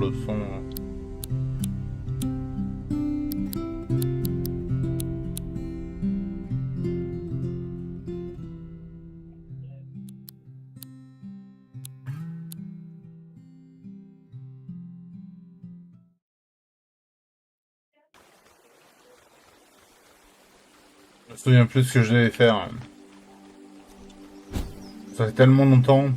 le son. Je me souviens plus ce que je devais faire. Ça fait tellement longtemps.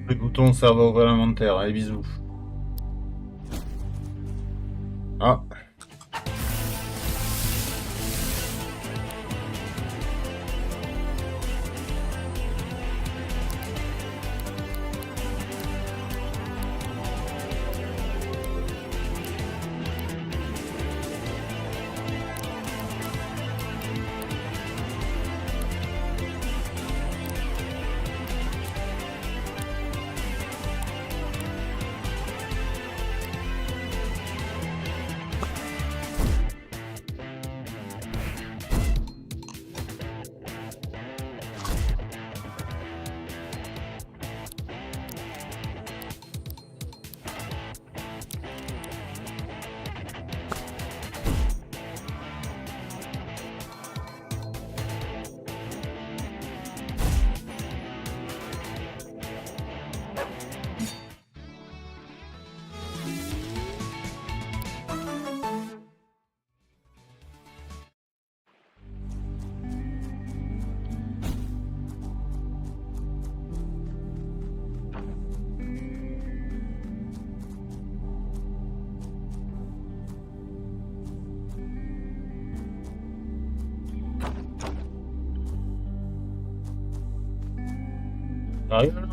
Le bouton, ça va ouvrir l'inventaire. Allez, bisous. Ah. Arrive là.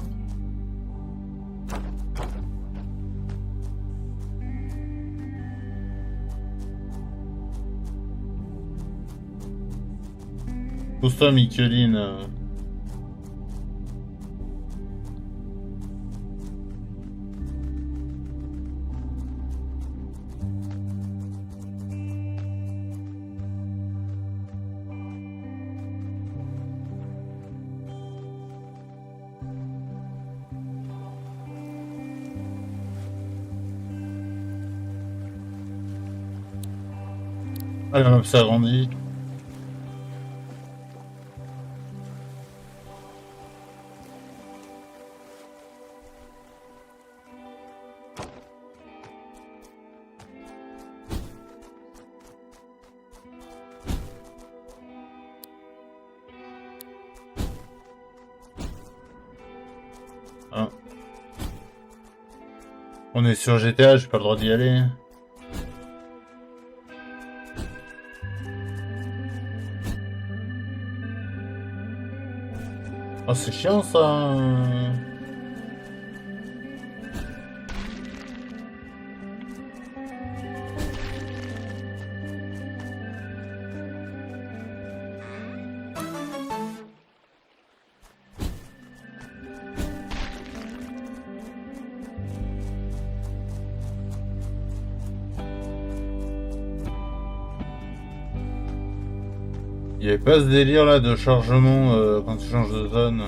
Pousse-toi, Micheline. Ah, la map s'agrandit. Ah. On est sur GTA, j'ai pas le droit d'y aller. Oh, c'est chiant ça. Il y avait pas ce délire là de chargement quand tu changes de zone.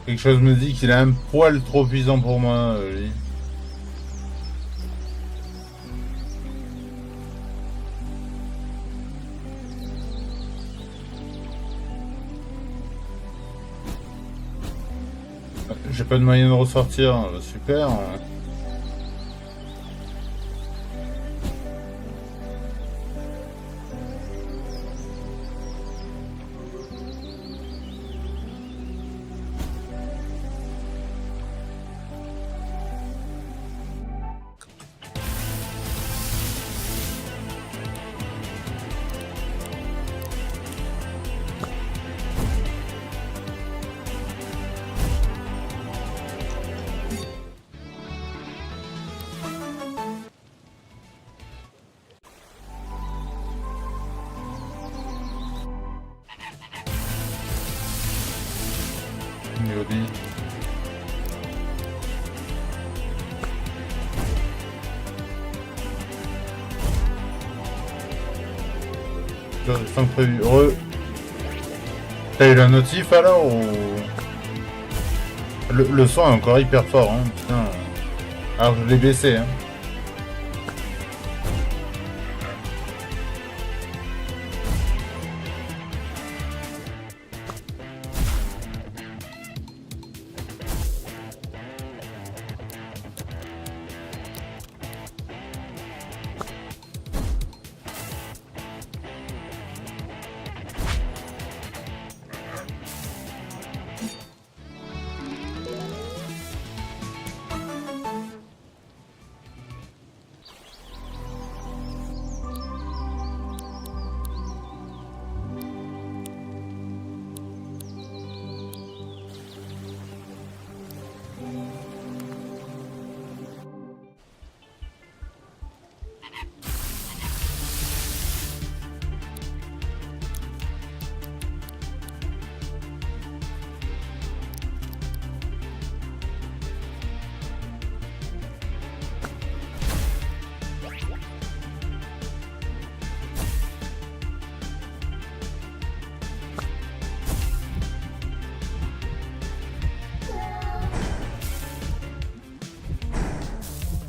Quelque chose me dit qu'il est un poil trop puissant pour moi, lui. J'ai pas de moyen de ressortir, super. sans prévu. Heureux. T'as eu la notif alors ou... Le son est encore hyper fort, hein, putain. Alors je l'ai baissé, hein.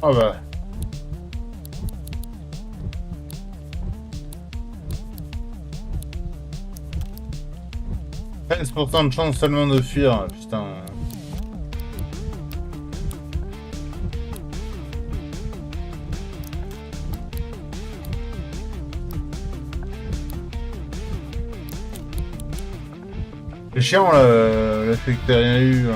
Ah bah. 15% de chance seulement de fuir, putain. C'est chiant là, le fait que t'aies rien eu.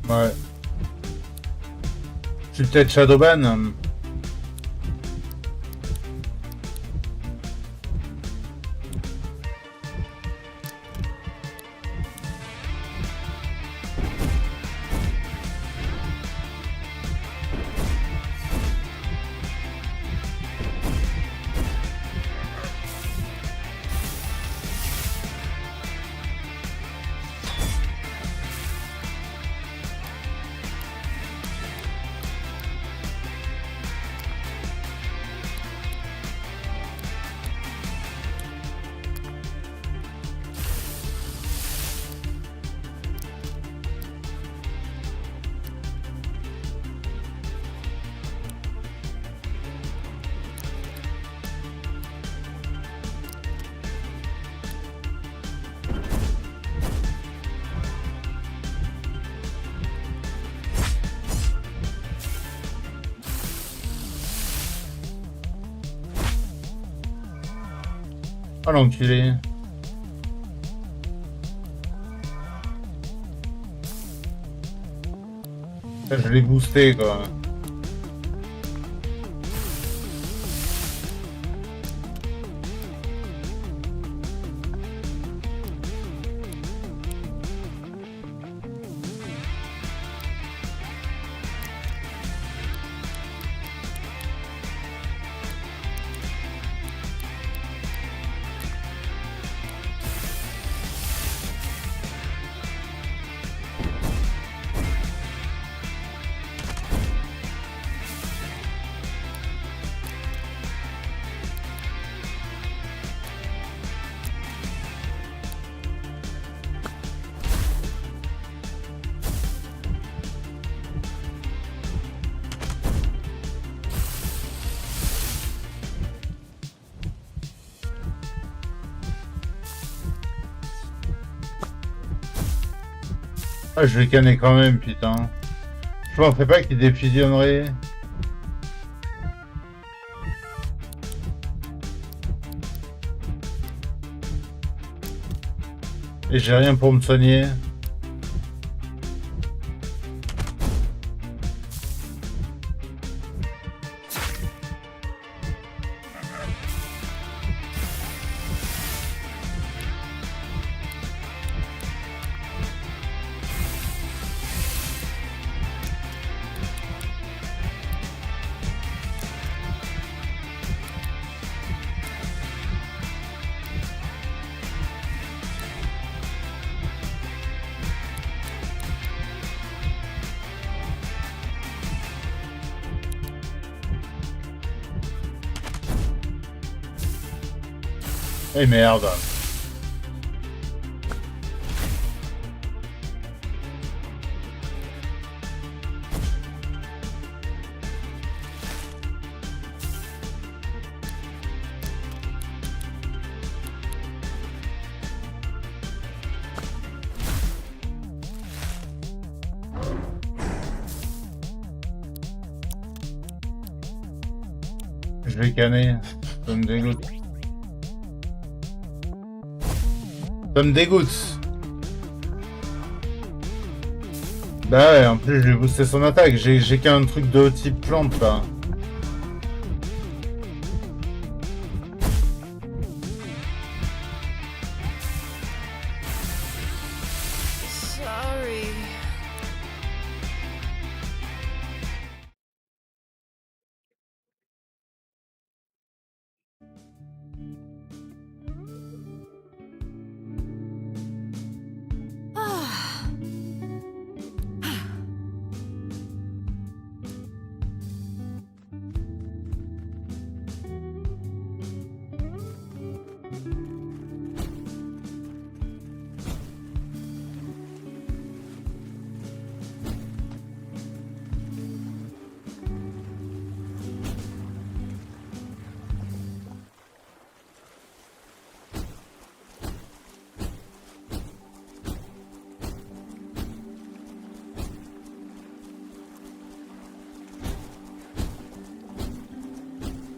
Ouais. Je suis peut-être Shadowban. Oh l'enculé. Je l'ai boosté quoi. Ah, je vais canner quand même, putain. Je pensais pas qu'il défusionnerait. Et j'ai rien pour me soigner. Eh merde. Je vais canner. Ça me dégoûte. Ça me dégoûte. Bah ouais, en plus je vais booster son attaque. J'ai qu'un truc de type plante là. Sorry.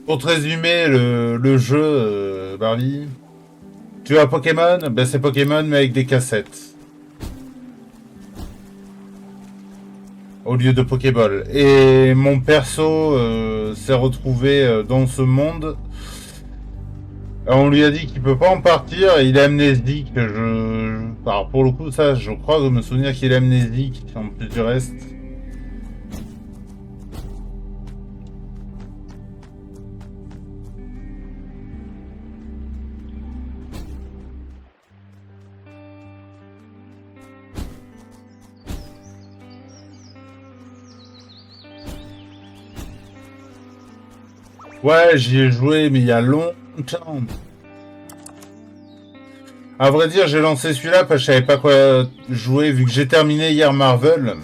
Pour te résumer le jeu, Barbie, tu as Pokémon, ben c'est Pokémon mais avec des cassettes. Au lieu de Pokéball. Et mon perso s'est retrouvé dans ce monde. On lui a dit qu'il peut pas en partir et il est amnésique. Alors pour le coup, ça, je crois me souvenir qu'il est amnésique en plus du reste. Ouais, j'y ai joué, mais il y a longtemps. À vrai dire, j'ai lancé celui-là parce que je savais pas quoi jouer, vu que j'ai terminé hier Marvel.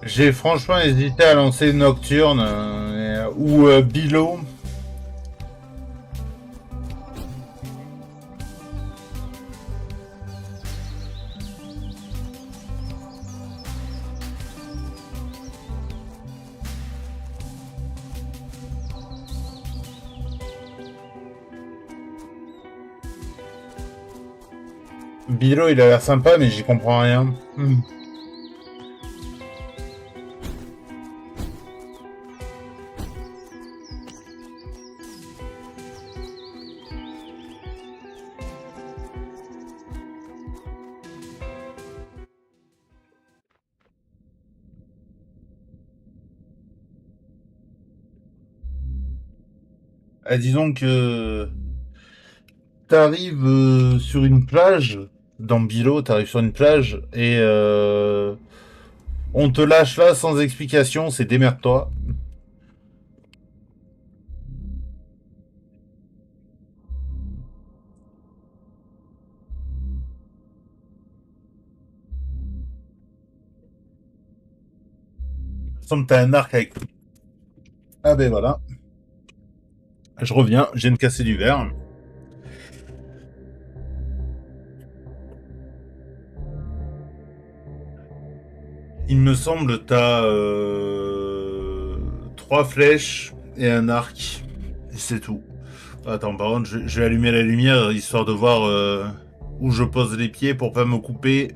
J'ai franchement hésité à lancer Nocturne ou Bilo. Bilo, il a l'air sympa, mais j'y comprends rien. Disons que t'arrives sur une plage, dans Bilo, t'arrives sur une plage et on te lâche là sans explication, c'est démerde-toi. Il me semble que t'as un arc avec. Ah ben voilà. Je reviens, je viens de casser du verre. Il me semble que t'as trois flèches et un arc. Et c'est tout. Attends, par contre, je vais allumer la lumière histoire de voir où je pose les pieds pour pas me couper.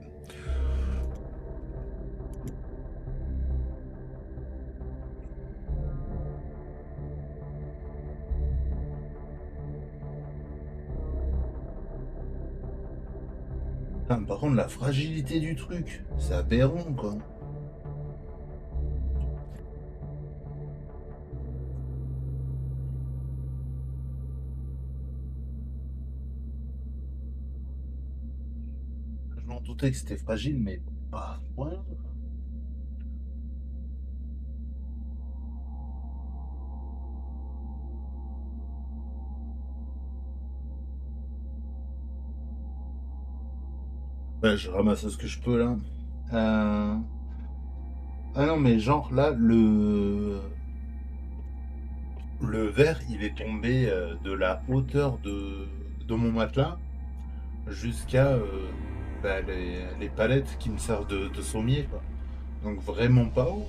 Putain, par contre, la fragilité du truc, c'est aberrant quoi. Je m'en doutais que c'était fragile, mais pas à ce point. Ben, je ramasse ce que je peux là. Euh, Ah non, mais genre là, le verre, il est tombé de la hauteur de mon matelas jusqu'à les palettes qui me servent de sommier, quoi. Donc vraiment pas haut.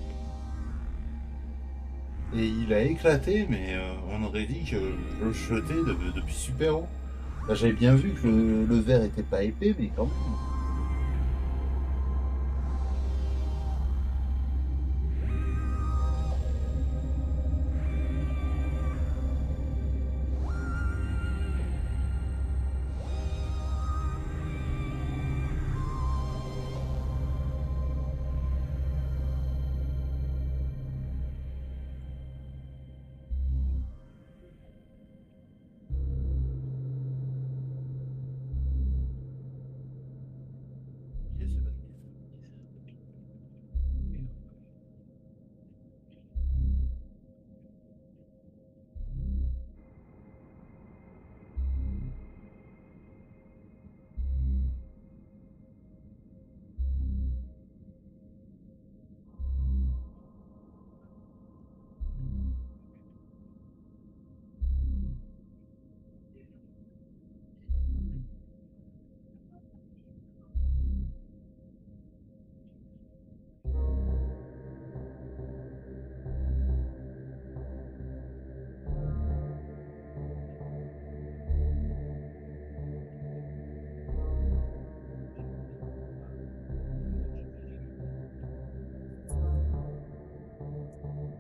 Et il a éclaté, mais on aurait dit que je le jetais depuis super haut. Là, j'avais bien vu que le verre était pas épais, mais quand même.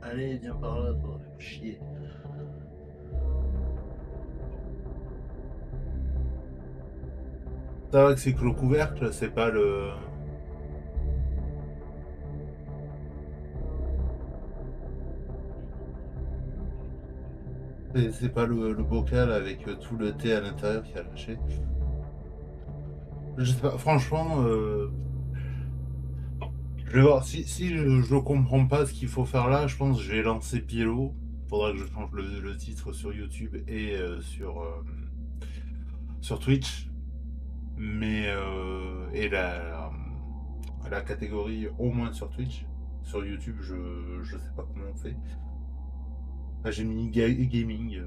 Allez, viens par là, toi, chier. C'est vrai que c'est que le couvercle, c'est pas le. C'est pas le bocal avec tout le thé à l'intérieur qui a lâché. Je sais pas, franchement, je vais voir. Si je comprends pas ce qu'il faut faire là, je pense que je vais lancer Pielo. Faudra que je change le titre sur YouTube et sur Twitch. Mais et la catégorie au moins sur Twitch. Sur YouTube, je sais pas comment on fait. Enfin, j'ai mis gaming.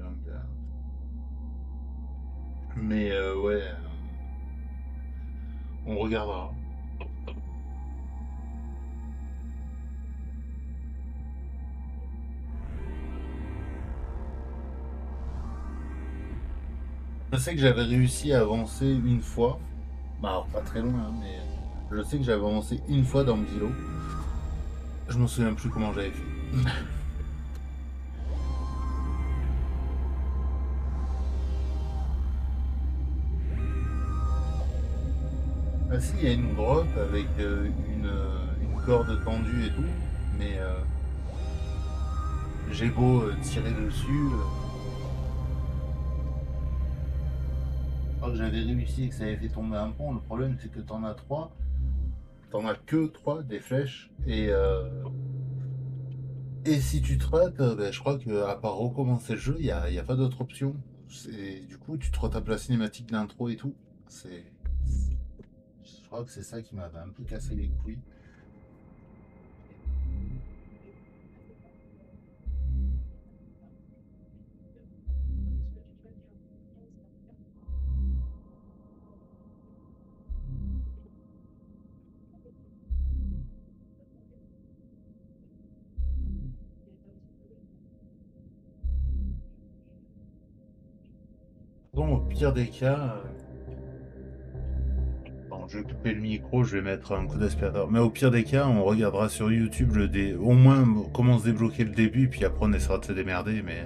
Mais ouais, on regardera. Je sais que j'avais réussi à avancer une fois. Bah, alors pas très loin, hein, mais je sais que j'avais avancé une fois dans Mzilo. Je me souviens plus comment j'avais fait. Ah si, il y a une grotte avec une corde tendue et tout, mais j'ai beau tirer dessus. que j'avais réussi et que ça avait fait tomber un pont. Le problème, c'est que t'en as trois. T'en as que trois des flèches. Et si tu te rates, ben, je crois que à part recommencer le jeu, y a pas d'autre option. Du coup, tu te retapes la cinématique d'intro et tout. C'est, je crois que c'est ça qui m'avait un peu cassé les couilles. Bon, au pire des cas, bon, je vais couper le micro, je vais mettre un coup d'aspirateur. Mais au pire des cas, on regardera sur YouTube au moins comment se débloquer le début, puis après on essaiera de se démerder. Mais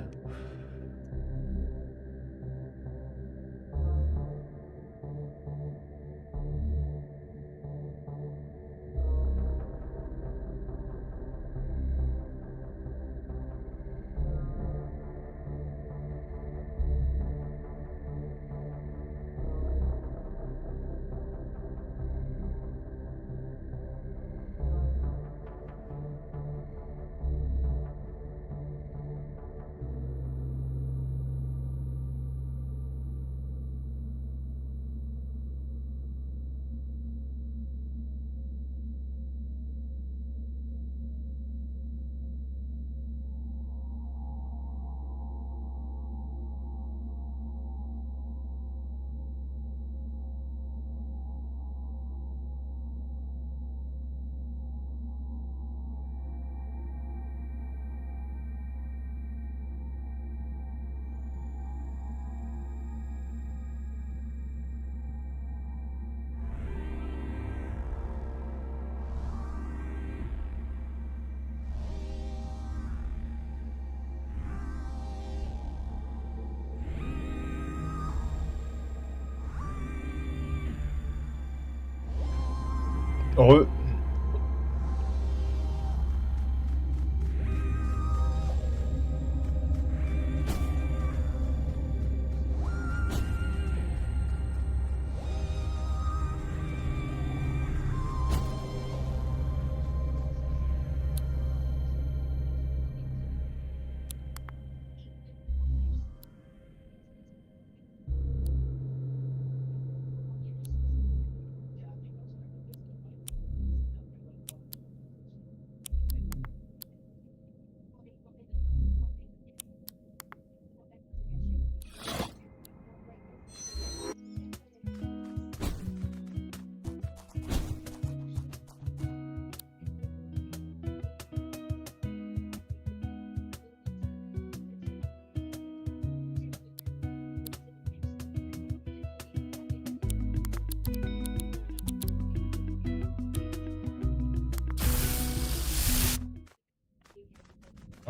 heureux.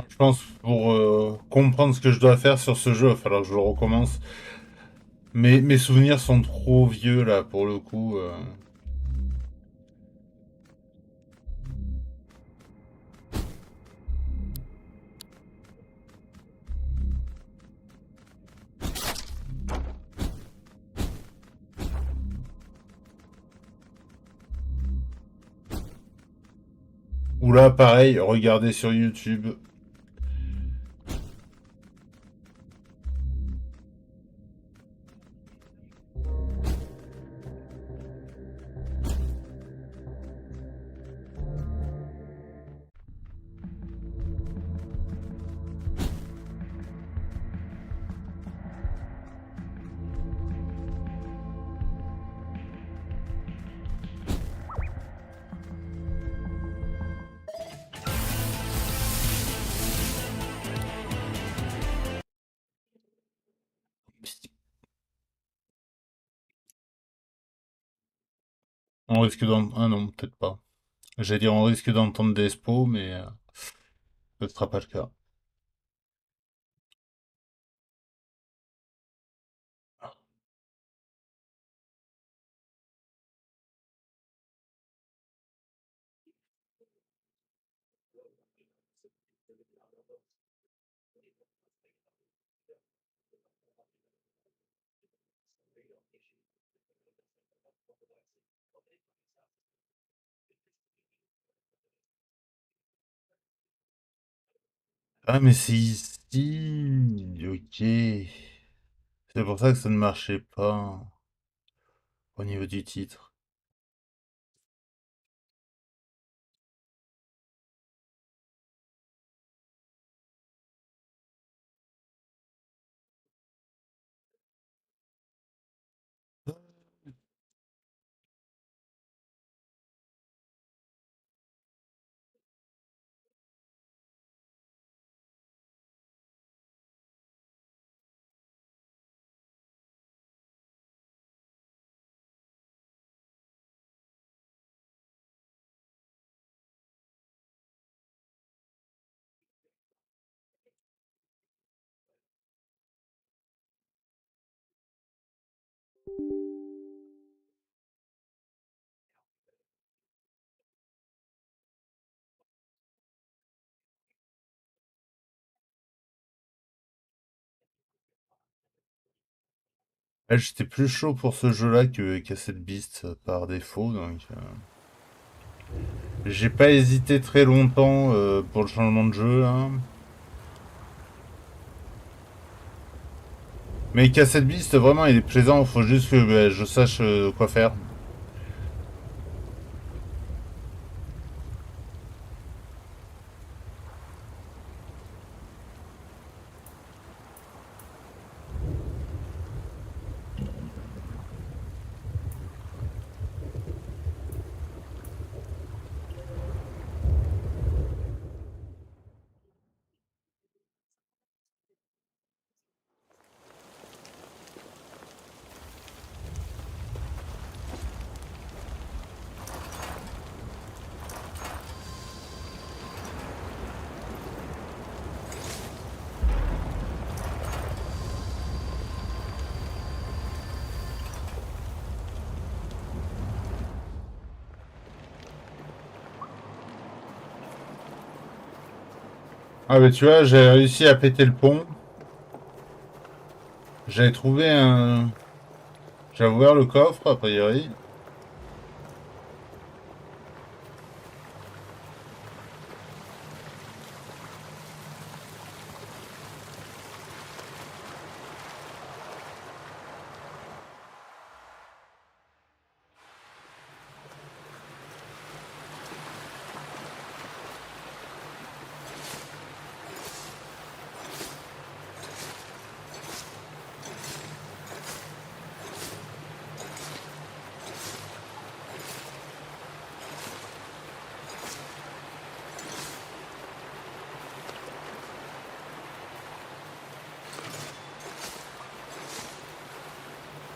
Je pense pour comprendre ce que je dois faire sur ce jeu, il va falloir que je le recommence. Mes souvenirs sont trop vieux là pour le coup. Ou là, pareil, regardez sur YouTube. On risque d'en... Ah non, peut-être pas. J'allais dire on risque d'entendre des spos, mais ce ne sera pas le cas. Ah, mais c'est ici. Ok. C'est pour ça que ça ne marchait pas au niveau du titre. Ah, j'étais plus chaud pour ce jeu-là que Cassette Beast par défaut, donc j'ai pas hésité très longtemps pour le changement de jeu, là. Mais Cassette Beast, vraiment, il est plaisant. Faut juste que je sache quoi faire. Ah, bah tu vois, j'ai réussi à péter le pont. J'avais trouvé un. J'ai ouvert le coffre, a priori.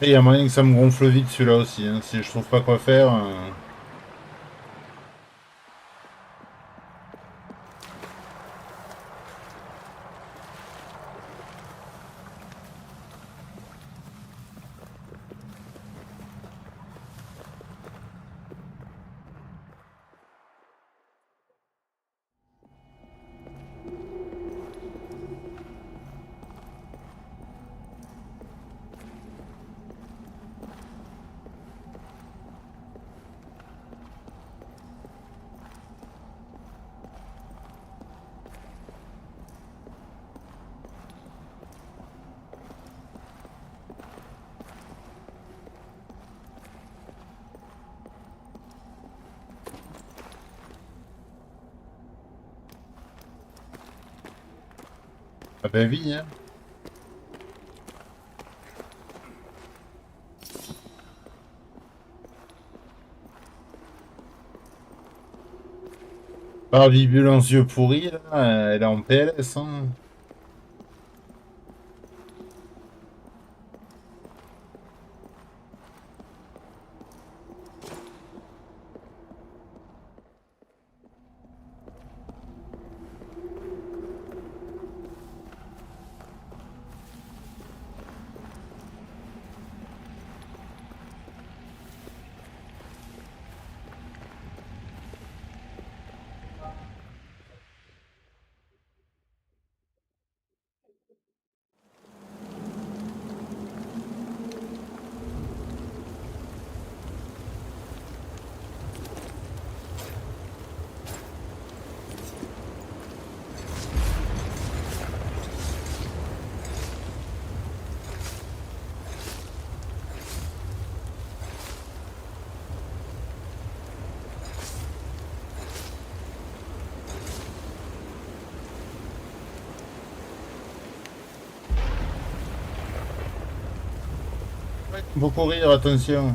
Et il y a moyen que ça me gonfle vite celui-là aussi, hein, si je trouve pas quoi faire. Ah bah oui, hein. Par Vibulence yeux pourris, là, elle est en PLS, hein. Faut courir, attention.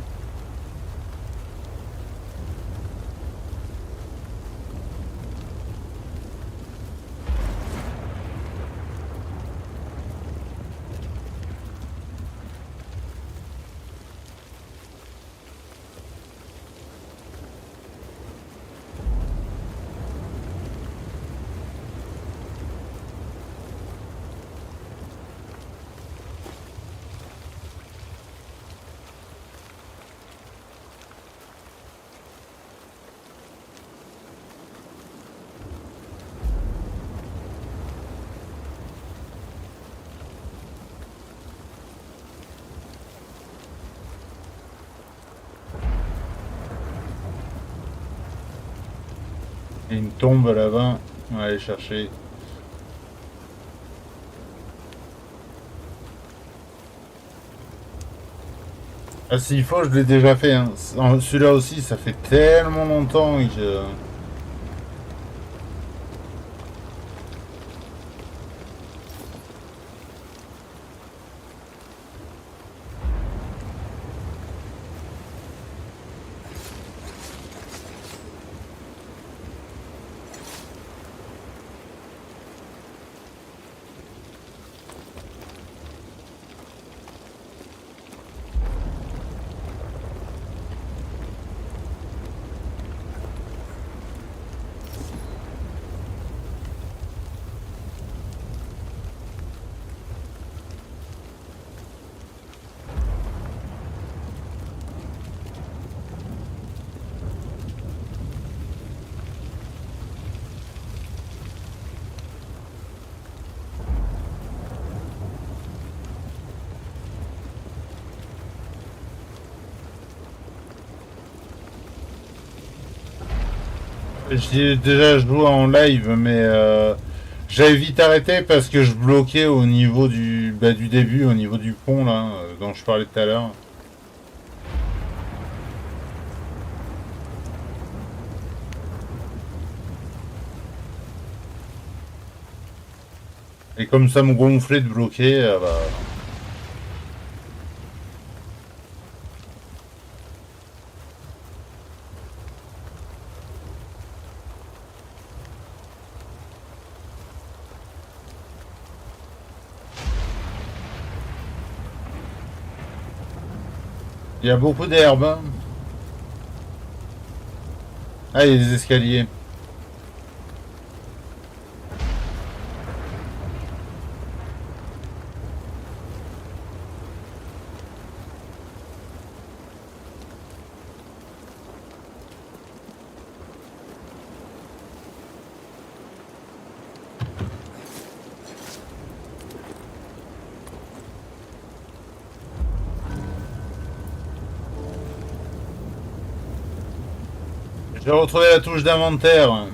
Il y a une tombe là-bas. On va aller chercher. Ah, s'il faut, je l'ai déjà fait. Hein. Celui-là aussi, ça fait tellement longtemps que... J'ai déjà joué en live, mais j'avais vite arrêté parce que je bloquais au niveau du début, au niveau du pont là, dont je parlais tout à l'heure. Et comme ça me gonflait de bloquer, bah, il y a beaucoup d'herbe. Hein. Ah, il y a des escaliers. J'ai retrouvé la touche d'inventaire.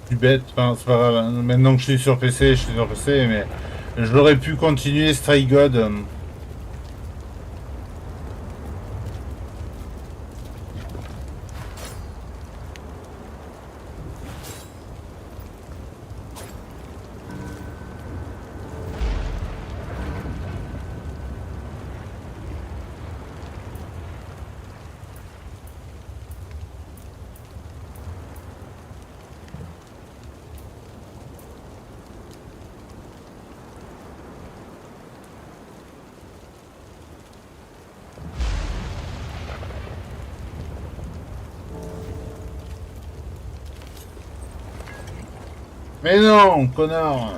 Je suis bête, enfin, c'est pas grave. Maintenant que je suis sur PC, mais j'aurais pu continuer Stray God. Mais non, connard.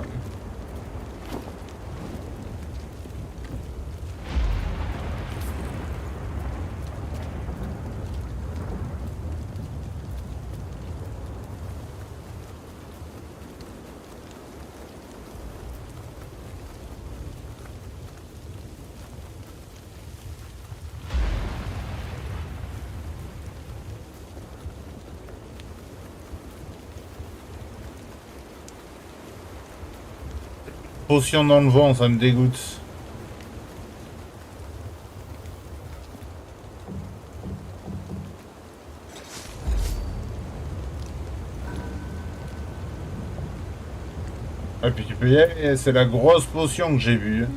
Potion dans le vent, ça me dégoûte. Et puis tu peux y aller, c'est la grosse potion que j'ai vue.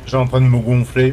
J'ai en train de me gonfler.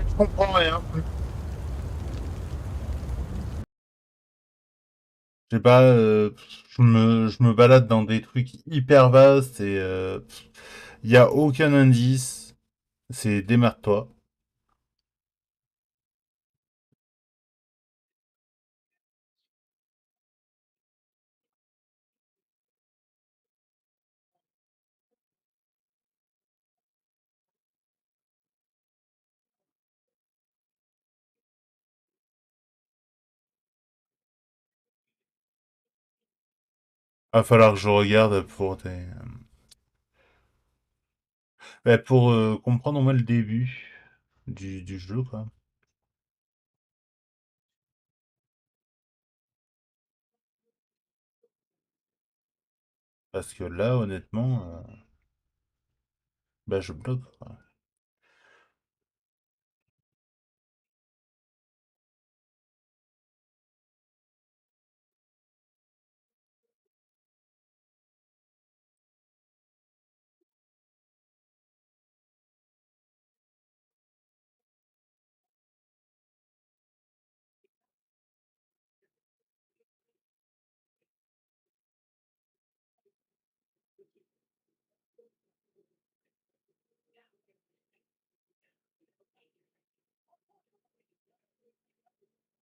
Je comprends rien. Je sais pas, je me balade dans des trucs hyper vastes et il y a aucun indice. C'est démerde-toi. Va falloir que je regarde pour des... pour comprendre au moins le début du jeu, quoi. Parce que là, honnêtement, je bloque, quoi.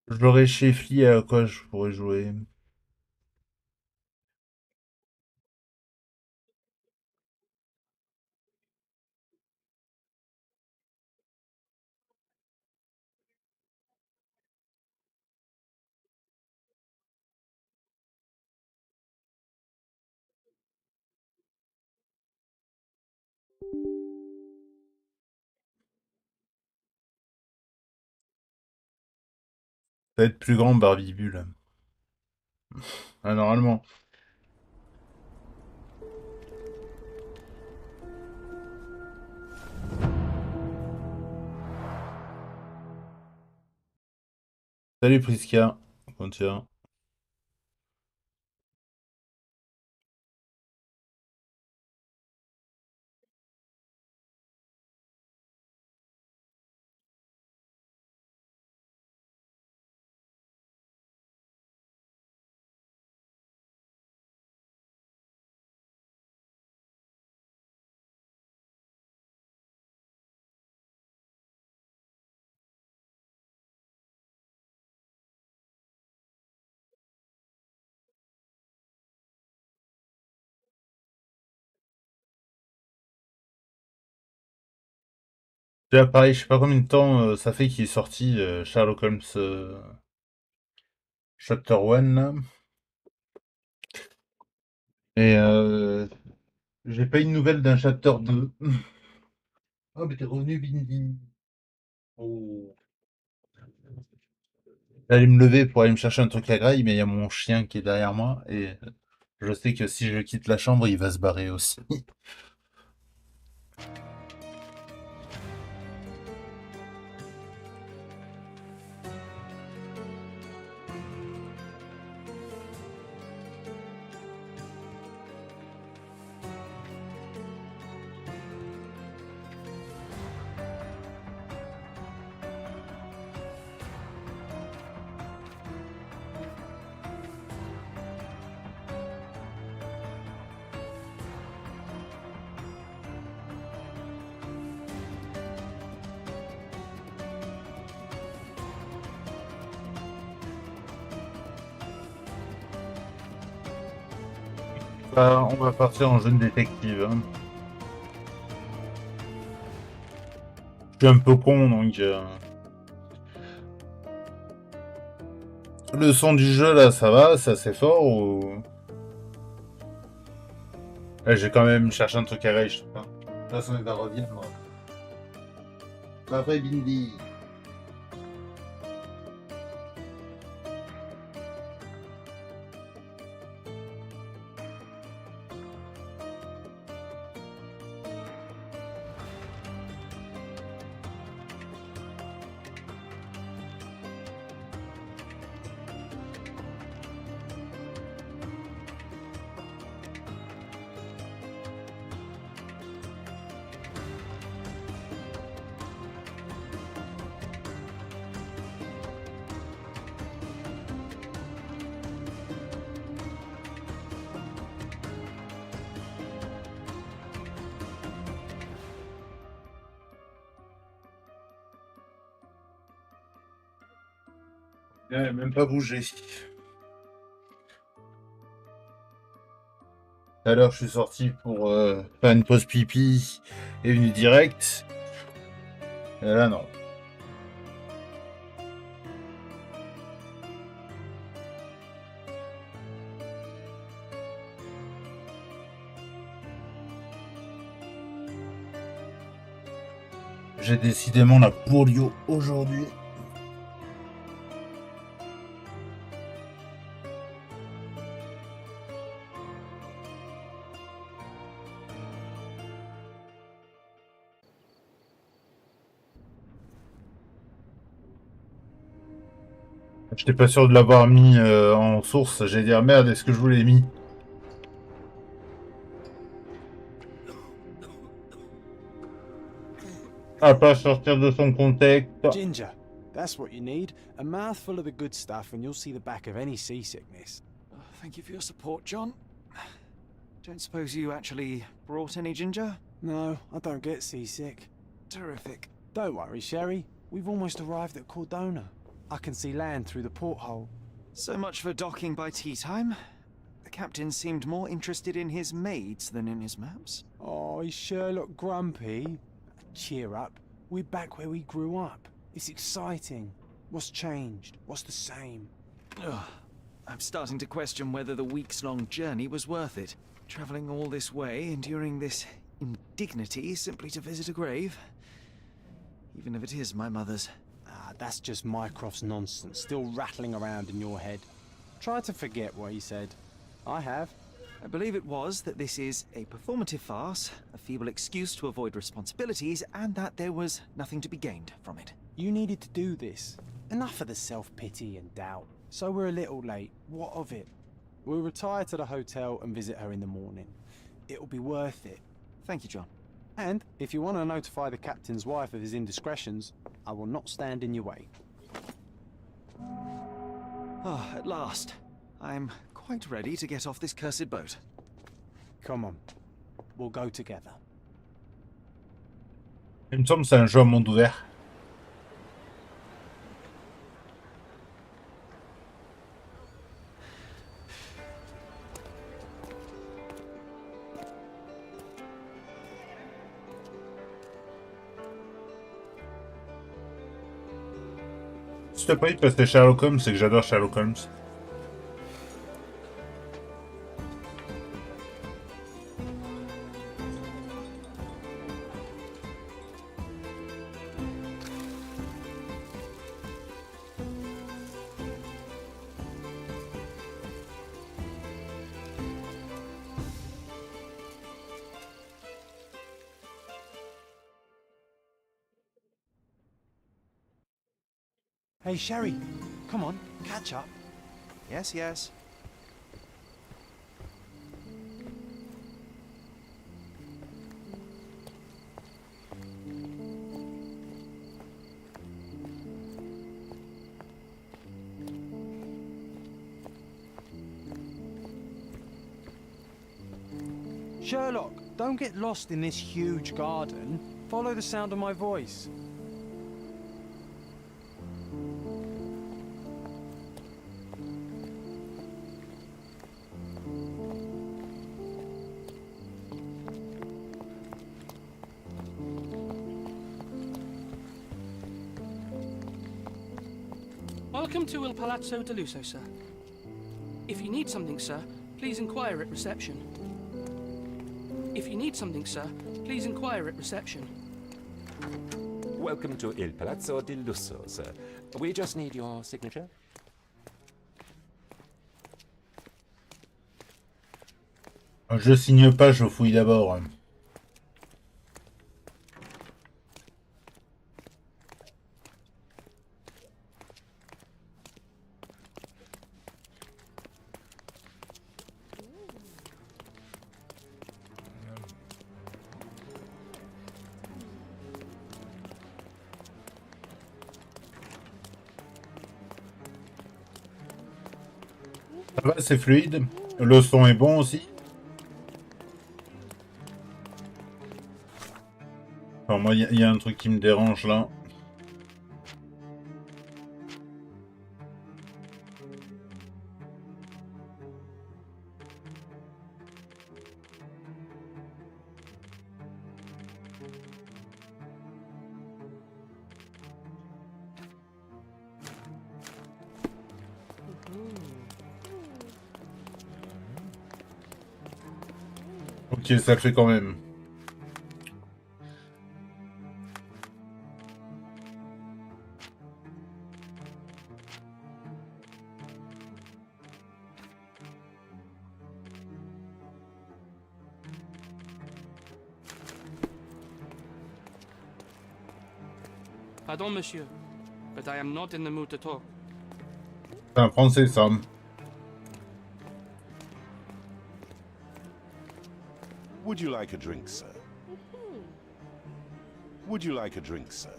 Je l'aurais chez Fli, à quoi je pourrais jouer. Ça va être plus grand, Barbibule. Ah, normalement. Salut Prisca. Comment tu vas? Déjà pareil, je sais pas combien de temps ça fait qu'il est sorti Sherlock Holmes Chapter 1 là. Et j'ai pas eu de nouvelles d'un Chapter 2. Oh mais t'es revenu Bindi. Oh. J'allais me lever pour aller me chercher un truc à graille, mais il y a mon chien qui est derrière moi et je sais que si je quitte la chambre, il va se barrer aussi. On va partir en jeune détective, hein. Je suis un peu con donc le son du jeu là, ça va, c'est assez fort ou... Ouais, j'ai quand même cherché un truc à graille, je sais pas. De toute façon, il va revenir, moi. Pas vrai, Bindi. Il a même pas bougé. Tout à l'heure, je suis sorti pour faire une pause pipi et venu direct. Et là, non. J'ai décidément la polio aujourd'hui. J'étais pas sûr de l'avoir mis en source. J'ai dit, ah, merde, est-ce que je vous l'ai mis? À pas sortir de son contexte. Ginger, that's what you need. A mouthful of the good stuff and you'll see the back of any seasickness. Thank you for your support, John. Don't suppose you actually brought any ginger? No, I don't get seasick. Terrific. Don't worry, Sherry. We've almost arrived at Cordona. I can see land through the porthole. So much for docking by tea time. The captain seemed more interested in his maids than in his maps. Oh, is Sherlock grumpy? Cheer up. We're back where we grew up. It's exciting. What's changed? What's the same? Ugh. I'm starting to question whether the weeks-long journey was worth it. Travelling all this way, enduring this indignity simply to visit a grave. Even if it is my mother's. Ah, that's just Mycroft's nonsense, still rattling around in your head. Try to forget what he said. I have. I believe it was that this is a performative farce, a feeble excuse to avoid responsibilities, and that there was nothing to be gained from it. You needed to do this. Enough of the self-pity and doubt. So we're a little late. What of it? We'll retire to the hotel and visit her in the morning. It'll be worth it. Thank you, John. And if you want to notify the captain's wife of his indiscretions, I will not stand in your way. Oh, at last. I'm quite ready to get off this cursed boat. Come on. We'll go together. Il me semble que c'est un jeu à monde ouvert. Si t'as pas dit parce que Sherlock Holmes, c'est que j'adore Sherlock Holmes. Hey, Sherry. Come on, catch up. Yes, yes. Sherlock, don't get lost in this huge garden. Follow the sound of my voice. Welcome to Il Palazzo de Lusso, sir. If you need something, sir, please inquire at reception. If you need something, sir, please inquire at reception. Welcome to Il Palazzo di Lusso, sir. We just need your signature. Je signe pas, je fouille d'abord. Ça va, c'est fluide. Le son est bon aussi. Enfin, moi, il y a un truc qui me dérange là. Ok, ça le fait quand même. Pardon, monsieur, but I am not in the mood to talk. C'est un français, Sam. Would you like a drink, sir? Would you like a drink, sir?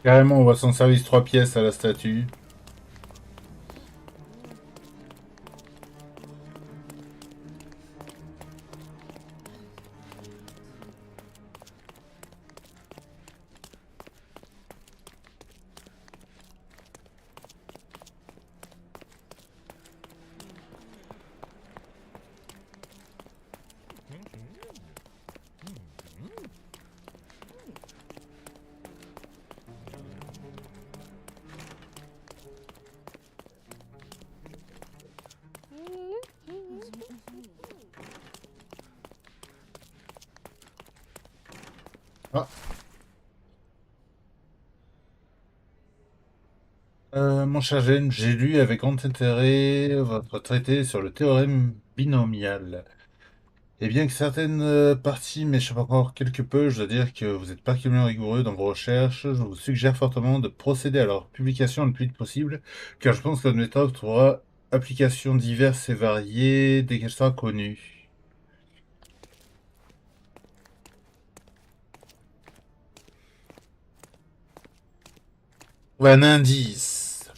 Carrément, on voit son service 3 pièces à la statue. Ah. Mon cher James, j'ai lu avec grand intérêt votre traité sur le théorème binomial. Et bien que certaines parties m'échappent encore quelque peu, je dois dire que vous êtes particulièrement rigoureux dans vos recherches. Je vous suggère fortement de procéder à leur publication le plus vite possible, car je pense que notre méthode trouvera applications diverses et variées dès qu'elle sera connue. Ouais, un indice.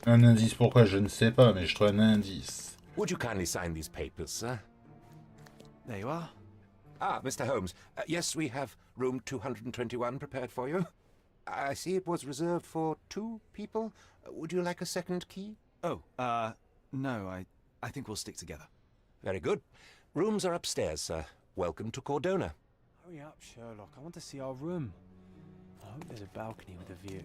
Un indice, pourquoi je ne sais pas, mais je trouve un indice. Would you kindly sign these papers, sir? There you are. Ah, Mr. Holmes. Yes, we have room 221 prepared for you. I see it was reserved for 2 people. Would you like a second key? Oh, no, I think we'll stick together. Very good. Rooms are upstairs, sir. Welcome to Cordona. Hurry up, Sherlock. I want to see our room. I hope there's a balcony with a view.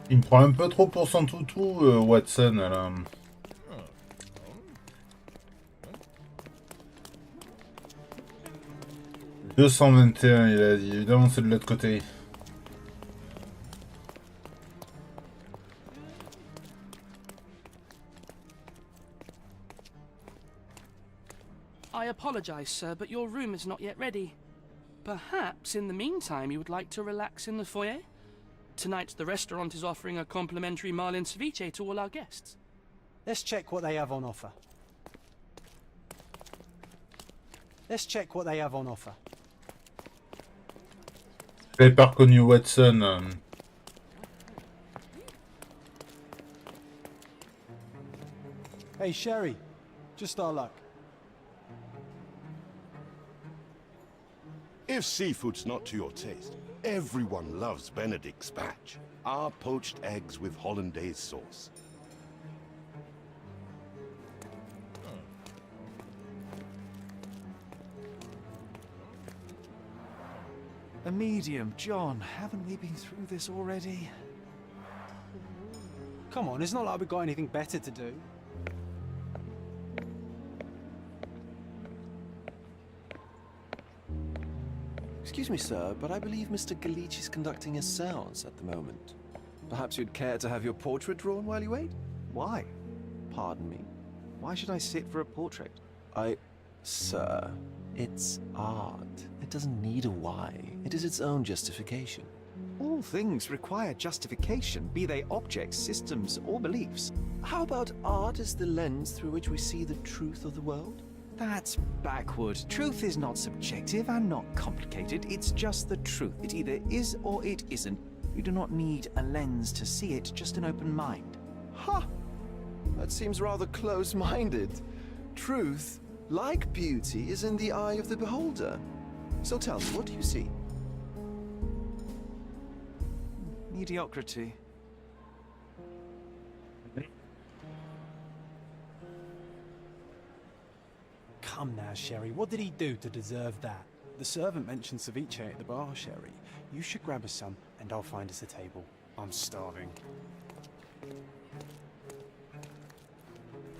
Il me prend un peu trop pour son toutou, Watson, là. « 221, il a dit. Évidemment, c'est de l'autre côté. » I apologize, sir, but your room is not yet ready. Perhaps in the meantime you would like to relax in the foyer? Tonight the restaurant is offering a complimentary marlin ceviche to all our guests. Let's check what they have on offer. Je n'avais pas reconnu Watson. Hey, Sherry. Just our luck. If seafood's not to your taste, everyone loves Benedict's batch. Our poached eggs with hollandaise sauce. A medium, John. Haven't we been through this already? Come on, it's not like we've got anything better to do. Excuse me, sir, but I believe Mr. Galich is conducting a séance at the moment. Perhaps you'd care to have your portrait drawn while you wait? Why? Pardon me? Why should I sit for a portrait? Sir, it's art. It doesn't need a why. It is its own justification. All things require justification, be they objects, systems, or beliefs. How about art as the lens through which we see the truth of the world? That's backward. Truth is not subjective and not complicated. It's just the truth. It either is or it isn't. You do not need a lens to see it, just an open mind. Ha! That seems rather close-minded. Truth, like beauty, is in the eye of the beholder. So tell me, what do you see? Mediocrity. Come now, Sherry. What did he do to deserve that? The servant mentioned ceviche at the bar, Sherry. You should grab us some, and I'll find us a table. I'm starving.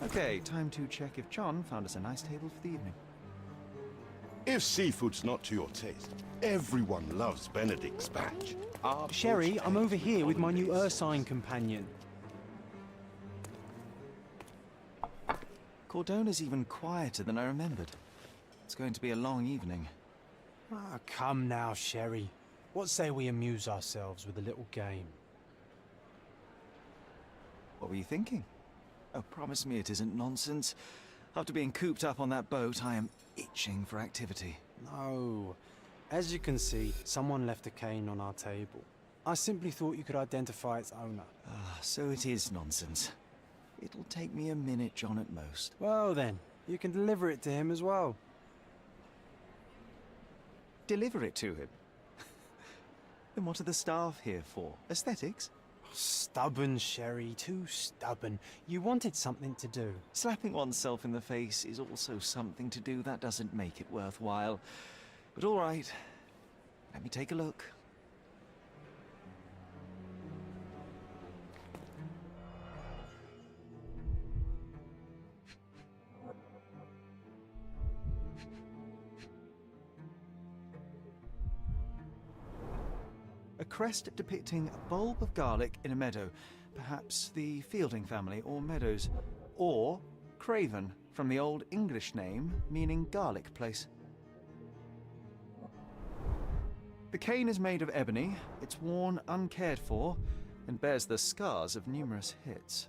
Okay, time to check if John found us a nice table for the evening. If seafood's not to your taste, everyone loves Benedict's batch. Our Sherry, poached I'm eggs over here with my new hollandaise Ursine sauce. companion. Cordona's even quieter than I remembered. It's going to be a long evening. Ah, come now, Sherry. What say we amuse ourselves with a little game? What were you thinking? Oh, promise me it isn't nonsense. After being cooped up on that boat, I am itching for activity. No. As you can see, someone left a cane on our table. I simply thought you could identify its owner. Ah, so it is nonsense. It'll take me a minute, John, at most. Well then, you can deliver it to him as well. Deliver it to him? Then what are the staff here for? Aesthetics? Stubborn, Sherry, too stubborn. You wanted something to do. Slapping oneself in the face is also something to do. That doesn't make it worthwhile. But all right, let me take a look. A crest depicting a bulb of garlic in a meadow, perhaps the Fielding family or Meadows, or Craven, from the Old English name meaning garlic place. The cane is made of ebony, it's worn uncared for, and bears the scars of numerous hits.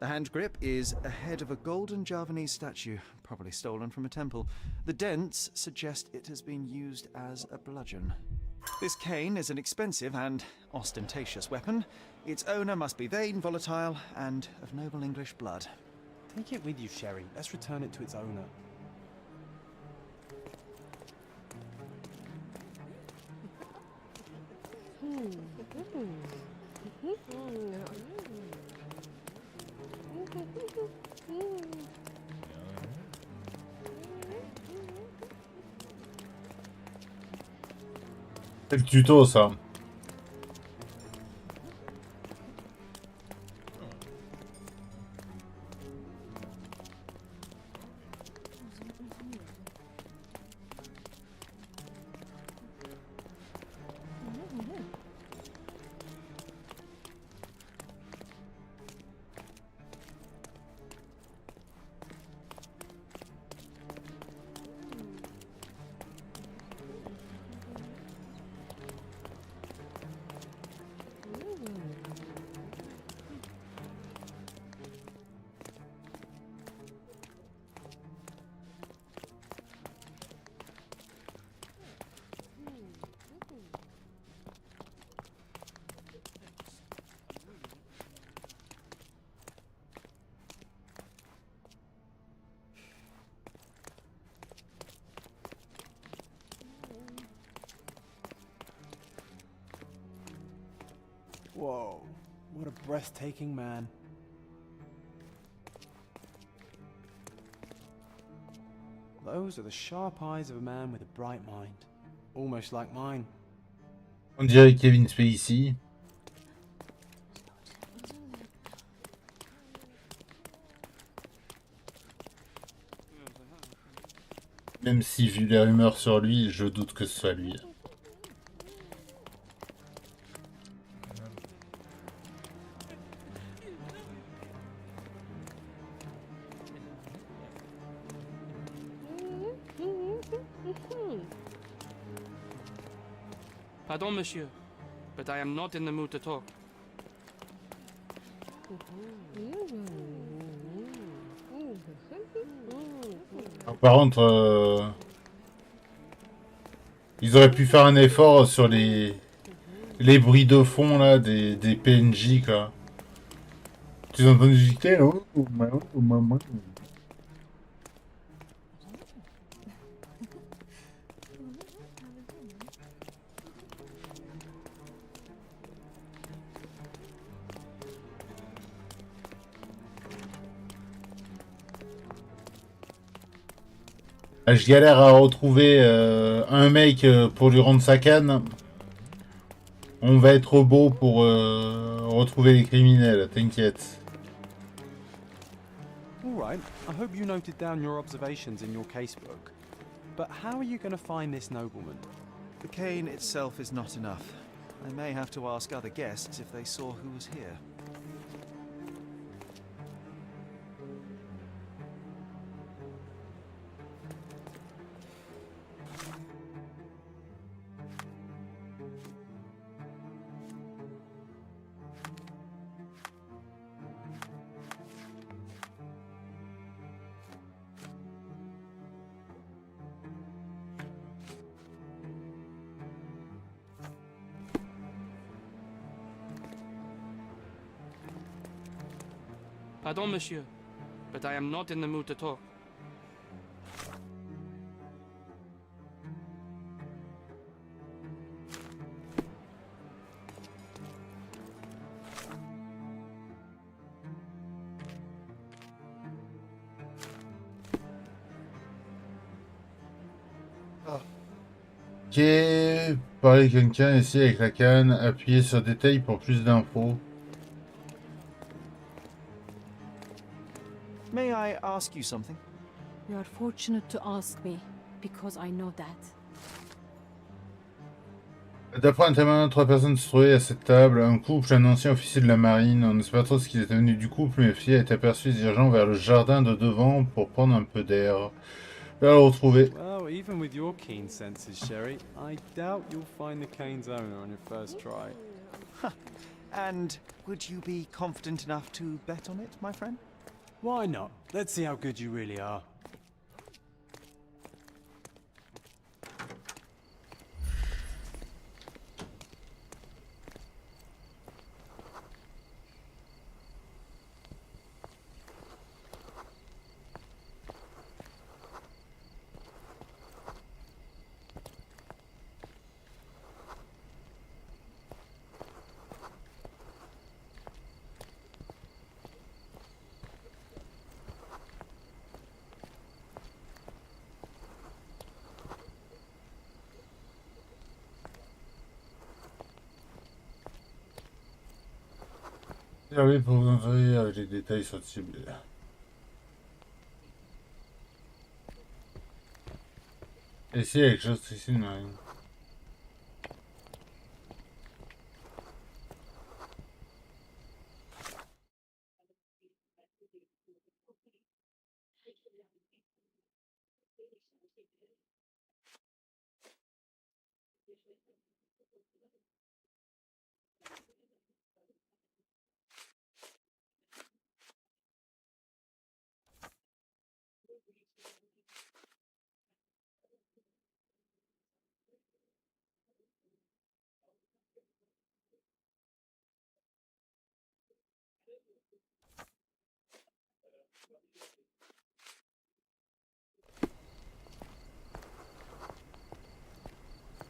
The hand grip is a head of a golden Javanese statue, probably stolen from a temple. The dents suggest it has been used as a bludgeon. This cane is an expensive and ostentatious weapon. Its owner must be vain, volatile, and of noble English blood. Take it with you, Sherry. Let's return it to its owner. C'est le tuto, ça. Whoa, what a breathtaking man. Those are the sharp eyes of a man with a bright mind. Almost like mine. On dirait Kevin Spacey. Même si, vu les rumeurs sur lui, je doute que ce soit lui. Pardon, monsieur, but I am not in the mood to talk. Par contre, ils auraient pu faire un effort sur les bruits de fond là des PNJ quoi. Tu entends discuter là? Je galère à retrouver un mec pour lui rendre sa canne. On va être beau pour retrouver les criminels, t'inquiète. All right, I hope you noted down your observations in your casebook. But how are you going to find this nobleman? The cane itself is not enough. I may have to ask other guests if they saw who was here. Pardon, monsieur, but I am not in the mood to talk. Ok, parler avec quelqu'un, essayer avec la canne, appuyer sur détail pour plus d'infos. May I ask you something? You are fortunate to ask me, because I know that. D'après un témoin, 3 personnes se trouvaient à cette table. Un couple, un ancien officier de la marine. On ne sait pas trop ce qu'il était venu du couple, mais la fille a été aperçue se dirigeant vers le jardin de devant pour prendre un peu d'air. Je vais le retrouver. Well, even with your keen senses, Sherry, I doubt you'll find the cane's owner on your first try. And would you be confident enough to bet on it, my friend? Why not? Let's see how good you really are. Servez pour vous envoyer avec les détails sur le cible. Essayez avec chose ici de marine.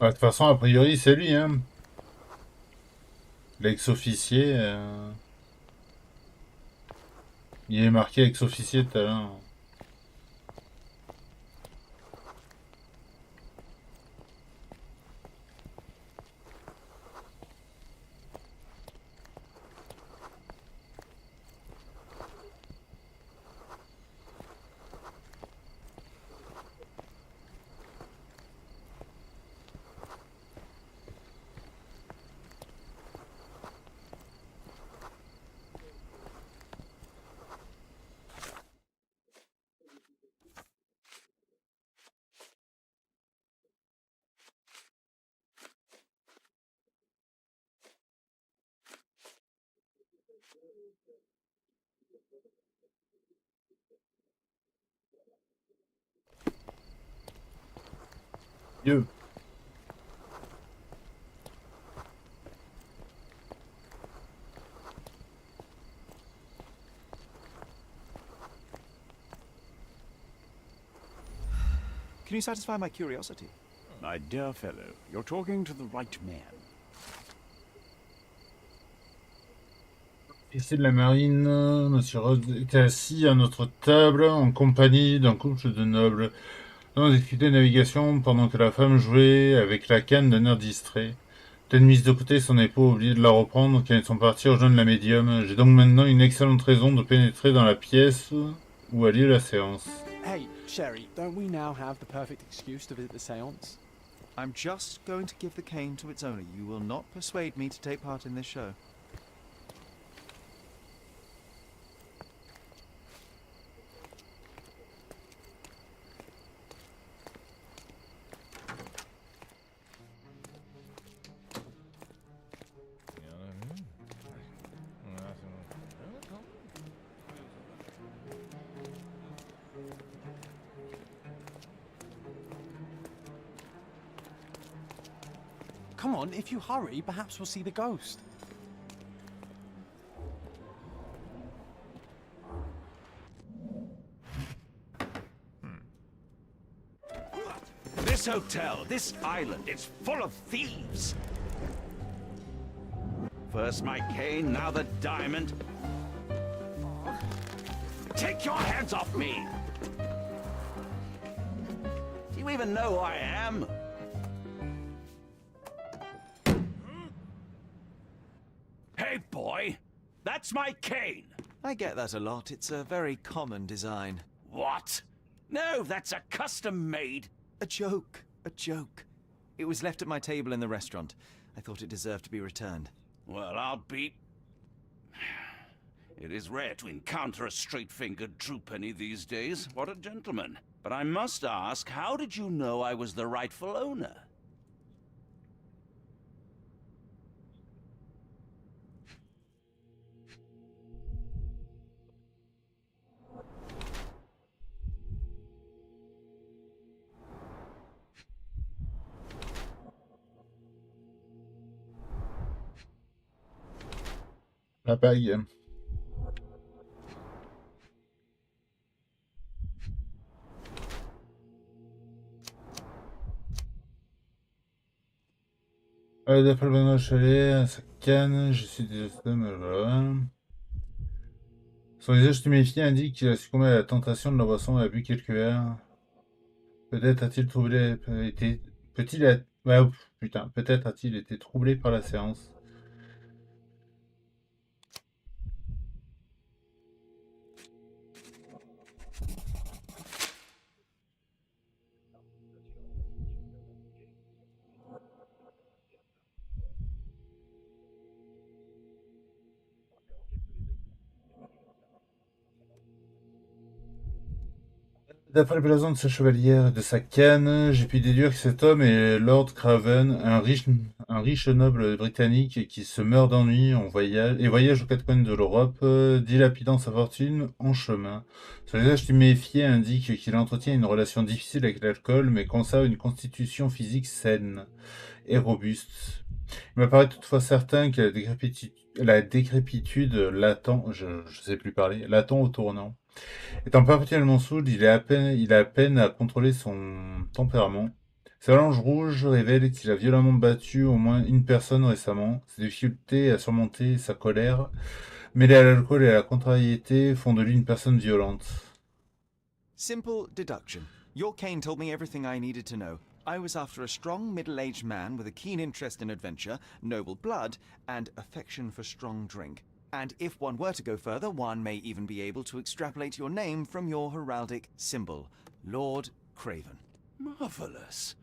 De toute façon, a priori, c'est lui, hein. L'ex-officier. Il est marqué ex-officier tout à l'heure. Dieu. Can you satisfy my curiosity? My dear fellow, you're talking to the right man. Ici de la marine, Monsieur Rose était assis à notre table en compagnie d'un couple de nobles. On discutait de navigation pendant que la femme jouait avec la canne d'un air distrait. Peut-être mise de côté, son époux a oublié de la reprendre quand ils sont partis rejoindre la médium. J'ai donc maintenant une excellente raison de pénétrer dans la pièce où a lieu la séance. Hey, Sherry, don't we now have the perfect excuse to visit the seance? I'm just going to give the cane to its owner. You will not persuade me to take part in this show. Come on, if you hurry, perhaps we'll see the ghost. This hotel, this island, it's full of thieves. First my cane, now the diamond. Take your hands off me! Do you even know who I am? Hey, boy! That's my cane! I get that a lot. It's a very common design. What? No, that's a custom-made. A joke. A joke. It was left at my table in the restaurant. I thought it deserved to be returned. Well, I'll be... It is rare to encounter a straight-fingered true penny these days. What a gentleman. But I must ask, how did you know I was the rightful owner? La bague. D'après le bonheur chalet, à sa canne, je suis des voilà. Son visage tuméfié indique qu'il a succombé à la tentation de la boisson et a bu quelques verres. Peut-être a-t-il troublé... Peut-il être... Ouais, putain, peut-être a-t-il été troublé par la séance. D'après le blason de sa chevalière et de sa canne, j'ai pu déduire que cet homme est Lord Craven, un riche noble britannique qui se meurt d'ennui en voyage et voyage aux quatre coins de l'Europe, dilapidant sa fortune en chemin. Son visage tuméfié indique qu'il entretient une relation difficile avec l'alcool, mais conserve une constitution physique saine et robuste. Il m'apparaît toutefois certain que la décrépitude l'attend, je sais plus parler, l'attend au tournant. Étant perpétuellement soude, il a à peine à contrôler son tempérament. Sa langue rouge révèle qu'il a violemment battu au moins une personne récemment. Ses difficultés à surmonter sa colère, mêlées à l'alcool et à la contrariété, font de lui une personne violente. Simple deduction. Your cane told me everything I needed to know. I was after a strong, middle-aged man with a keen interest in adventure, noble blood, and affection for strong drink. And if one were to go further, one may even be able to extrapolate your name from your heraldic symbol, Lord Craven. Marvelous.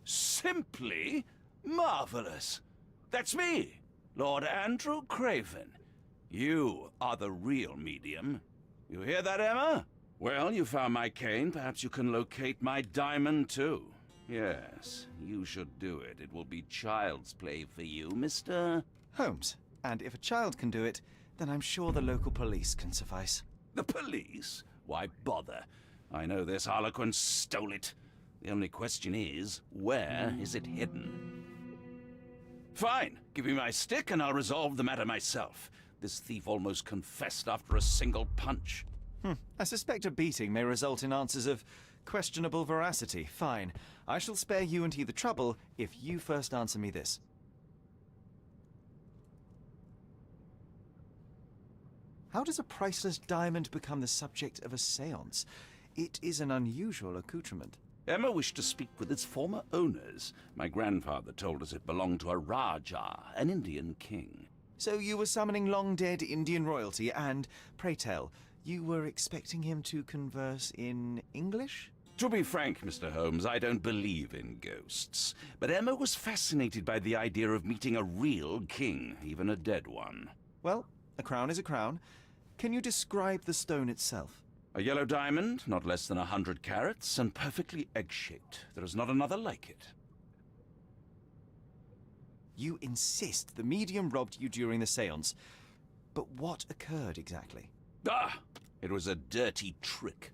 Simply marvelous. That's me, Lord Andrew Craven. You are the real medium. You hear that, Emma? Well, you found my cane. Perhaps you can locate my diamond, too. Yes, you should do it. It will be child's play for you, Mr. Holmes. And if a child can do it, then I'm sure the local police can suffice. The police? Why bother? I know this harlequin stole it. The only question is, where is it hidden? Fine. Give me my stick and I'll resolve the matter myself. This thief almost confessed after a single punch. I suspect a beating may result in answers of questionable veracity. Fine. I shall spare you and he the trouble if you first answer me this. How does a priceless diamond become the subject of a séance? It is an unusual accoutrement. Emma wished to speak with its former owners. My grandfather told us it belonged to a Raja, an Indian king. So you were summoning long-dead Indian royalty, and, pray tell, you were expecting him to converse in English? To be frank, Mr. Holmes, I don't believe in ghosts. But Emma was fascinated by the idea of meeting a real king, even a dead one. Well, a crown is a crown. Can you describe the stone itself? A yellow diamond, not less than 100 carats, and perfectly egg-shaped. There is not another like it. You insist the medium robbed you during the seance. But what occurred exactly? Ah! It was a dirty trick.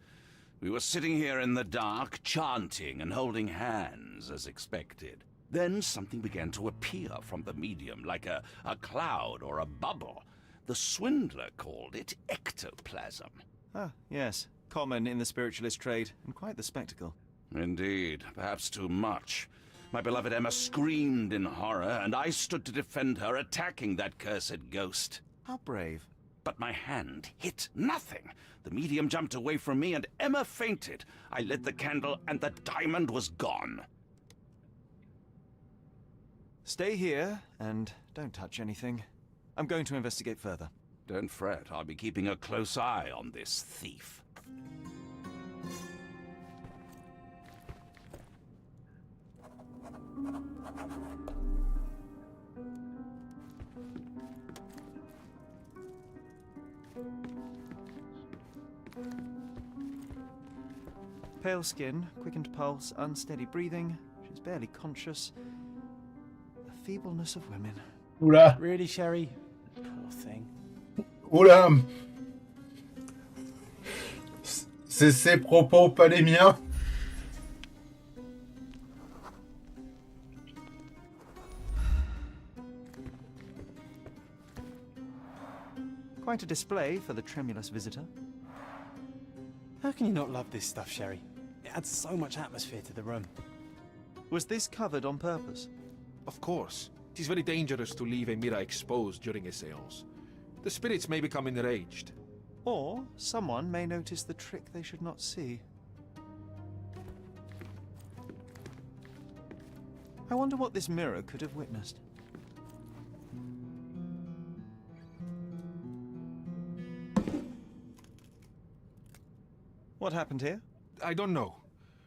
We were sitting here in the dark, chanting and holding hands, as expected. Then something began to appear from the medium, like a cloud or a bubble. The swindler called it ectoplasm. Ah, yes. Common in the spiritualist trade, and quite the spectacle. Indeed, perhaps too much. My beloved Emma screamed in horror, and I stood to defend her, attacking that cursed ghost. How brave. But my hand hit nothing. The medium jumped away from me, and Emma fainted. I lit the candle, and the diamond was gone. Stay here, and don't touch anything. I'm going to investigate further. Don't fret, I'll be keeping a close eye on this thief. Pale skin, quickened pulse, unsteady breathing. She's barely conscious. The feebleness of women. Oula. Really, Sherry? Poor thing. Oula. C'est ses propos, pas les miens. Quite a display for the tremulous visitor. How can you not love this stuff, Sherry? It adds so much atmosphere to the room. Was this covered on purpose? Of course. It is very dangerous to leave a mirror exposed during a seance. The spirits may become enraged. Or someone may notice the trick they should not see. I wonder what this mirror could have witnessed. What happened here? I don't know.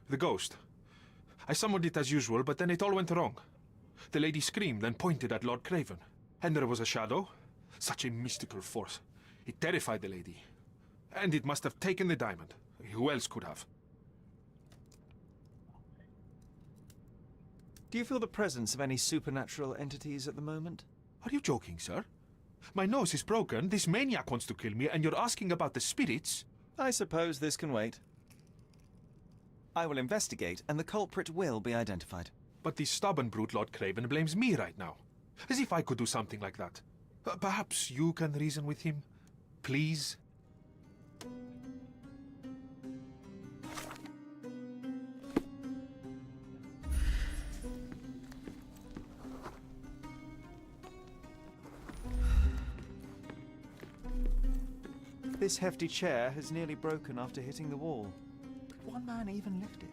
The ghost. I summoned it as usual, but then it all went wrong. The lady screamed and pointed at Lord Craven. And there was a shadow. Such a mystical force. It terrified the lady. And it must have taken the diamond. Who else could have? Do you feel the presence of any supernatural entities at the moment? Are you joking, sir? My nose is broken, this maniac wants to kill me, and you're asking about the spirits? I suppose this can wait. I will investigate, and the culprit will be identified. But the stubborn brute Lord Craven blames me right now. As if I could do something like that. Perhaps you can reason with him? Please? This hefty chair has nearly broken after hitting the wall. Could one man even lift it?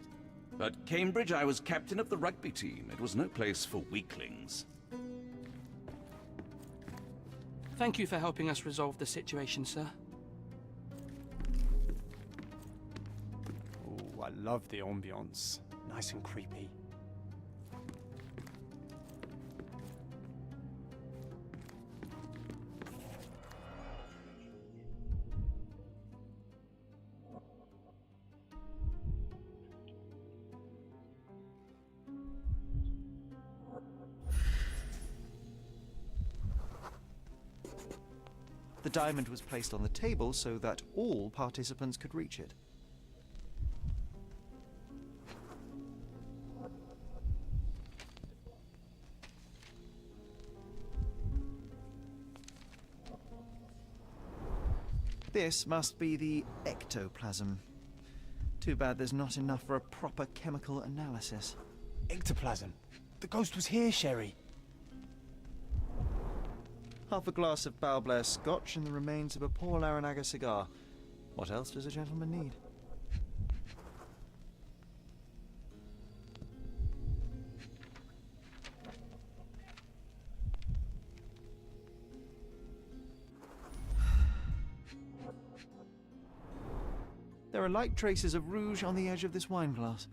At Cambridge, I was captain of the rugby team. It was no place for weaklings. Thank you for helping us resolve the situation, sir. Oh, I love the ambience. Nice and creepy. The diamond was placed on the table so that all participants could reach it. This must be the ectoplasm. Too bad there's not enough for a proper chemical analysis. Ectoplasm. The ghost was here, Sherry. Half a glass of Balblair scotch and the remains of a Paul Aranaga cigar. What else does a gentleman need? There are light traces of rouge on the edge of this wine glass.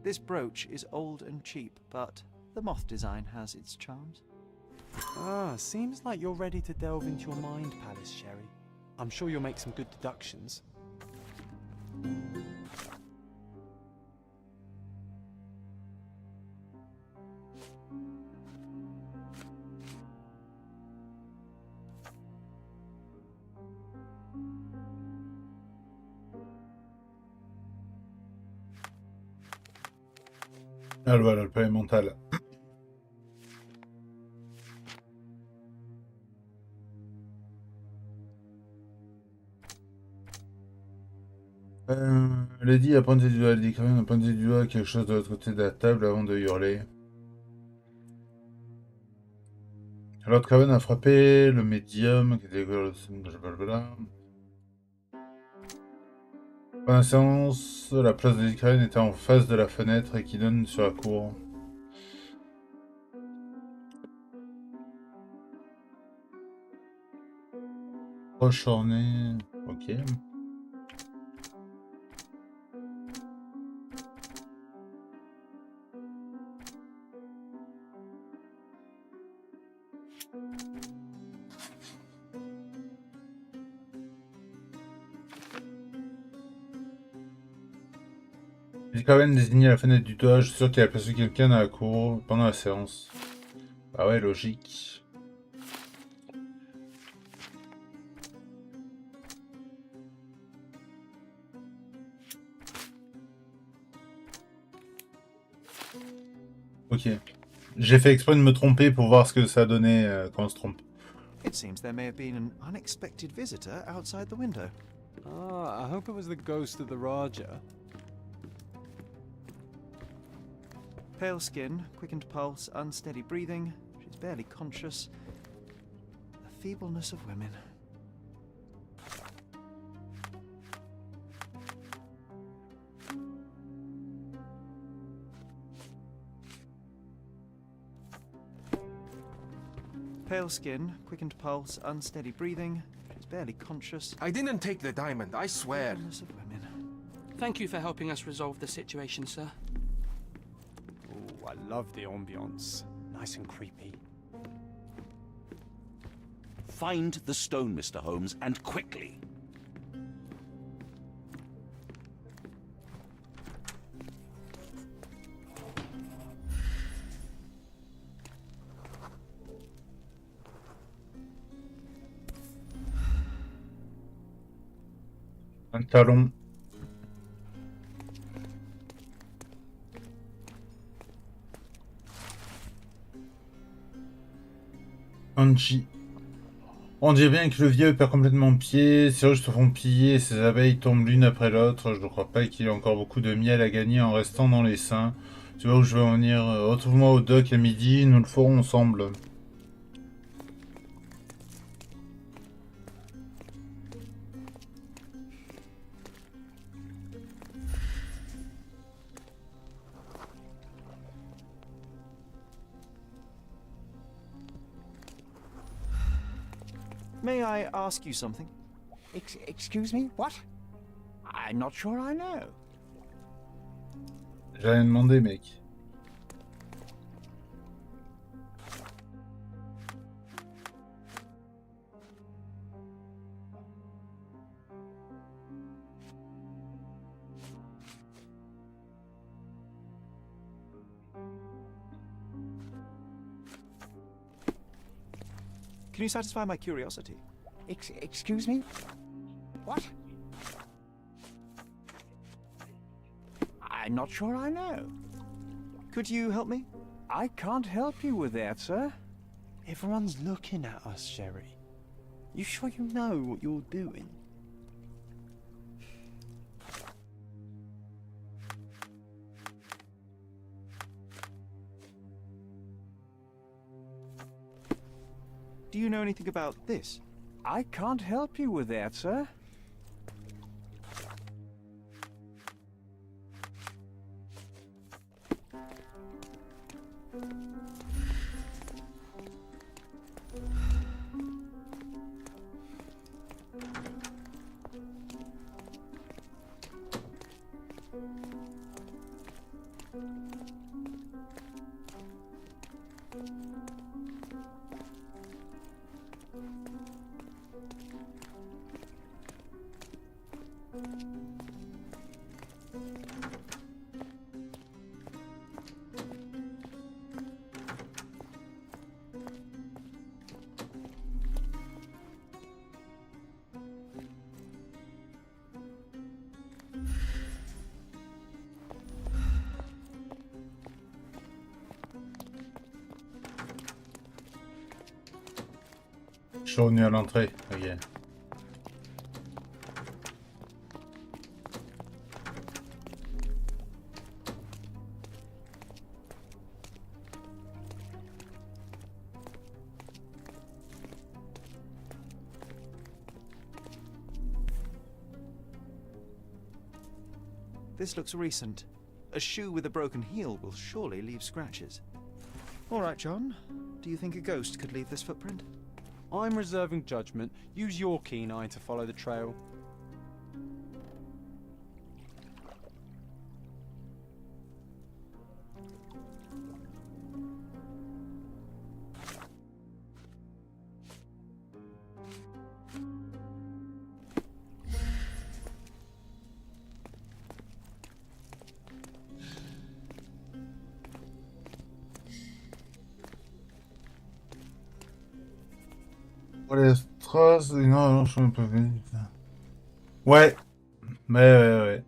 This brooch is old and cheap, but the moth design has its charms. Ah, seems like you're ready to delve into your mind palace, Sherry. I'm sure you'll make some good deductions. Ah voilà, le palais mental. Lady a pointé du doigt, Lady Craven a pointé du doigt quelque chose de l'autre côté de la table avant de hurler. Lord Craven a frappé le médium qui était blablabla. Pendant la séance, la place de Lady Craven était en face de la fenêtre et qui donne sur la cour. Proche ornée, ok. J'ai quand même désigné la fenêtre du doigt, je suis sûr qu'il a aperçu quelqu'un dans la cour pendant la séance. Bah ouais, logique. Ok. J'ai fait exprès de me tromper pour voir ce que ça donnait quand on se trompe. It seems there may have been an unexpected visitor outside the window. Ah, I hope it was the ghost of the Raja. Pale skin, quickened pulse, unsteady breathing. She's barely conscious. The feebleness of women. Pale skin, quickened pulse, unsteady breathing. She's barely conscious. I didn't take the diamond, I swear. Feebleness of women. Thank you for helping us resolve the situation, sir. Oh, I love the ambience. Nice and creepy. Find the stone, Mr. Holmes, and quickly. Un talon. Angie. On dirait bien que le vieux perd complètement pied, ses ruches se font piller et ses abeilles tombent l'une après l'autre. Je ne crois pas qu'il y ait encore beaucoup de miel à gagner en restant dans les seins. Tu vois où je veux en venir? Retrouve-moi au dock à midi, nous le ferons ensemble. May I ask you something? Excuse me, what? I'm not sure I know. J'ai rien demandé, mec. Can you satisfy my curiosity? Excuse me? What? I'm not sure I know. Could you help me? I can't help you with that, sir. Everyone's looking at us, Sherry. You sure you know what you're doing? Do you know anything about this? I can't help you with that, sir. Chaud à l'entrée, ok. This looks recent. A shoe with a broken heel will surely leave scratches. All right, John. Do you think a ghost could leave this footprint? I'm reserving judgment. Use your keen eye to follow the trail. Les strass, non, je suis un peu vite. Ouais, ouais.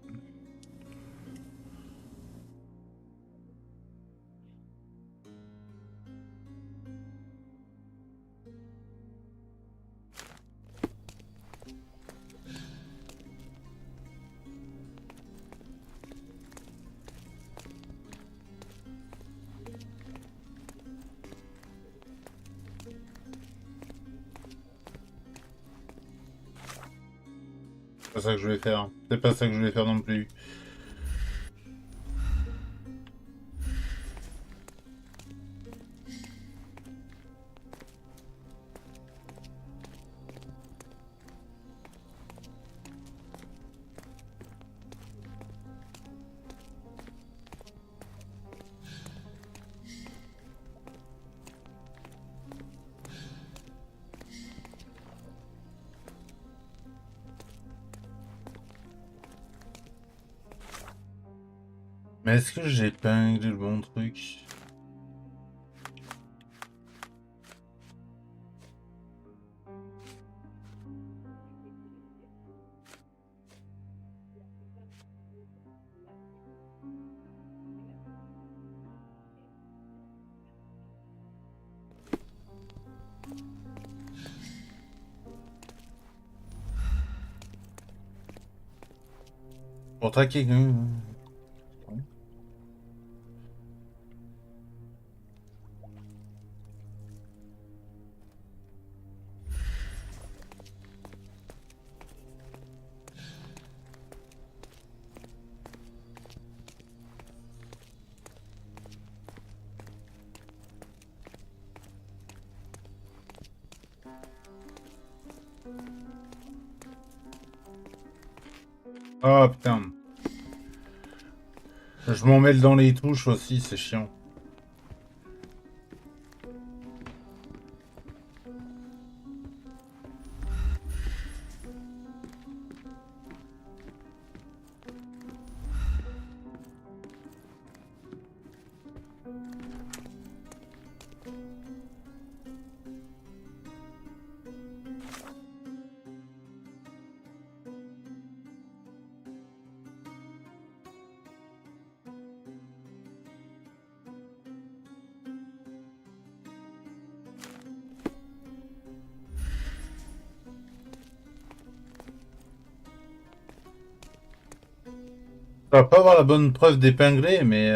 C'est pas ça que je voulais faire. C'est pas ça que je voulais faire non plus. Mais est-ce que j'épingle le bon truc? Pour traquer quand même. Oh putain. Je m'en mêle dans les touches aussi, c'est chiant. On va pas avoir la bonne preuve d'épingler, mais...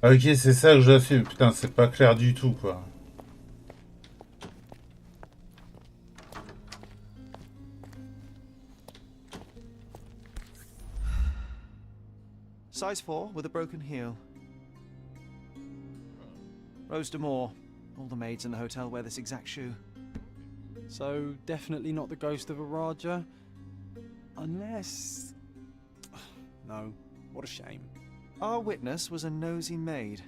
Ok, c'est ça que je suis. Putain, c'est pas clair du tout, quoi. Size 4 with a broken heel. Rose D'Amour. All the maids in the hotel wear this exact shoe. So, definitely not the ghost of a Raja? Unless... No, what a shame. Our witness was a nosy maid.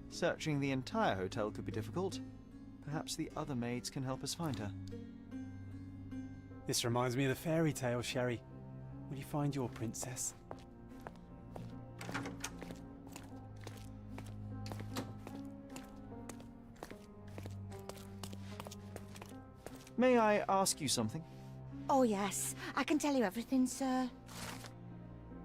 Searching the entire hotel could be difficult. Perhaps the other maids can help us find her. This reminds me of the fairy tale, Sherry. Will you find your princess? May I ask you something? Oh yes, I can tell you everything, sir.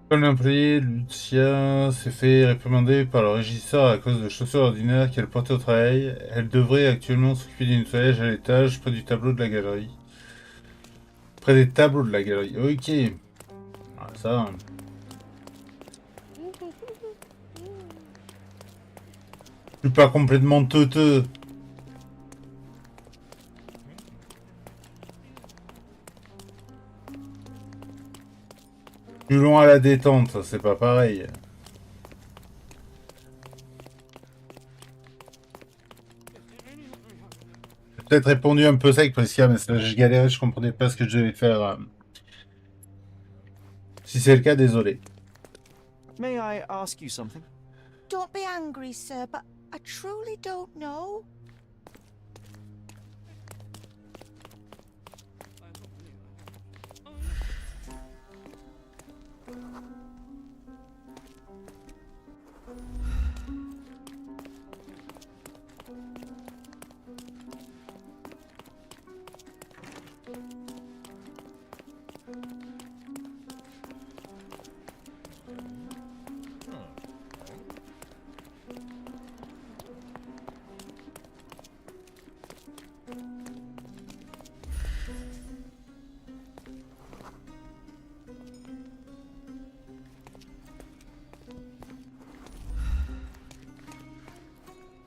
Comme l'employé, Lucia s'est fait réprimander par le régisseur à cause de chaussures ordinaires qu'elle portait au travail. Elle devrait actuellement s'occuper du nettoyage à l'étage près du tableau de la galerie. Près des tableaux de la galerie. Ok. Ah, ça... Je suis pas complètement teuteux. Plus loin à la détente, c'est pas pareil. J'ai peut-être répondu un peu sec parce que je galérais, je comprenais pas ce que je devais faire. Si c'est le cas, désolé. May I ask you something? Don't be angry, sir, but I truly don't know.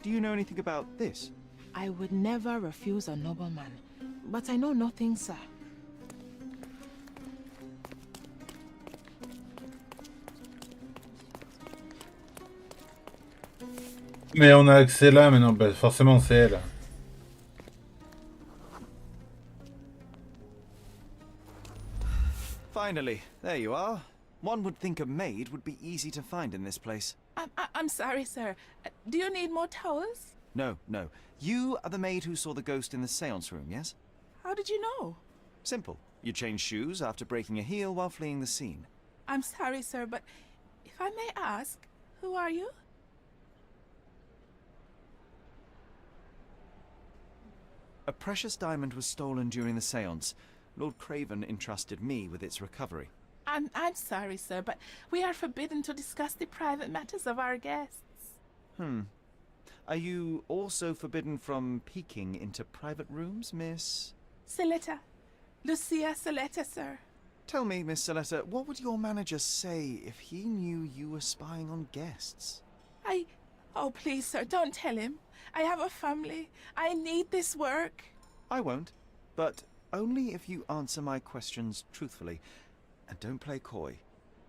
Do you know anything about this? I would never refuse a nobleman, but I know nothing, sir. Mais on a accès là, mais non, bah forcément c'est elle. Finally, there you are. One would think a maid would be easy to find in this place. I'm sorry, sir. Do you need more towels? No, no. You are the maid who saw the ghost in the seance room, yes? How did you know? Simple. You changed shoes after breaking a heel while fleeing the scene. I'm sorry, sir, but if I may ask, who are you? A precious diamond was stolen during the seance. Lord Craven entrusted me with its recovery. I'm sorry, sir, but we are forbidden to discuss the private matters of our guests. Are you also forbidden from peeking into private rooms, Miss? Saletta. Lucia Saletta, sir. Tell me, Miss Saletta, what would your manager say if he knew you were spying on guests? Oh, please, sir, don't tell him. I have a family. I need this work. I won't, but only if you answer my questions truthfully. And don't play coy.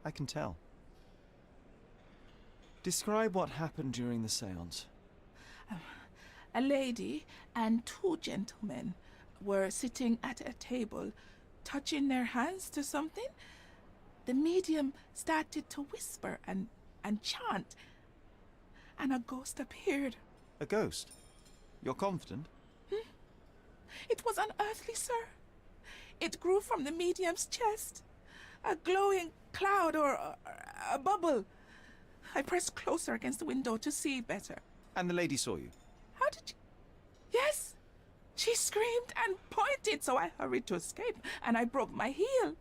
I can tell. Describe what happened during the séance. A lady and two gentlemen were sitting at a table, touching their hands to something. The medium started to whisper and chant, and a ghost appeared. A ghost? You're confident? It was unearthly, sir. It grew from the medium's chest. A glowing cloud or a bubble. I pressed closer against the window to see better. And the lady saw you? How did you... Yes! She screamed and pointed, so I hurried to escape, and I broke my heel.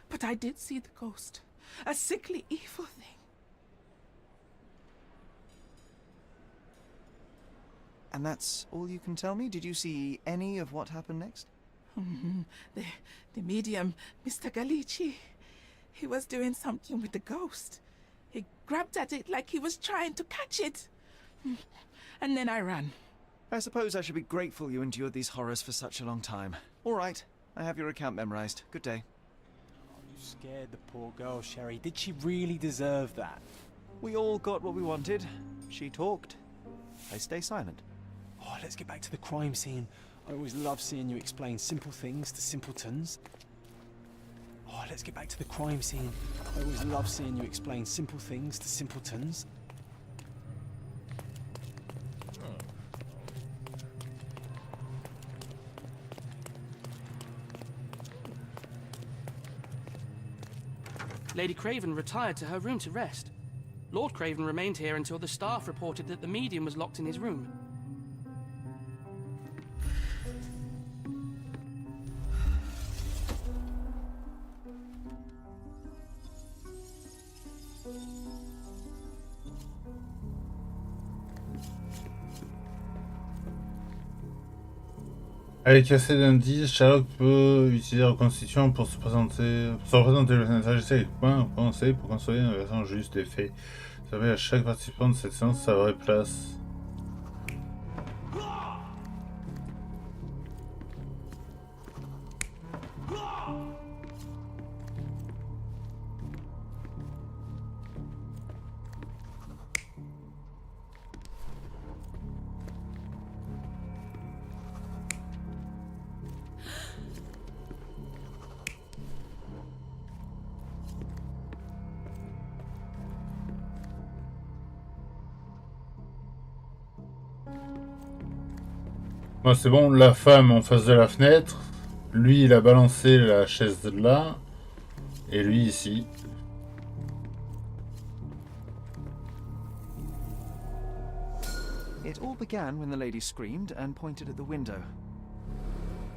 But I did see the ghost. A sickly, evil thing. And that's all you can tell me? Did you see any of what happened next? The medium, Mr. Galici, he was doing something with the ghost. He grabbed at it like he was trying to catch it. And then I ran. I suppose I should be grateful you endured these horrors for such a long time. All right, I have your account memorized. Good day. You scared the poor girl, Sherry. Did she really deserve that? We all got what we wanted. She talked. I stay silent. Oh, let's get back to the crime scene. I always love seeing you explain simple things to simpletons. Oh, let's get back to the crime scene. I always love seeing you explain simple things to simpletons. Lady Craven retired to her room to rest. Lord Craven remained here until the staff reported that the medium was locked in his room. Avec assez d'indices, Sherlock peut utiliser la reconstitution pour se représenter le personnage avec points conseils pour construire une version juste des faits. Ça permet à chaque participant de cette séance sa vraie place. Bon, c'est bon, la femme en face de la fenêtre. Lui, il a balancé la chaise là. Et lui, ici. It all began when the lady screamed and pointed at the window.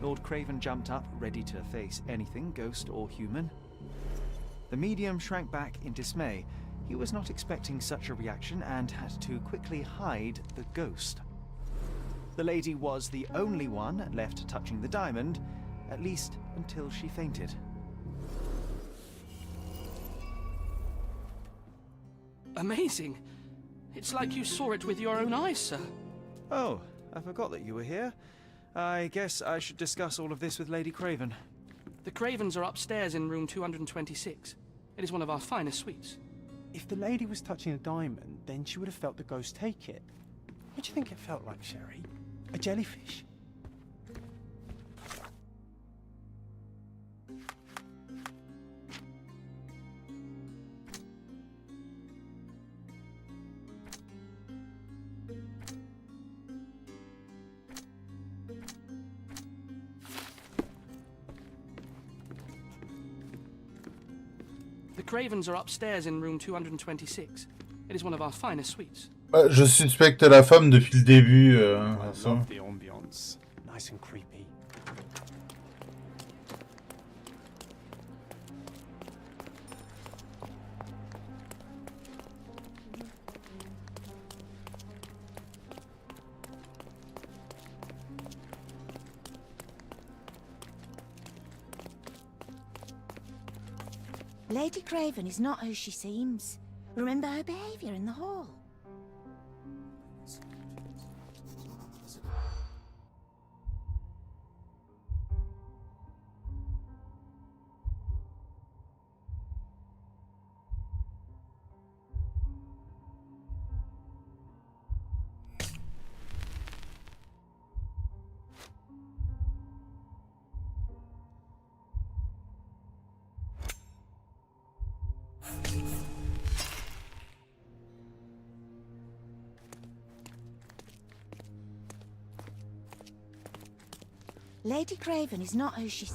Lord Craven jumped up, ready to face anything, ghost or human. The medium shrank back in dismay. He was not expecting such a reaction and had to quickly hide the ghost. The lady was the only one left touching the diamond, at least until she fainted. Amazing. It's like you saw it with your own eyes, sir. Oh, I forgot that you were here. I guess I should discuss all of this with Lady Craven. The Cravens are upstairs in room 226. It is one of our finest suites. If the lady was touching a diamond, then she would have felt the ghost take it. What do you think it felt like, Sherry? A jellyfish? The Cravens are upstairs in room 226. It is one of our finest suites. Je suspecte la femme depuis le début. I love the ambiance. Nice and creepy. Lady Craven is not who she seems. Remember her behaviour in the hall. Lady Craven is not who she...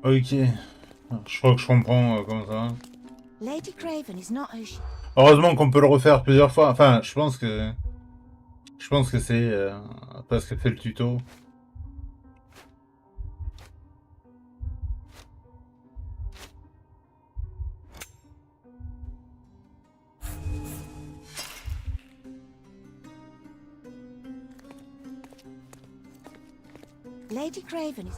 Ok. Je crois que je comprends comment ça va. Lady Craven is not who she... Heureusement qu'on peut le refaire plusieurs fois. Enfin, je pense que... c'est parce que fait le tuto. Lady Craven is...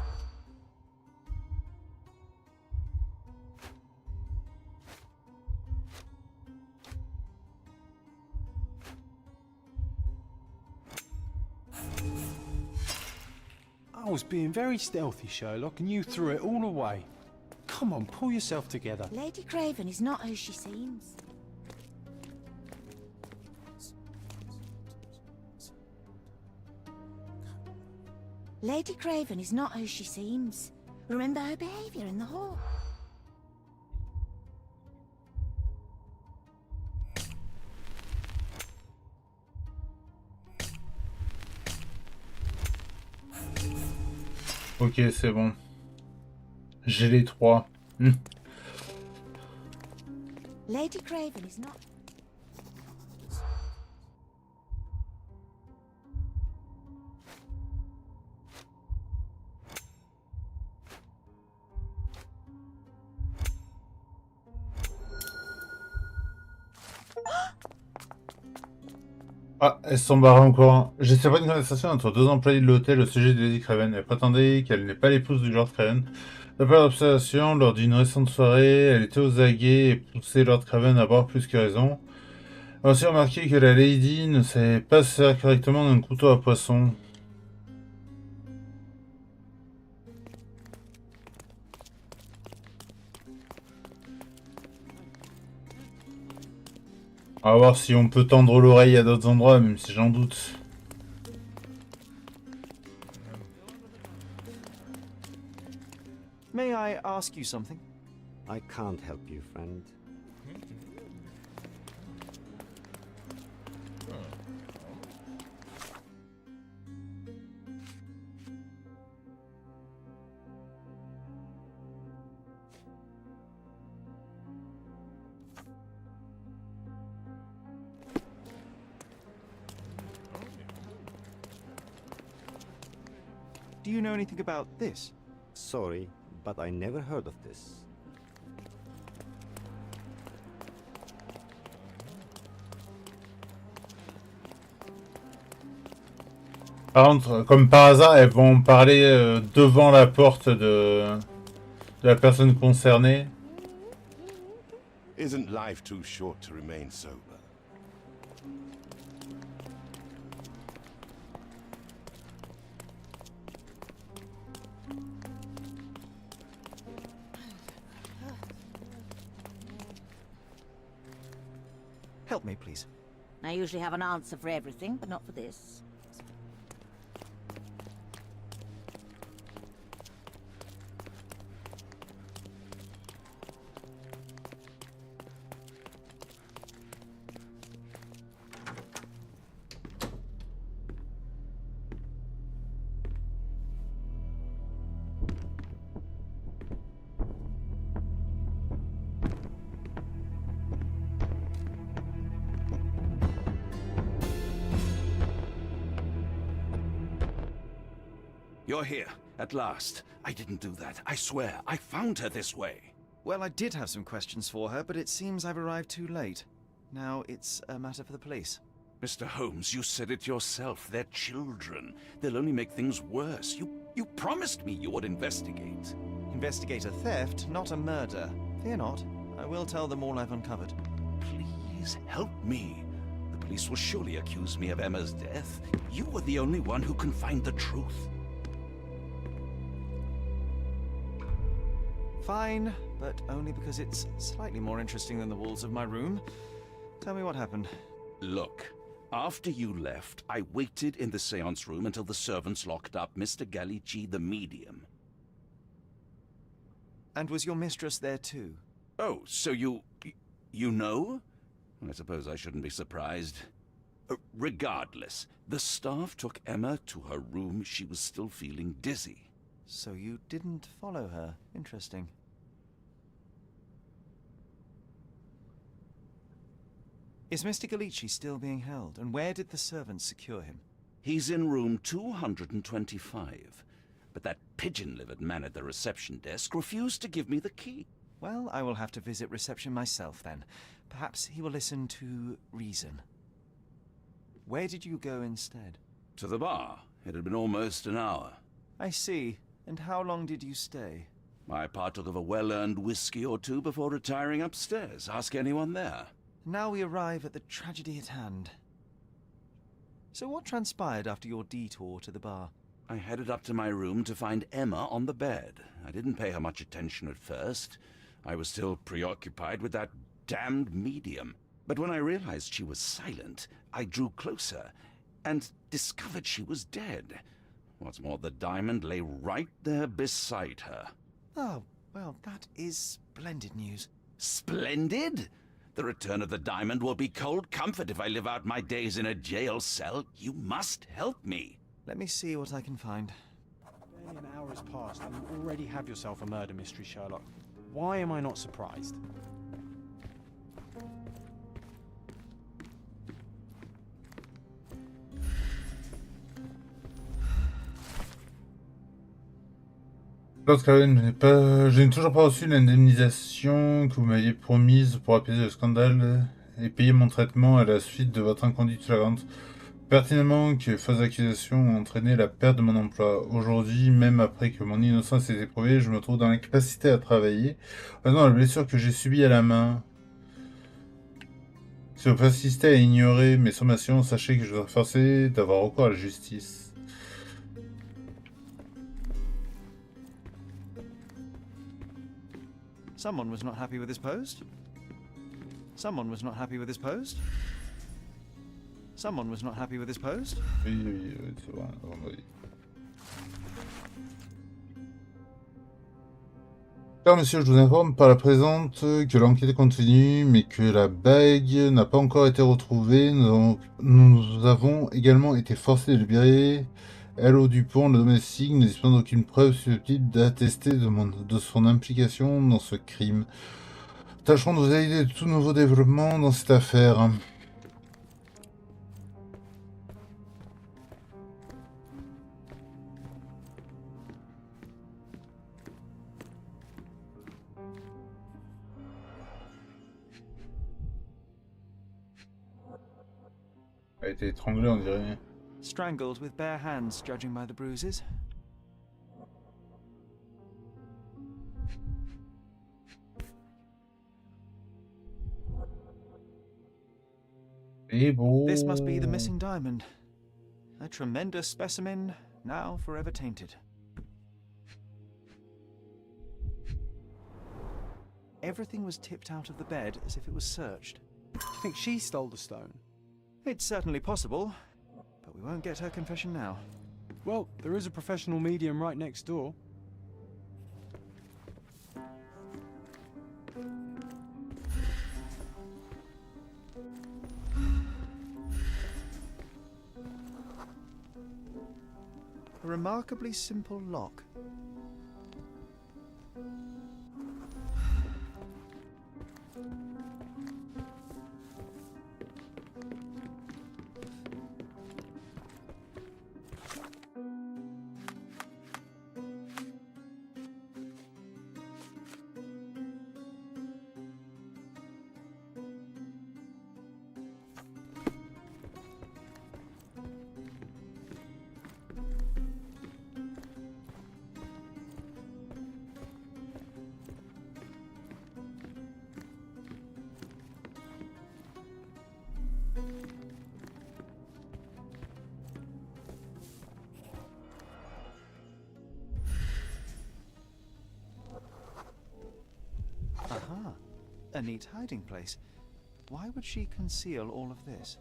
I was being very stealthy, Sherlock, and you threw it all away. Come on, pull yourself together. Lady Craven is not who she seems. Lady Craven is not who she seems. Remember her behavior in the hall. Ok, c'est bon. J'ai les 3. Lady Craven is not... Ah, elles se sont barrées encore. Je sais pas une conversation entre deux employés de l'hôtel au sujet de Lady Craven. Elle prétendait qu'elle n'est pas l'épouse du Lord Craven. D'après l'observation, lors d'une récente soirée, elle était aux aguets et poussait Lord Craven à boire plus que raison. Elle a aussi remarqué que la Lady ne savait pas se servir correctement d'un couteau à poisson. On va voir si on peut tendre l'oreille à d'autres endroits, même si j'en doute. May I ask you something? I can't help you, friend. Do you know anything about this? Sorry, but I never heard of this. Par contre, comme par hasard, elles vont parler devant la porte de la personne concernée. Isn't life too short to remain sober? Help me, please. I usually have an answer for everything, but not for this. You're here, at last. I didn't do that. I swear, I found her this way. Well, I did have some questions for her, but it seems I've arrived too late. Now it's a matter for the police. Mr. Holmes, you said it yourself. They're children. They'll only make things worse. You promised me you would investigate. Investigate a theft, not a murder. Fear not. I will tell them all I've uncovered. Please, help me. The police will surely accuse me of Emma's death. You were the only one who can find the truth. Fine, but only because it's slightly more interesting than the walls of my room. Tell me what happened. Look, After you left, I waited in the seance room until the servants locked up Mr. Gallici, the medium. And was your mistress there too? Oh, so you know? I suppose I shouldn't be surprised. Regardless, the staff took Emma to her room. She was still feeling dizzy. So you didn't follow her. Interesting. Is Mr. Gallici still being held? And where did the servants secure him? He's in room 225. But that pigeon-livered man at the reception desk refused to give me the key. Well, I will have to visit reception myself then. Perhaps he will listen to reason. Where did you go instead? To the bar. It had been almost an hour. I see. And how long did you stay? I partook of a well-earned whiskey or two before retiring upstairs. Ask anyone there. Now we arrive at the tragedy at hand. So what transpired after your detour to the bar? I headed up to my room to find Emma on the bed. I didn't pay her much attention at first. I was still preoccupied with that damned medium. But when I realized she was silent, I drew closer and discovered she was dead. What's more, the diamond lay right there beside her. Oh, well, that is splendid news. Splendid? The return of the diamond will be cold comfort if I live out my days in a jail cell. You must help me. Let me see what I can find. Barely an hour has passed and you already have yourself a murder mystery, Sherlock. Why am I not surprised? Lord Craven, je n'ai toujours pas reçu l'indemnisation que vous m'aviez promise pour apaiser le scandale et payer mon traitement à la suite de votre inconduite flagrante. Pertinemment que fausses accusations ont entraîné la perte de mon emploi. Aujourd'hui, même après que mon innocence ait été prouvée, je me trouve dans l'incapacité à travailler en raison de la blessure que j'ai subie à la main. Si vous persistez à ignorer mes sommations, sachez que je serai forcé d'avoir recours à la justice. Someone was not happy with his post. Someone was not happy with his post. Someone was not happy with his post. Oui, c'est vrai, vendredi. Car monsieur, je vous informe par la présente que l'enquête continue, mais que la bague n'a pas encore été retrouvée. Nous avons également été forcés de libérer Hello Dupont, le domestique, ne disposant d'aucune preuve susceptible d'attester de son implication dans ce crime. Tâcherons de vous aider de tout nouveau développement dans cette affaire. A été étranglé, on dirait. Strangled with bare hands, judging by the bruises. This must be the missing diamond. A tremendous specimen, now forever tainted. Everything was tipped out of the bed as if it was searched. Do you think she stole the stone? It's certainly possible, but we won't get her confession now. Well, there is a professional medium right next door. A remarkably simple lock. Aha, a neat hiding place. Why would she conceal all of this?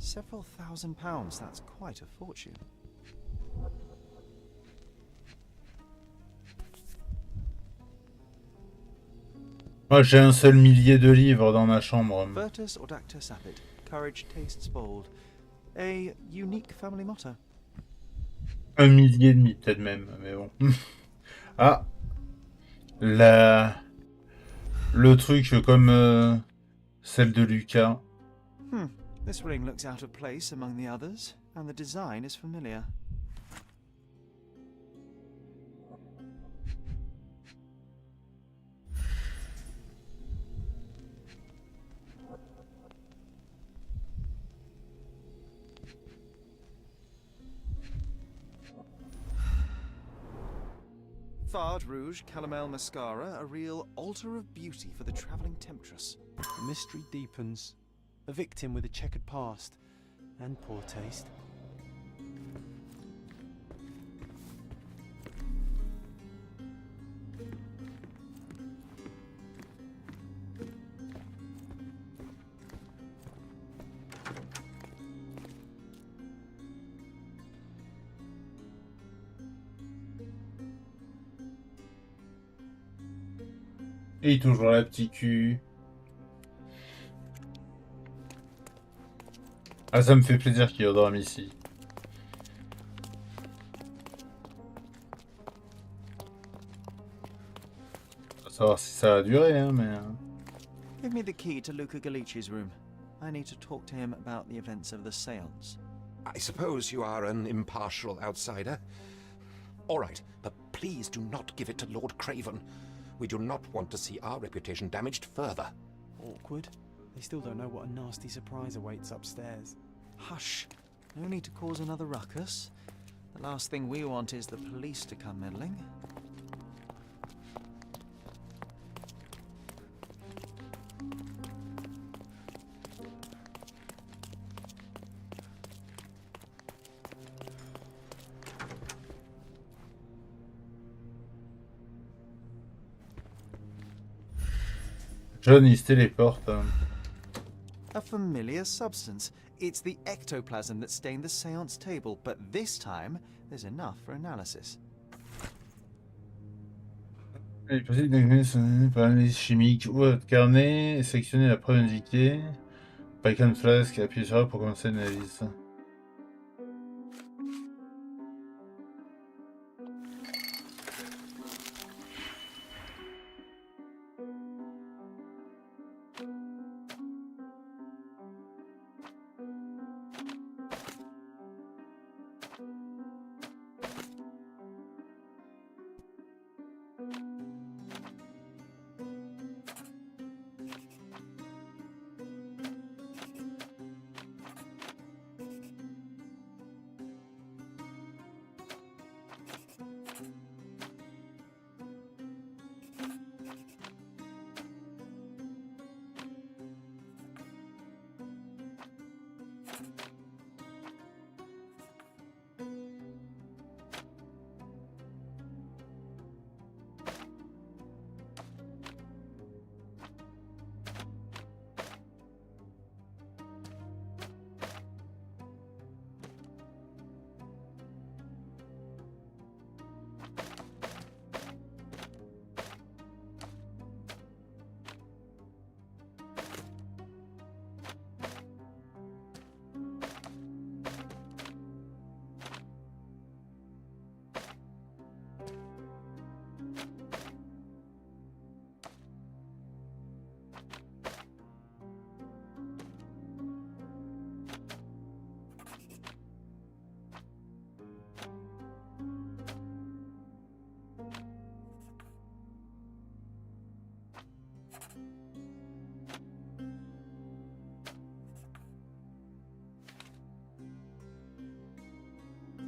Several £1,000s, that's quite a fortune. Moi, j'ai un seul millier de livres dans ma chambre. Virtus Audacta Sapit. Courage tastes bold. A unique family motto. Un millier et demi, peut-être même, mais bon. Ah, le truc comme celle de Lucas. This ring looks out of place among the others, and the design is familiar. Fard Rouge Calomel Mascara, a real altar of beauty for the travelling temptress. The mystery deepens. A victim with a checkered past and poor taste. Et toujours la petite cul. Ah, ça me fait plaisir qu'il dorme ici. On va savoir si ça va durer, hein, mais... Give me the key to Luca Galici's room. I need to talk to him about the events of the séance. I suppose you are an impartial outsider. All right, but please do not give it to Lord Craven. We do not want to see our reputation damaged further. Awkward. They still don't know what a nasty surprise awaits upstairs. Hush. No need to cause another ruckus. The last thing we want is the police to come meddling. John, il se téléporte. A familiar substance. It's the ectoplasm that stained the séance table, but this time there's enough for analysis. Il est possible d'examiner par l'analyse chimique ou votre carnet et sélectionner la preuve indiquée. Pack and flask, appuyez sur A pour commencer l'analyse.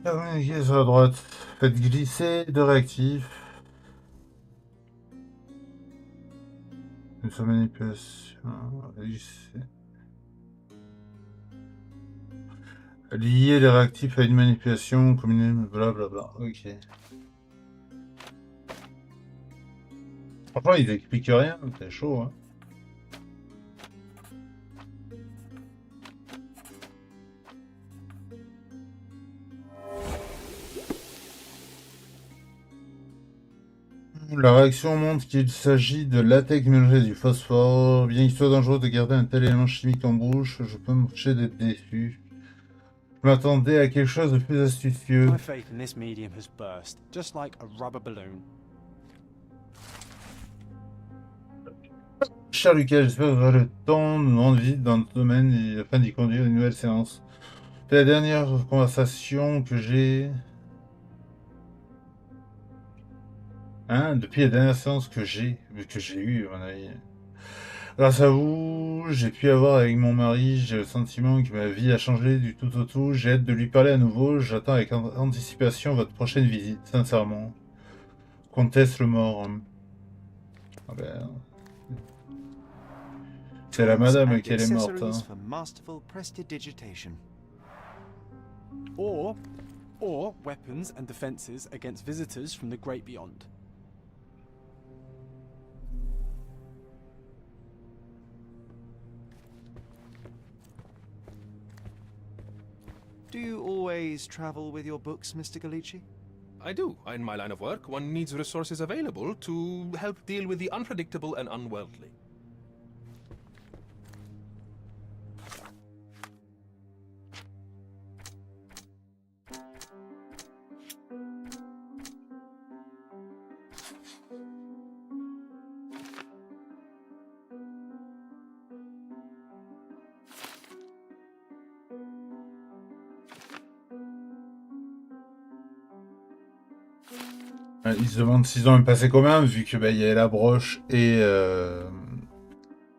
Terminez sur la droite. Faites glisser de réactifs. Une seule manipulation. Glisser. Lier les réactifs à une manipulation, combiner, blablabla. Ok. Franchement, ils expliquent rien, c'est chaud, hein. La réaction montre qu'il s'agit de latex mélangé à du phosphore. Bien qu'il soit dangereux de garder un tel élément chimique en bouche, je peux m'empêcher d'être déçu. Je m'attendais à quelque chose de plus astucieux. My faith in this medium has burst, just like a rubber balloon. Cher Lucas, j'espère que vous aurez le temps de nous rendre visite dans notre domaine afin d'y conduire une nouvelle séance. C'est la dernière conversation que j'ai... Depuis la dernière séance que j'ai eue, à mon avis. Grâce à vous, j'ai pu avoir avec mon mari, j'ai le sentiment que ma vie a changé du tout au tout. J'ai hâte de lui parler à nouveau. J'attends avec anticipation votre prochaine visite, sincèrement. Comtesse le mort. Ah ben... C'est la madame qui est morte. Hein. For masterful prestidigitation. Or weapons and defenses against visitors from the great beyond. Do you always travel with your books, Mr. Galici? I do. In my line of work, one needs resources available to help deal with the unpredictable and unworldly. Ils se demandent s'ils ont un passé commun, vu que il y a la broche et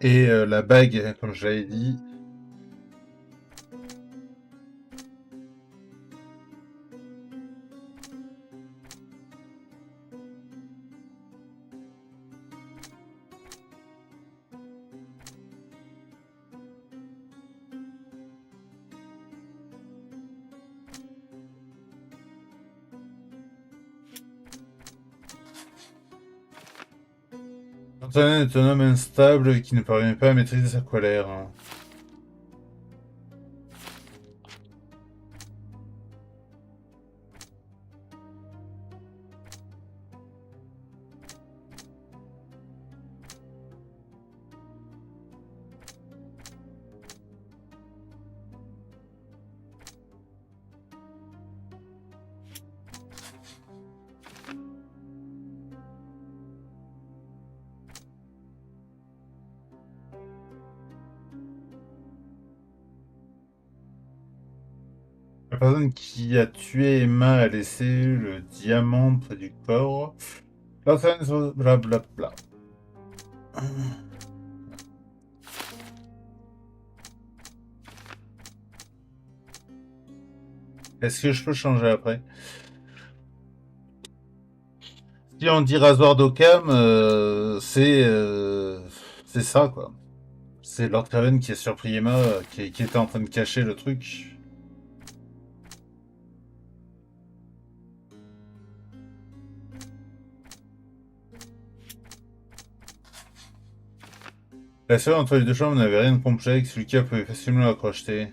la bague, comme je l'avais dit. Antonin est un homme instable qui ne parvient pas à maîtriser sa colère. La personne qui a tué Emma a laissé le diamant près du corps. Blablabla. Est-ce que je peux changer après? Si on dit rasoir d'Occam, c'est ça, quoi. C'est Lord Craven qui a surpris Emma, qui était en train de cacher le truc. La serrure entre les deux chambres n'avait rien de complexe, Lucas pouvait facilement la crocheter.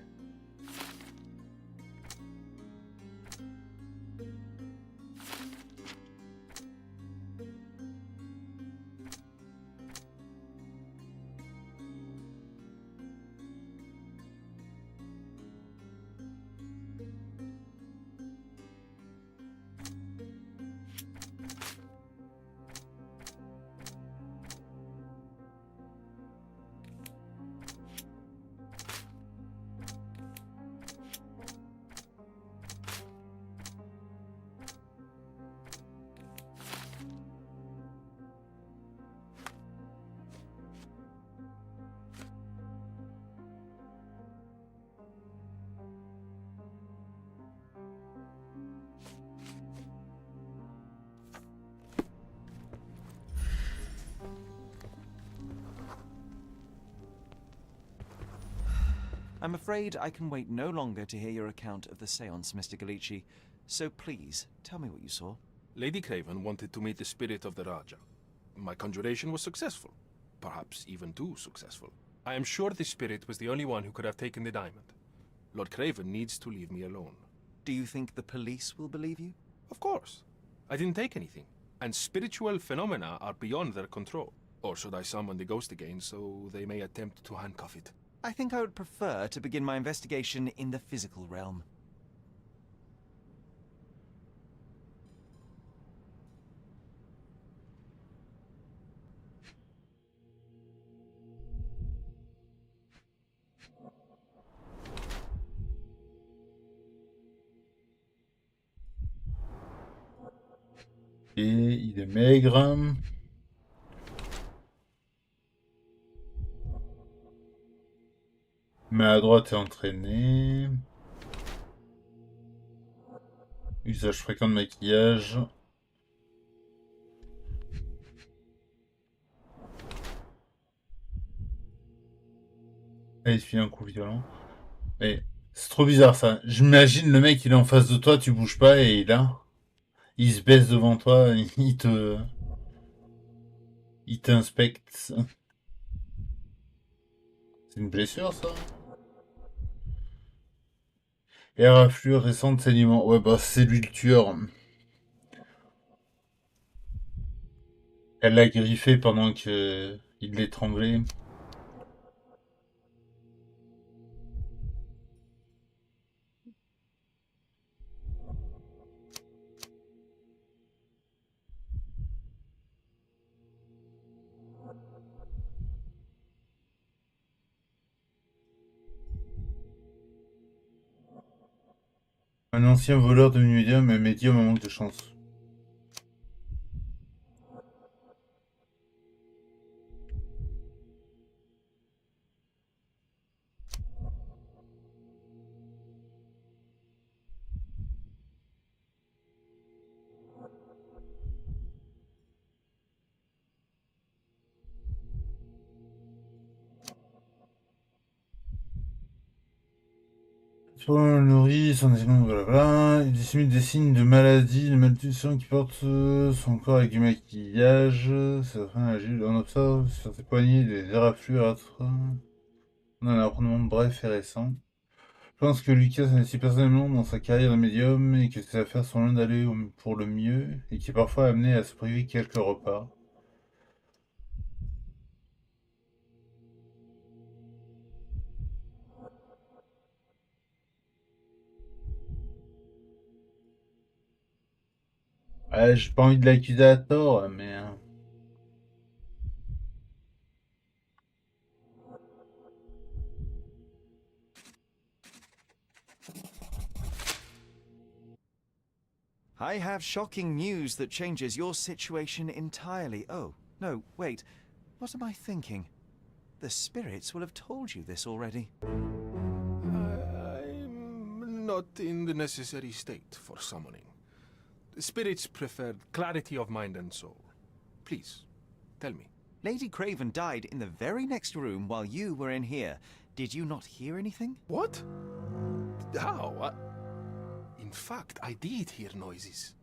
I'm afraid I can wait no longer to hear your account of the seance, Mr. Galici. So please, tell me what you saw. Lady Craven wanted to meet the spirit of the Raja. My conjuration was successful. Perhaps even too successful. I am sure the spirit was the only one who could have taken the diamond. Lord Craven needs to leave me alone. Do you think the police will believe you? Of course. I didn't take anything. and spiritual phenomena are beyond their control. Or should I summon the ghost again so they may attempt to handcuff it? I think I would prefer to begin my investigation in the physical realm. Et il est maigre. Mais à droite est entraîné. Usage fréquent de maquillage. Ah, il suffit un coup violent. Mais c'est trop bizarre ça. J'imagine le mec il est en face de toi, tu bouges pas et il se baisse devant toi, il t'inspecte. C'est une blessure ça? Air afflux récent de saignement. Ouais bah c'est lui le tueur. Elle l'a griffé pendant que il l'étranglait. Un ancien voleur devenu médium, mais médium en manque de chance. Soit nourrit, son blablabla. Il dissimule des signes de maladie, de malnutrition qui portent son corps avec du maquillage. Certains agile. On observe sur ses poignets des éraflures. On a un apprendement bref et récent. Je pense que Lucas s'investit personnellement dans sa carrière de médium et que ses affaires sont loin d'aller pour le mieux et qui est parfois amené à se priver quelques repas. Ouais, j'ai pas envie de l'accuser à tort, mais... I have shocking news that changes your situation entirely. Oh, no, wait. What am I thinking? The spirits will have told you this already. I'm not in the necessary state for summoning. The spirits preferred clarity of mind and soul. Please, tell me. Lady Craven died in the very next room while you were in here. Did you not hear anything? What? How? In fact, I did hear noises.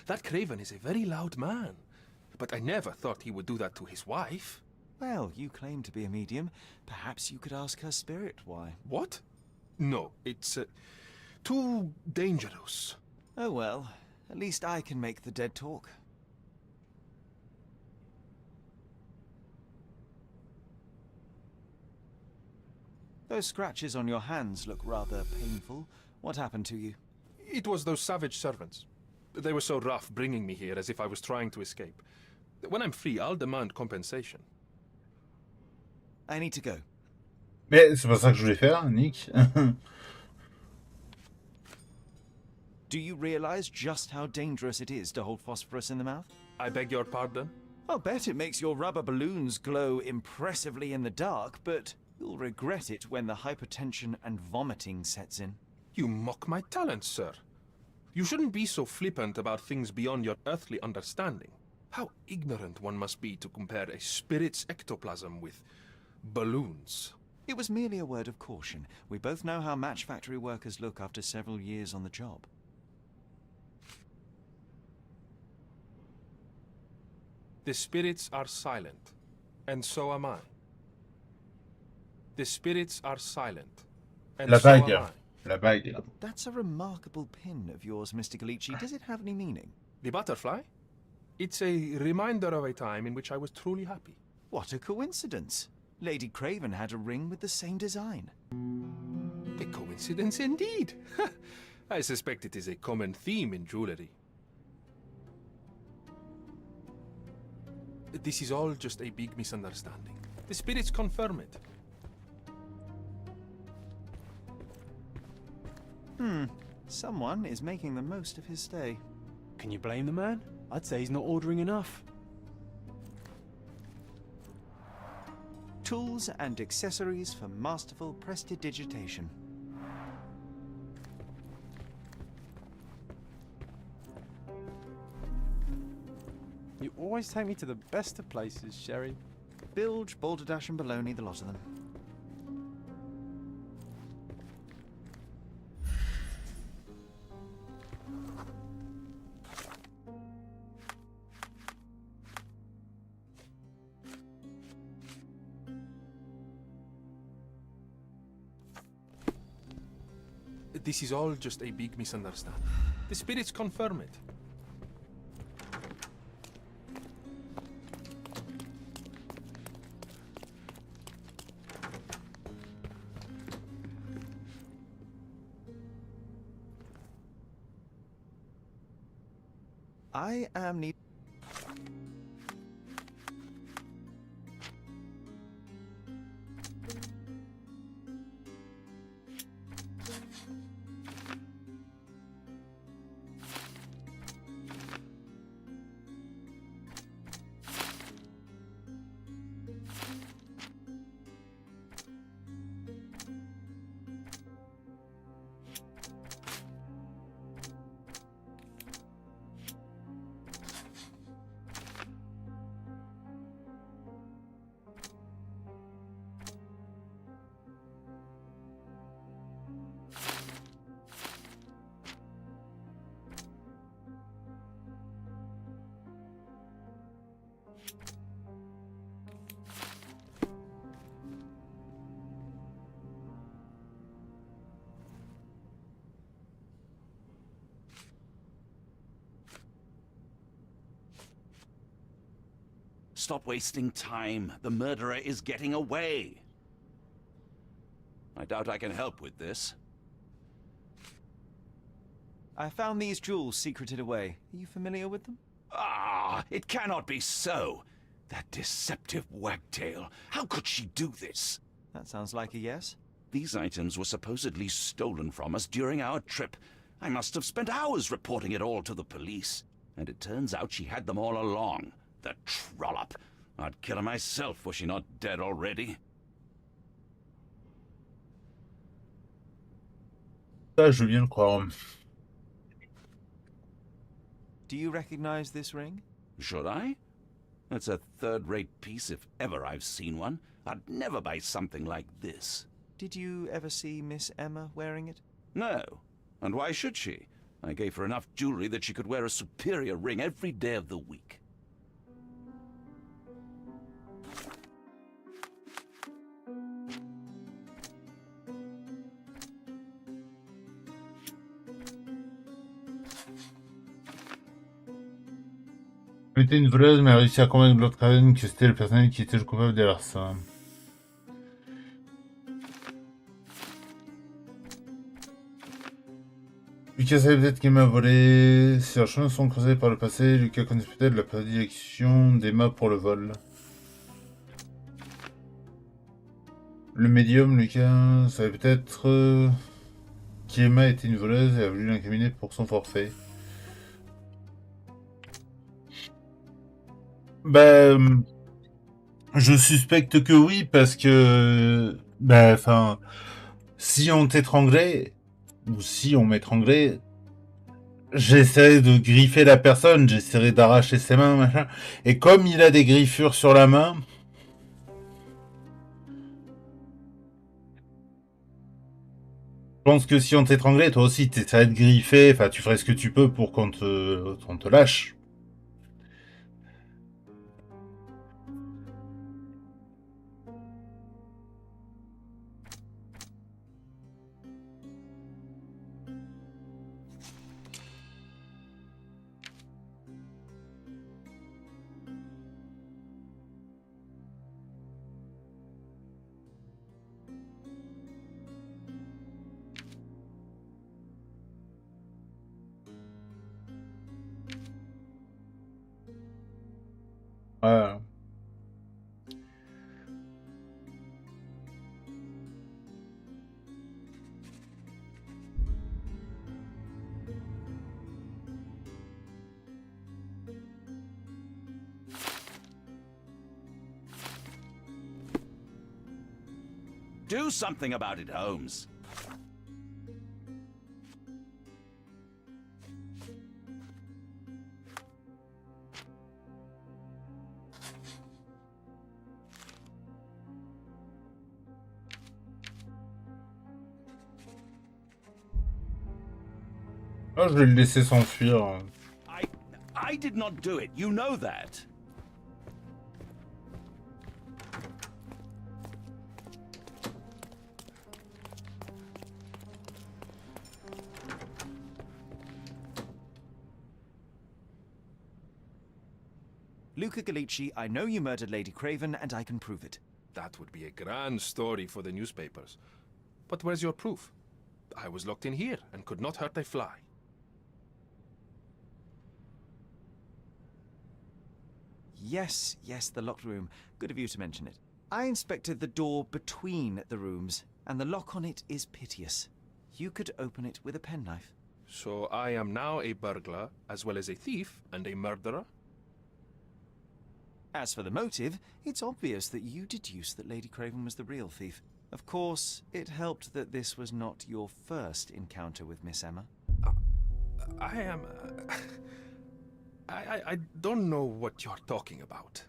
That Craven is a very loud man, but I never thought he would do that to his wife. Well, you claim to be a medium. Perhaps you could ask her spirit why. What? No, it's too dangerous. Oh well, at least I can make the dead talk. Those scratches on your hands look rather painful. What happened to you? It was those savage servants. They were so rough bringing me here as if I was trying to escape. When I'm free, I'll demand compensation. I need to go. Mais c'est pas ça que je voulais faire, Nick. Do you realize just how dangerous it is to hold phosphorus in the mouth? I beg your pardon? I'll bet it makes your rubber balloons glow impressively in the dark, but you'll regret it when the hypertension and vomiting sets in. You mock my talents, sir. You shouldn't be so flippant about things beyond your earthly understanding. How ignorant one must be to compare a spirit's ectoplasm with balloons. It was merely a word of caution. We both know how match factory workers look after several years on the job. The spirits are silent, and so am I. The spirits are silent, and La so am bague. I. La bague. That's a remarkable pin of yours, Mr. Galici. Does it have any meaning? The butterfly? It's a reminder of a time in which I was truly happy. What a coincidence. Lady Craven had a ring with the same design. A coincidence indeed. I suspect it is a common theme in jewelry. This is all just a big misunderstanding. The spirits confirm it. Someone is making the most of his stay. Can you blame the man? I'd say he's not ordering enough. Tools and accessories for masterful prestidigitation. You always take me to the best of places, Sherry. Bilge, balderdash and baloney, the lot of them. This is all just a big misunderstanding. The spirits confirm it. I am need. Stop wasting time. The murderer is getting away. I doubt I can help with this. I found these jewels secreted away. Are you familiar with them? Ah, it cannot be so. That deceptive wagtail. How could she do this? That sounds like a yes. These items were supposedly stolen from us during our trip. I must have spent hours reporting it all to the police. And it turns out she had them all along. The trollop. I'd kill her myself, was she not dead already? Ça, je veux bien le croire. Do you recognize this ring? Should I? It's a third-rate piece if ever I've seen one. I'd never buy something like this. Did you ever see Miss Emma wearing it? No. And why should she? I gave her enough jewelry that she could wear a superior ring every day of the week. Elle était une voleuse, mais a réussi à convaincre Lord Craven que c'était le personnel qui était le coupable des larcins. Lucas savait peut-être qu'Emma a volé. Si leurs chemins sont creusés par le passé, Lucas connaît peut-être la prédilection d'Emma pour le vol. Le médium, Lucas, savait peut-être qu'Emma était une voleuse et a voulu l'incriminer pour son forfait. Ben, je suspecte que oui, parce que, ben, enfin, si on t'étranglait, ou si on m'étranglait, j'essaierais de griffer la personne, j'essaierais d'arracher ses mains, machin. Et comme il a des griffures sur la main, je pense que si on t'étranglait, toi aussi, t'essaierais de griffer, enfin, tu ferais ce que tu peux pour qu'on te lâche. Ouais. Do something about it, Holmes. Oh, je vais le laisser s'enfuir. I did not do it. You know that. Luca Gallici, I know you murdered Lady Craven, and I can prove it. That would be a grand story for the newspapers. But where's your proof? I was locked in here and could not hurt a fly. Yes, the locked room. Good of you to mention it. I inspected the door between the rooms, and the lock on it is piteous. You could open it with a penknife. So I am now a burglar, as well as a thief and a murderer? As for the motive, it's obvious that you deduced that Lady Craven was the real thief. Of course, it helped that this was not your first encounter with Miss Emma. I don't know what you're talking about.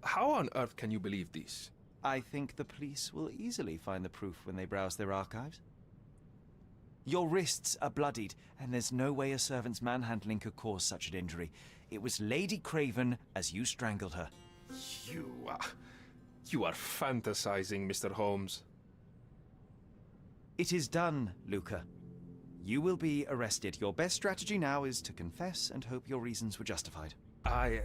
How on earth can you believe this? I think the police will easily find the proof when they browse their archives. Your wrists are bloodied, and there's no way a servant's manhandling could cause such an injury. It was Lady Craven as you strangled her. You are fantasizing, Mr. Holmes. It is done, Luca. You will be arrested. Your best strategy now is to confess and hope your reasons were justified. I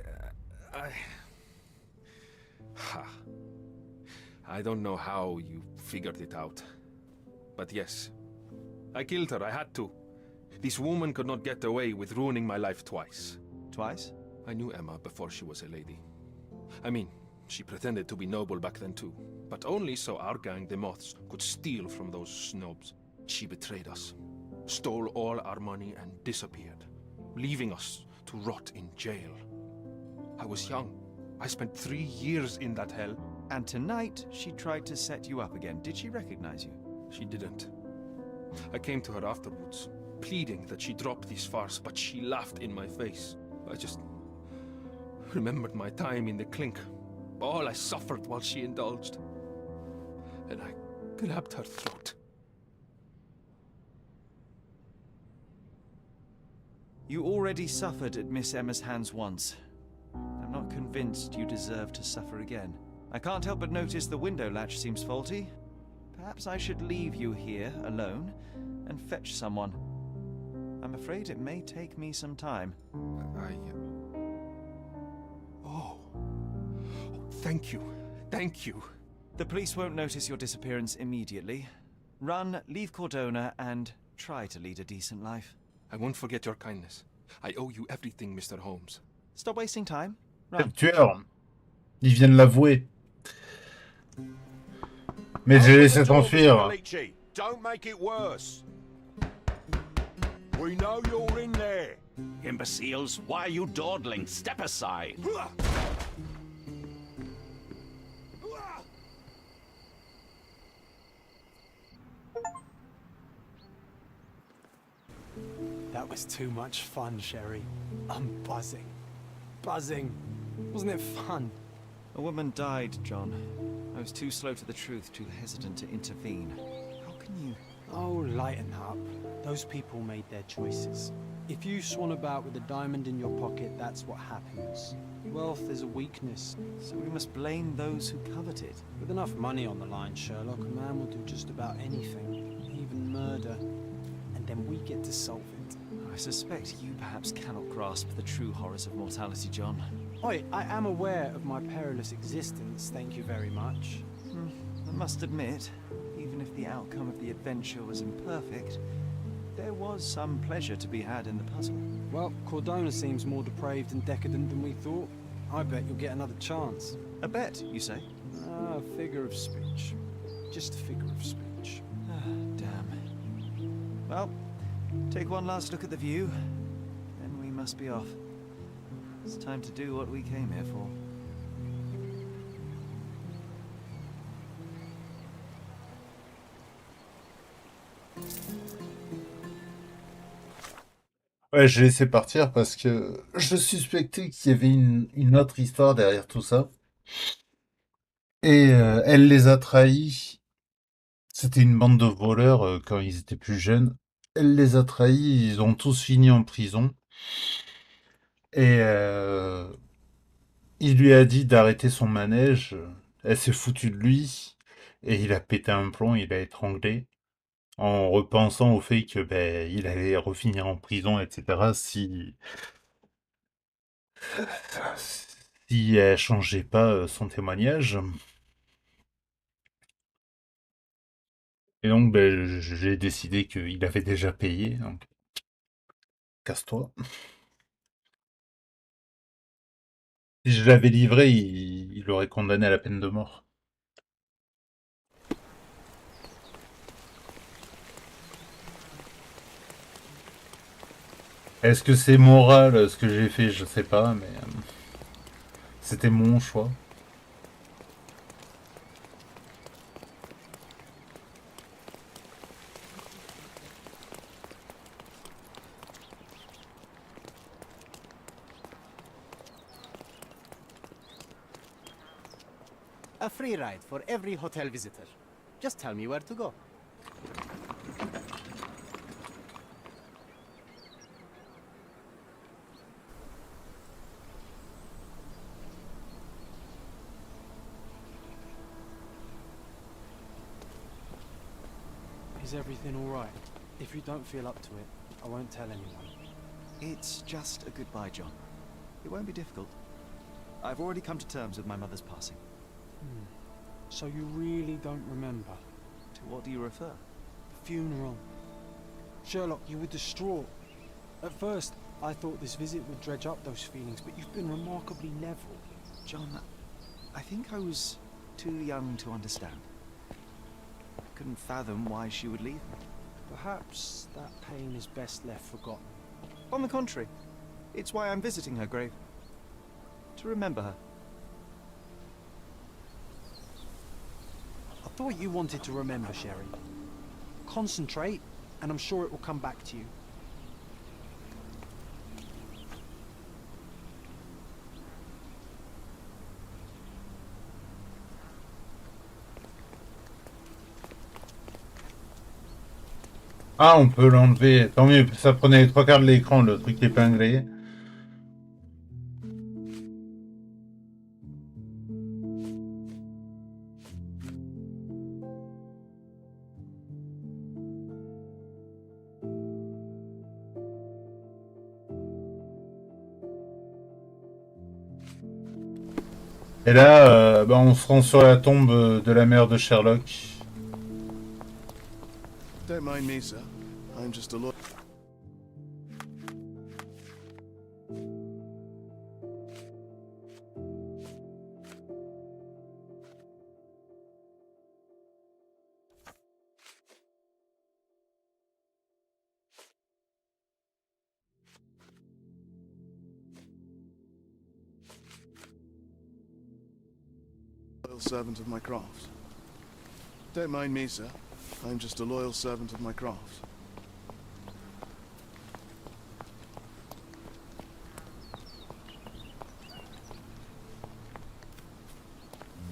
don't know how you figured it out. But yes, I killed her. I had to. This woman could not get away with ruining my life twice. Twice? I knew Emma before she was a lady. I mean, she pretended to be noble back then too. But only so our gang, the Moths, could steal from those snobs. She betrayed us, stole all our money and disappeared, leaving us to rot in jail. I was young. I spent 3 years in that hell. And tonight, she tried to set you up again. Did she recognize you? She didn't. I came to her afterwards, pleading that she drop this farce, but she laughed in my face. I just remembered my time in the clink, all I suffered while she indulged. And I grabbed her throat. You already suffered at Miss Emma's hands once. I'm not convinced you deserve to suffer again. I can't help but notice the window latch seems faulty. Perhaps I should leave you here alone and fetch someone. I'm afraid it may take me some time. Oh, thank you. Thank you. The police won't notice your disappearance immediately. Run, leave Cordona, and try to lead a decent life. I won't forget your kindness. I owe you everything, Mr. Holmes. Stop wasting time. C'est le tueur. Il vient de l'avouer. Mais j'ai laissé s'enfuir. Don't make it worse. We know you're in there. Imbeciles, why are you dawdling? Step aside. That was too much fun, Sherry. I'm buzzing. Buzzing. Wasn't it fun? A woman died, John. I was too slow to the truth, too hesitant to intervene. How can you... Oh, lighten up. Those people made their choices. If you swan about with a diamond in your pocket, that's what happens. Wealth is a weakness. So we must blame those who covet it. With enough money on the line, Sherlock, a man will do just about anything, even murder. And then we get to solve it. I suspect you perhaps cannot grasp the true horrors of mortality, John. Oi, I am aware of my perilous existence, thank you very much. I must admit, even if the outcome of the adventure was imperfect, there was some pleasure to be had in the puzzle. Well, Cordona seems more depraved and decadent than we thought. I bet you'll get another chance. A bet, you say? Ah, figure of speech. Just a figure of speech. Damn. Well, take one last look at the view, then we must be off. It's time to do what we came here for. Ouais, j'ai laissé partir parce que je suspectais qu'il y avait une autre histoire derrière tout ça. Et elle les a trahis. C'était une bande de voleurs quand ils étaient plus jeunes. Elle les a trahis, ils ont tous fini en prison. Et il lui a dit d'arrêter son manège. Elle s'est foutue de lui. Et il a pété un plomb, il a étranglé. En repensant au fait que ben, il allait refinir en prison, etc. Si elle changeait pas son témoignage. Et donc, ben, j'ai décidé qu'il avait déjà payé. Donc, casse-toi. Si je l'avais livré, il l'aurait condamné à la peine de mort. Est-ce que c'est moral ce que j'ai fait? Je sais pas, mais c'était mon choix. A free ride for every hotel visitor. Just tell me where to go. Is everything all right? If you don't feel up to it, I won't tell anyone. It's just a goodbye, John. It won't be difficult. I've already come to terms with my mother's passing. So you really don't remember? To what do you refer? The funeral. Sherlock, you were distraught. At first, I thought this visit would dredge up those feelings, but you've been remarkably level. John, I think I was too young to understand. I couldn't fathom why she would leave me. Perhaps that pain is best left forgotten. On the contrary, it's why I'm visiting her grave. To remember her. I thought you wanted to remember, Sherry. Concentrate, and I'm sure it will come back to you. Ah, on peut l'enlever. Tant mieux, ça prenait les 3 quarts de l'écran, le truc épinglé. Et là, on se rend sur la tombe de la mère de Sherlock. Don't mind me, sir. I'm just a lawyer. Loyal servant of my craft. Don't mind me, sir. I'm just a loyal servant of my craft.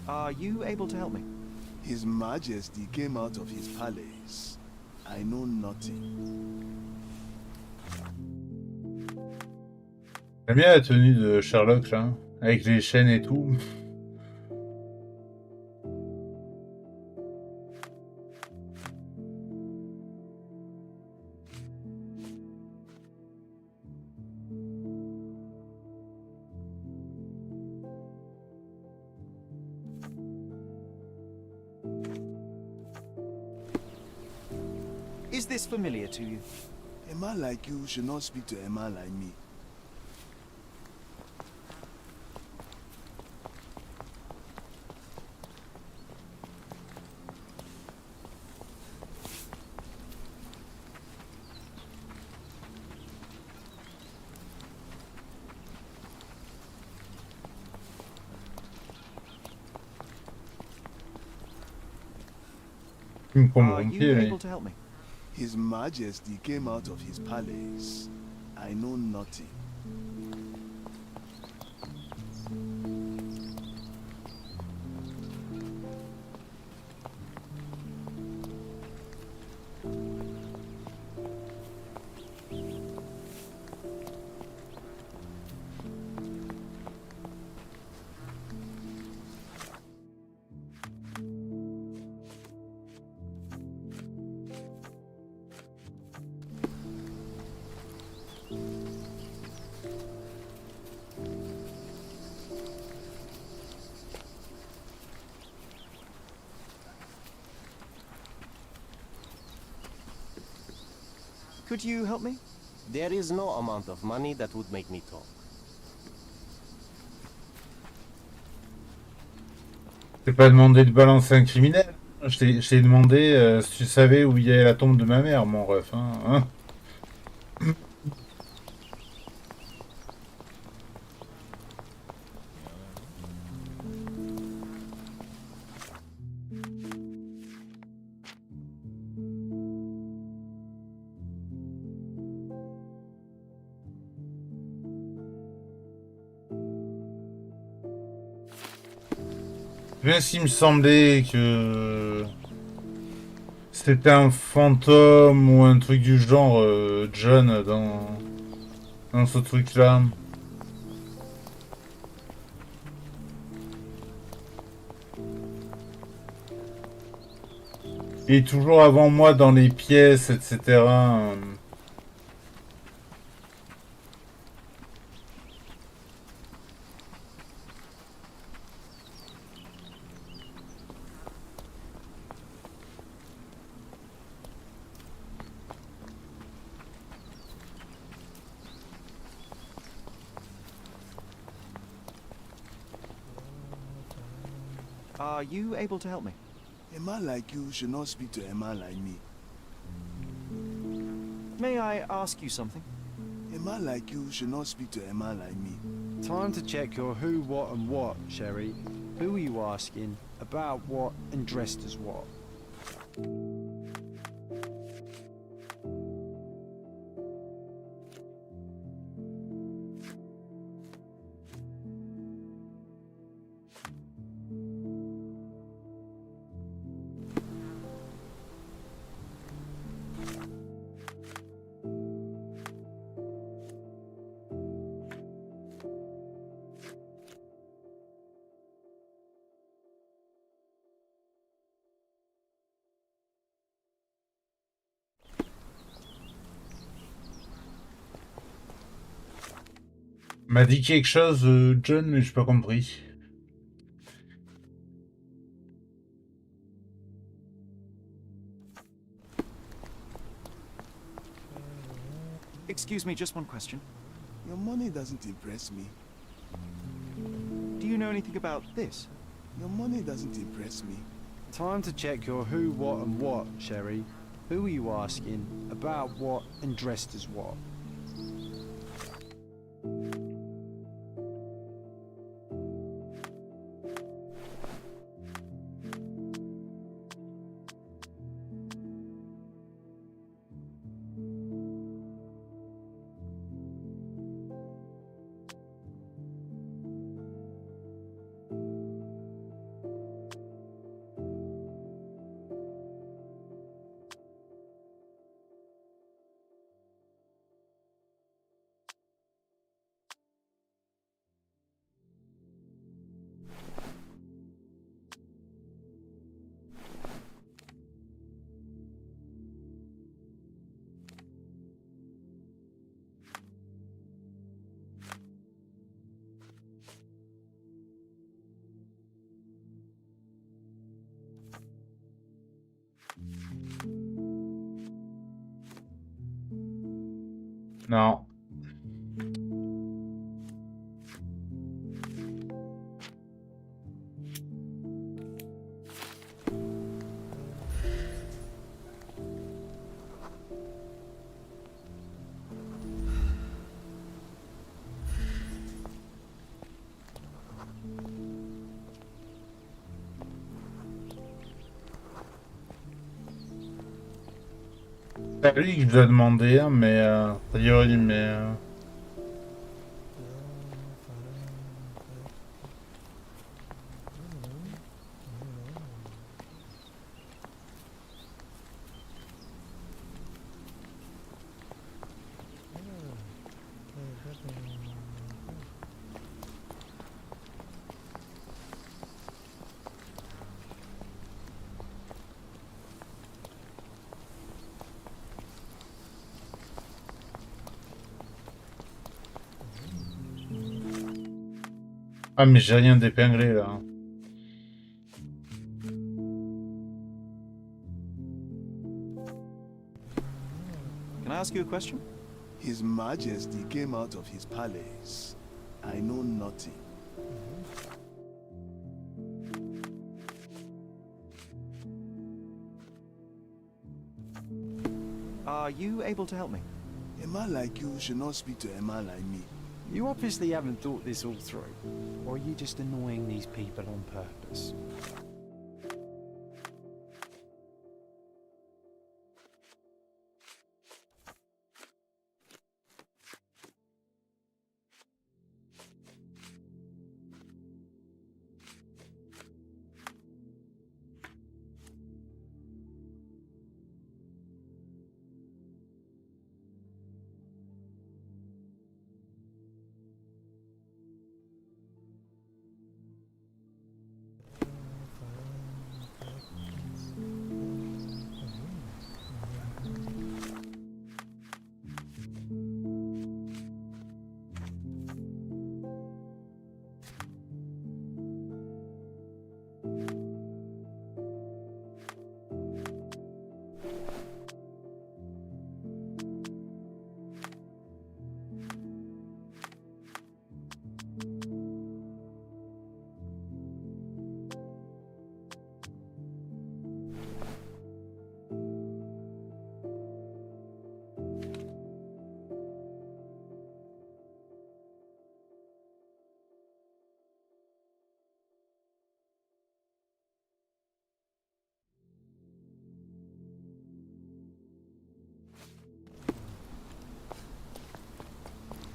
Are you able to help me? His Majesty came out of his palace. I know nothing. J'aime bien la tenue de Sherlock, là, avec les chaînes et tout. Is this familiar to you? A man like you should not speak to a man like me. Il me prend Are mon you pied, lui. able to help me? His Majesty came out of his palace. I know nothing. Could you help me? There is no amount of money that would make me talk. Je t'ai pas demandé de balancer un criminel. Je t'ai demandé si tu savais où il y avait la tombe de ma mère, mon ref. Hein. Même s'il me semblait que c'était un fantôme ou un truc du genre, John, dans ce truc-là. Il est toujours avant moi dans les pièces, etc. Are you able to help me? A man like you should not speak to a man like me. May I ask you something? A man like you should not speak to a man like me. Time to check your who, what and what, Sherry. Who are you asking? About what and dressed as what? M'a dit quelque chose, John, mais j'ai pas compris. Excuse me, just one question. Your money doesn't impress me. Do you know anything about this? Your money doesn't impress me. Time to check your who, what and what, Sherry. Who are you asking? About what and dressed as what? Non. C'est à lui que je dois demander, hein, mais a priori, mais. Ah, mais j'ai rien d'épinglé là. Can I ask you a question? His Majesty came out of his palace. I know nothing. Are you able to help me? A man like you should not speak to a man like me. You obviously haven't thought this all through. Or are you just annoying these people on purpose?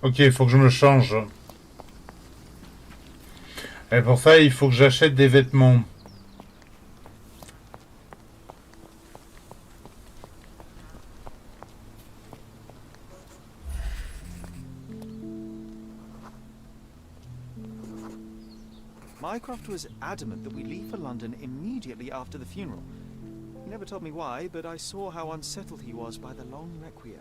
Ok, il faut que je me change. Et pour ça, il faut que j'achète des vêtements. Mycroft was adamant that we leave for London immediately after the funeral. He never told me why, but I saw how unsettled he was by the long requiem.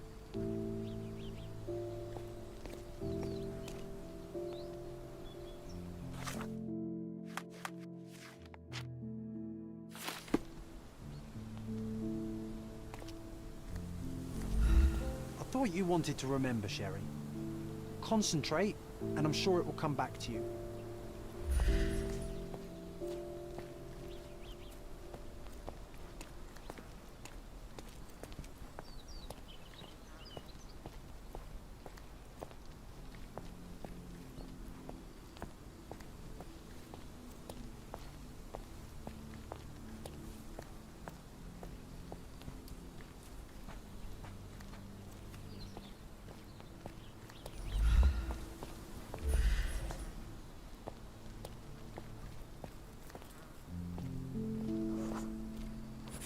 I thought you wanted to remember, Sherry. Concentrate, and I'm sure it will come back to you.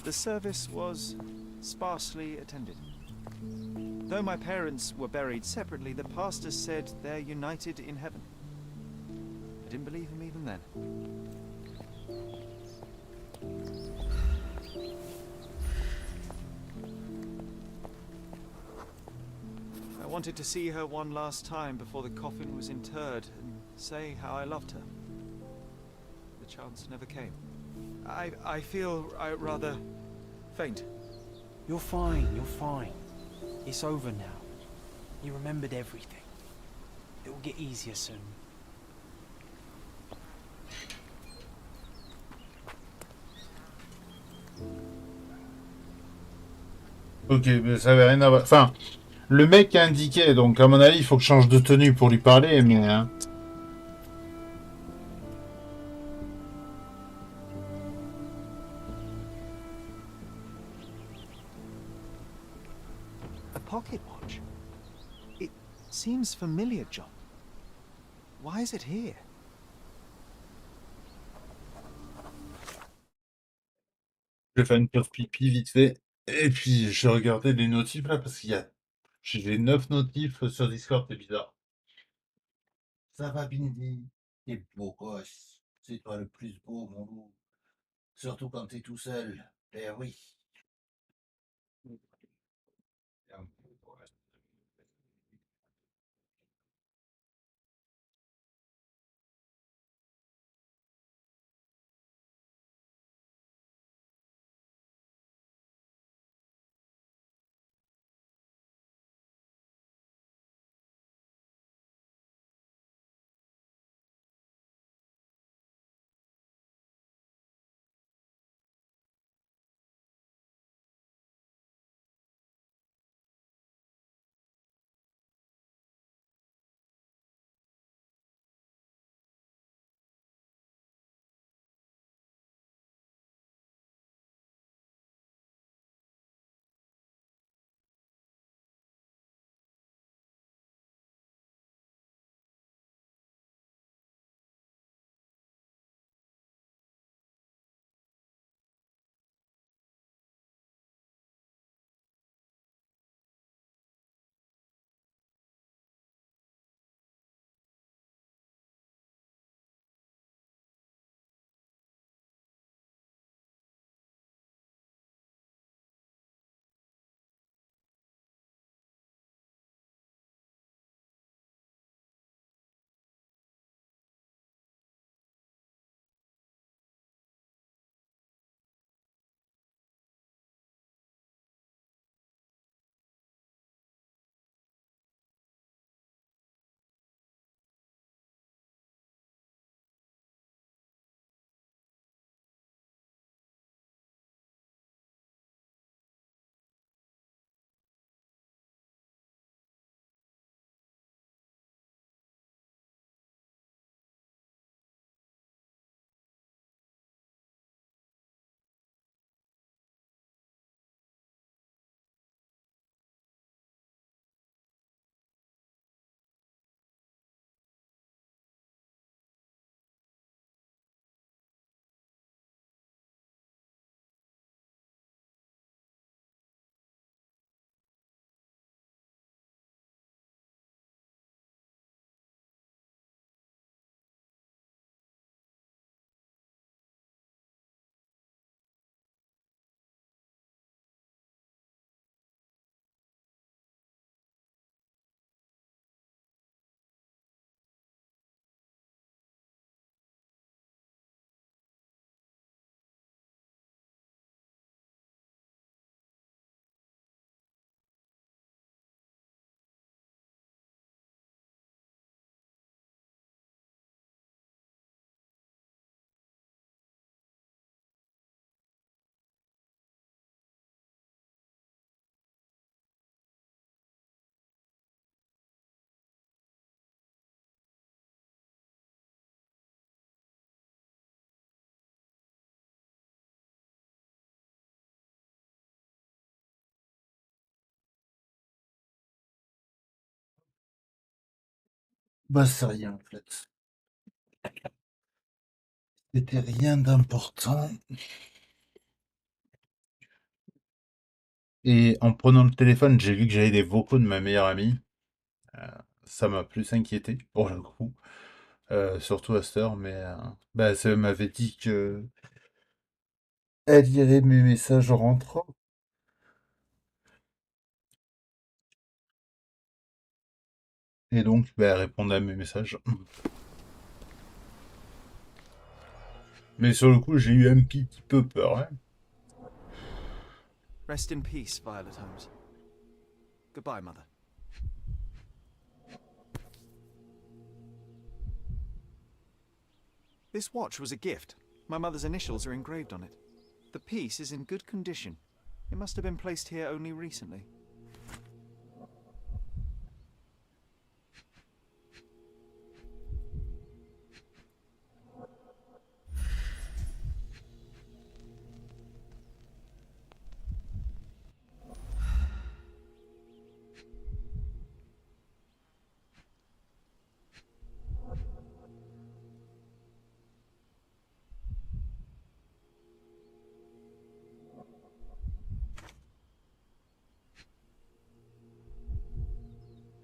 The service was sparsely attended. Though my parents were buried separately, the pastor said they're united in heaven. I didn't believe him even then. I wanted to see her one last time before the coffin was interred and say how I loved her. The chance never came. I feel rather faint. You're fine, you're fine. It's over now. You remembered everything. It will get easier soon. Ok, mais ça avait rien à voir. Enfin, le mec a indiqué, donc à mon avis, il faut que je change de tenue pour lui parler, mais... Hein. pocket watch. It seems familiar, John. Why is it here? Je vais faire une pause pipi vite fait. Et puis, je regardais les notifs là parce qu'il y a. J'ai 9 notifs sur Discord, c'est bizarre. Ça va, Bindi? T'es beau gosse. C'est toi le plus beau, mon loup. Surtout quand t'es tout seul. Eh oui. Bah, c'est rien en fait. C'était rien d'important. Et en prenant le téléphone, j'ai vu que j'avais des vocaux de ma meilleure amie. Ça m'a plus inquiété, pour le coup. Surtout à cette heure, mais bah, ça m'avait dit que elle lirait mes messages en rentrant. Et donc, bah, elle répondait à mes messages. Mais sur le coup, j'ai eu un petit peu peur. Hein. Rest in peace, Violet Holmes. Goodbye, Mother. This watch was a gift. My mother's initials are engraved on it. The piece is in good condition. It must have been placed here only recently.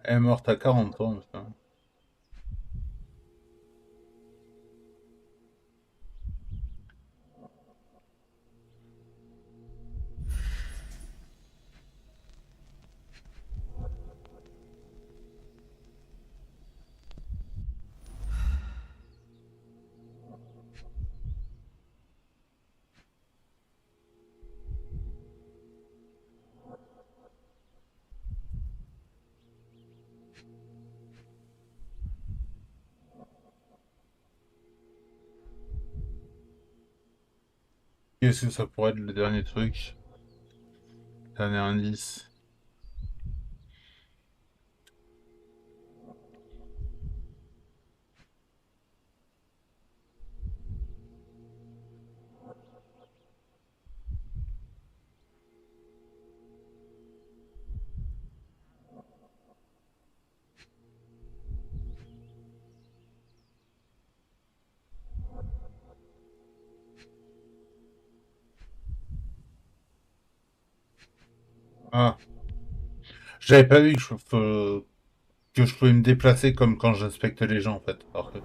Elle est morte à 40 ans, putain. Qu'est-ce que ça pourrait être le dernier truc? Dernier indice. Ah. J'avais pas vu que je pouvais me déplacer comme quand j'inspecte les gens, en fait. Alors que...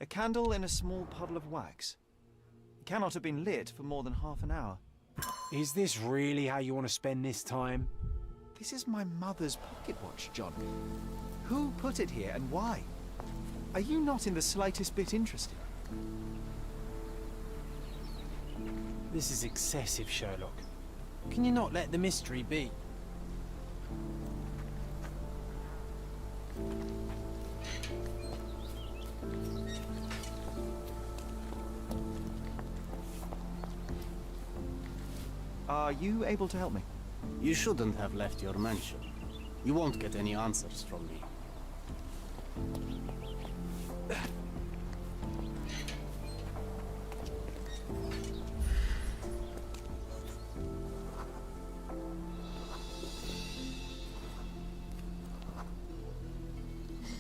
A candle in a small puddle of wax. It cannot have been lit for more than half an hour. Is this really how you want to spend this time? This is my mother's pocket watch, John. Who put it here and why? Are you not in the slightest bit interested? This is excessive, Sherlock. Can you not let the mystery be? Are you able to help me? You shouldn't have left your mansion. You won't get any answers from me.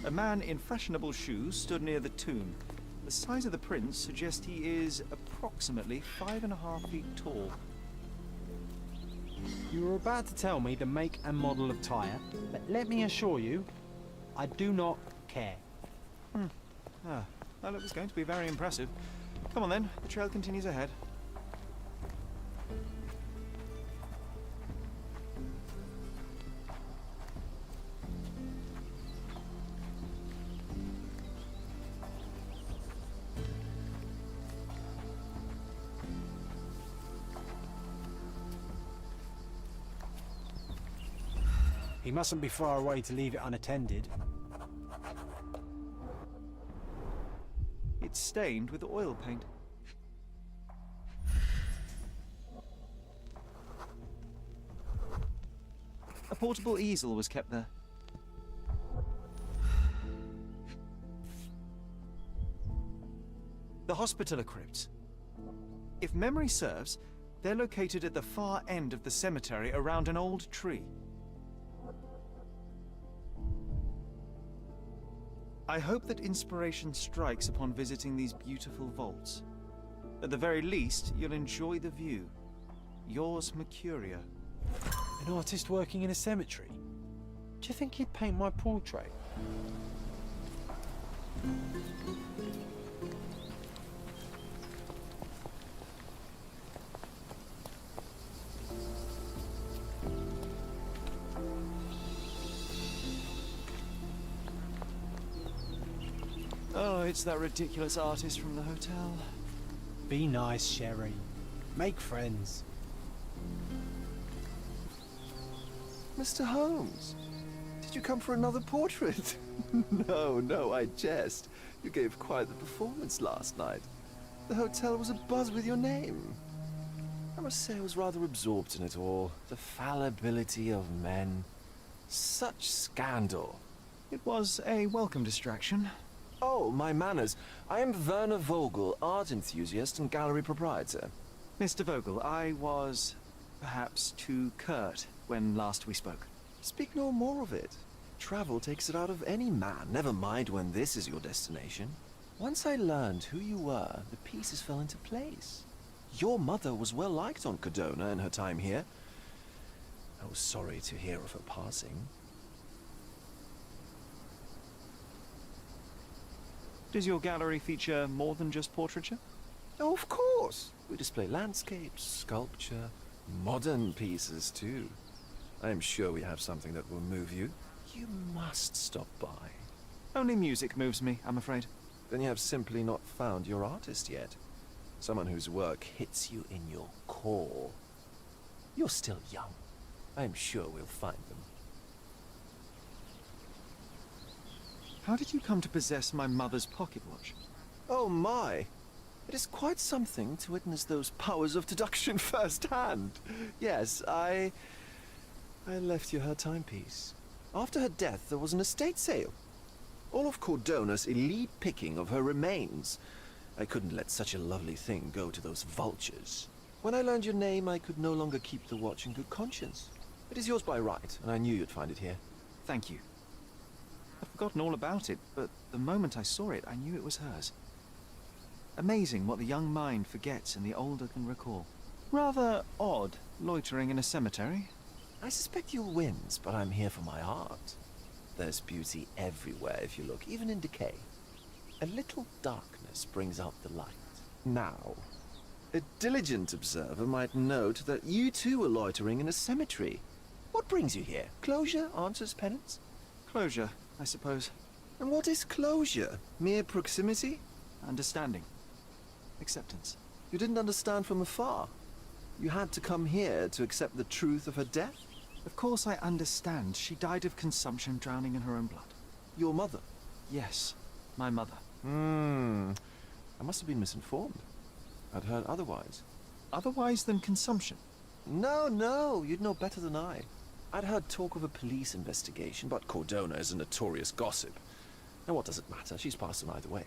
A man in fashionable shoes stood near the tomb. The size of the prints suggests he is approximately 5.5 feet tall. You were about to tell me the make and model of tyre, but let me assure you, I do not care. Well, it was going to be very impressive. Come on then, the trail continues ahead. He mustn't be far away to leave it unattended. It's stained with oil paint. A portable easel was kept there. The Hospitaller crypts. If memory serves, they're located at the far end of the cemetery around an old tree. I hope that inspiration strikes upon visiting these beautiful vaults. At the very least, you'll enjoy the view. Yours, Mercurio. An artist working in a cemetery? Do you think he'd paint my portrait? Oh, it's that ridiculous artist from the hotel. Be nice, Sherry. Make friends. Mr. Holmes, did you come for another portrait? No, I jest. You gave quite the performance last night. The hotel was abuzz with your name. I must say I was rather absorbed in it all. The fallibility of men. Such scandal. It was a welcome distraction. Oh, my manners. I am Werner Vogel, art enthusiast and gallery proprietor. Mr. Vogel, I was perhaps too curt when last we spoke. Speak no more of it. Travel takes it out of any man, never mind when this is your destination. Once I learned who you were, the pieces fell into place. Your mother was well liked on Codona in her time here. I was sorry to hear of her passing. Does your gallery feature more than just portraiture? Oh, of course. We display landscapes, sculpture, modern pieces too. I am sure we have something that will move you. You must stop by. Only music moves me, I'm afraid. Then you have simply not found your artist yet. Someone whose work hits you in your core. You're still young. I am sure we'll find them. How did you come to possess my mother's pocket watch? Oh my! It is quite something to witness those powers of deduction firsthand. Yes, I left you her timepiece. After her death, there was an estate sale. All of Cordona's elite picking of her remains. I couldn't let such a lovely thing go to those vultures. When I learned your name, I could no longer keep the watch in good conscience. It is yours by right, and I knew you'd find it here. Thank you. I'd forgotten all about it, but the moment I saw it, I knew it was hers. Amazing what the young mind forgets and the older can recall. Rather odd, loitering in a cemetery. I suspect you'll win, but I'm here for my art. There's beauty everywhere if you look, even in decay. A little darkness brings out the light. Now, a diligent observer might note that you too are loitering in a cemetery. What brings you here? Closure answers penance? Closure, I suppose. And what is closure? Mere proximity? Understanding. Acceptance. You didn't understand from afar. You had to come here to accept the truth of her death? Of course I understand. She died of consumption, drowning in her own blood. Your mother? Yes, my mother. I must have been misinformed. I'd heard otherwise. Otherwise than consumption? No, you'd know better than I. I'd heard talk of a police investigation, but Cordona is a notorious gossip. And what does it matter? She's passed on either way.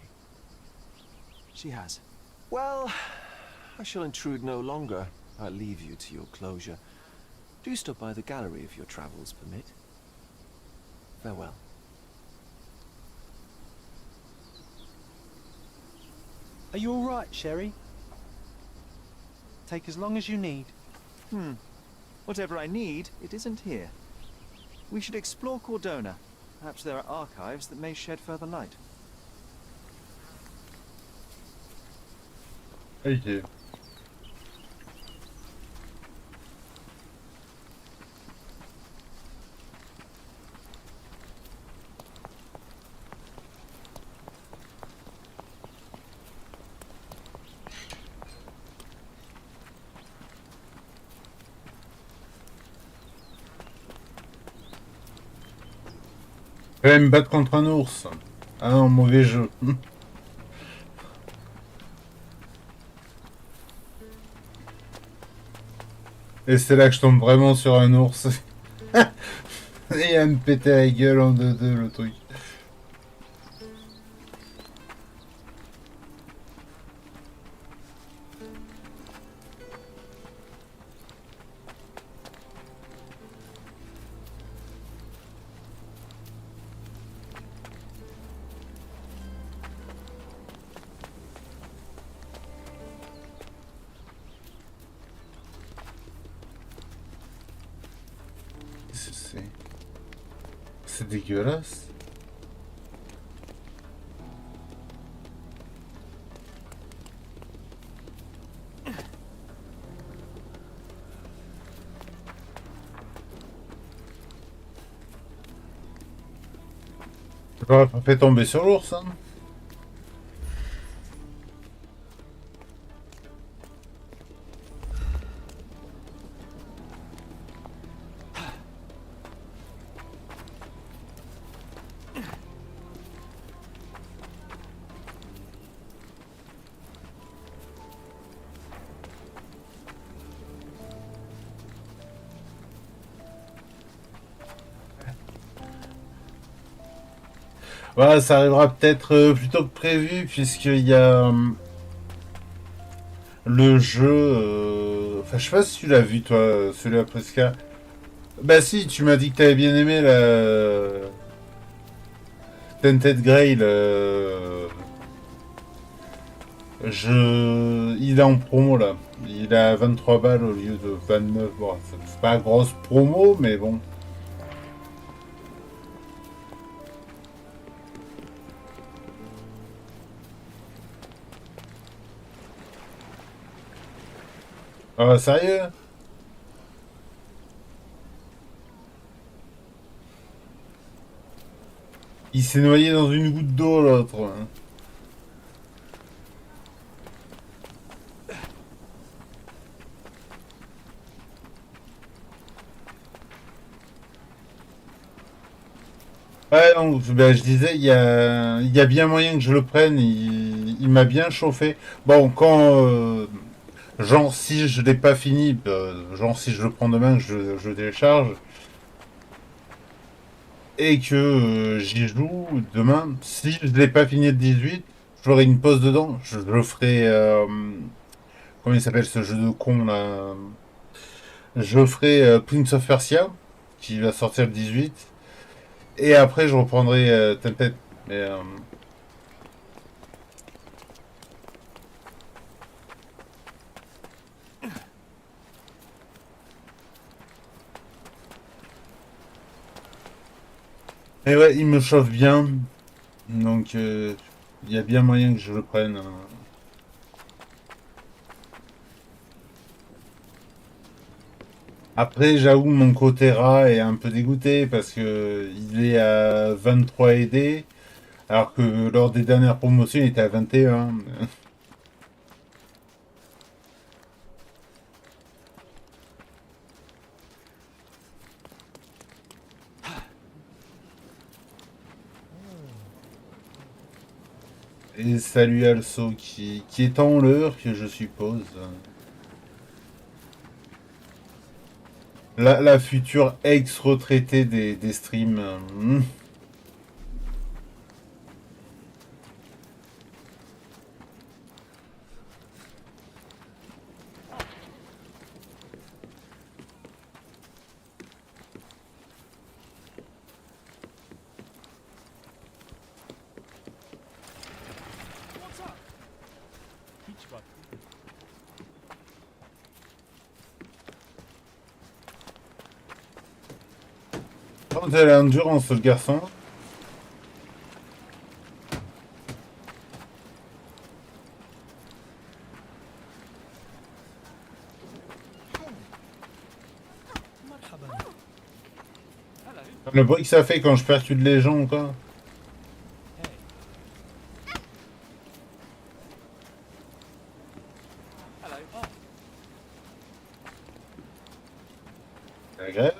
She has. Well, I shall intrude no longer. I'll leave you to your closure. Do stop by the gallery if your travels permit. Farewell. Are you all right, Sherry? Take as long as you need. Whatever I need, it isn't here. We should explore Cordona. Perhaps there are archives that may shed further light. Ok. Je vais me battre contre un ours. Ah non, mauvais jeu. Et c'est là que je tombe vraiment sur un ours. Et à me péter la gueule en 2-2 le truc. C'est dégueulasse. Tu pas fait tomber sur l'ours, hein? Voilà, ça arrivera peut-être plus tôt que prévu, puisqu'il y a le jeu... Enfin, je sais pas si tu l'as vu, toi, celui-là, Prisca. Bah si, tu m'as dit que t'avais bien aimé la... Tented Grail, Il est en promo, là. Il est à 23 balles au lieu de 29. Bon, c'est pas grosse promo, mais bon. Ah, sérieux? Il s'est noyé dans une goutte d'eau, l'autre. Ouais, non, ben, je disais, il y a bien moyen que je le prenne. Il m'a bien chauffé. Bon, genre, si je l'ai pas fini, genre, si je le prends demain, je télécharge. Et que j'y joue demain, si je l'ai pas fini le 18, je ferai une pause dedans. Je le ferai. Comment il s'appelle ce jeu de con là? Je ferai Prince of Persia, qui va sortir le 18. Et après, je reprendrai Tempest. Mais, mais ouais, il me chauffe bien. Donc, il y a bien moyen que je le prenne. Après, j'avoue, mon côté rat est un peu dégoûté parce que il est à 23 AD, alors que lors des dernières promotions, il était à 21. Et salut Also qui est en l'heure que je suppose. La future ex-retraitée des streams. Quand elle a l'endurance, le garçon. Le bruit que ça fait quand je percute les gens, quoi. C'est agréable.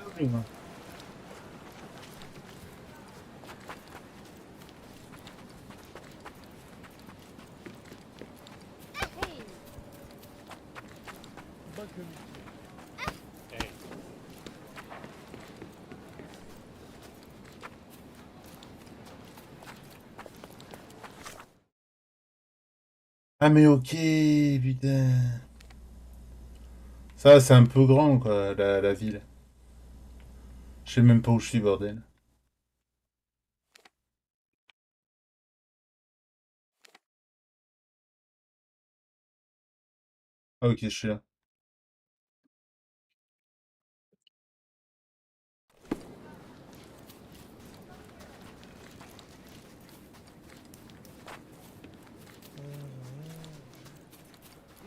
Ah mais ok, putain. Ça, c'est un peu grand, quoi, la ville. Je sais même pas où je suis, bordel. Ah ok, je suis là.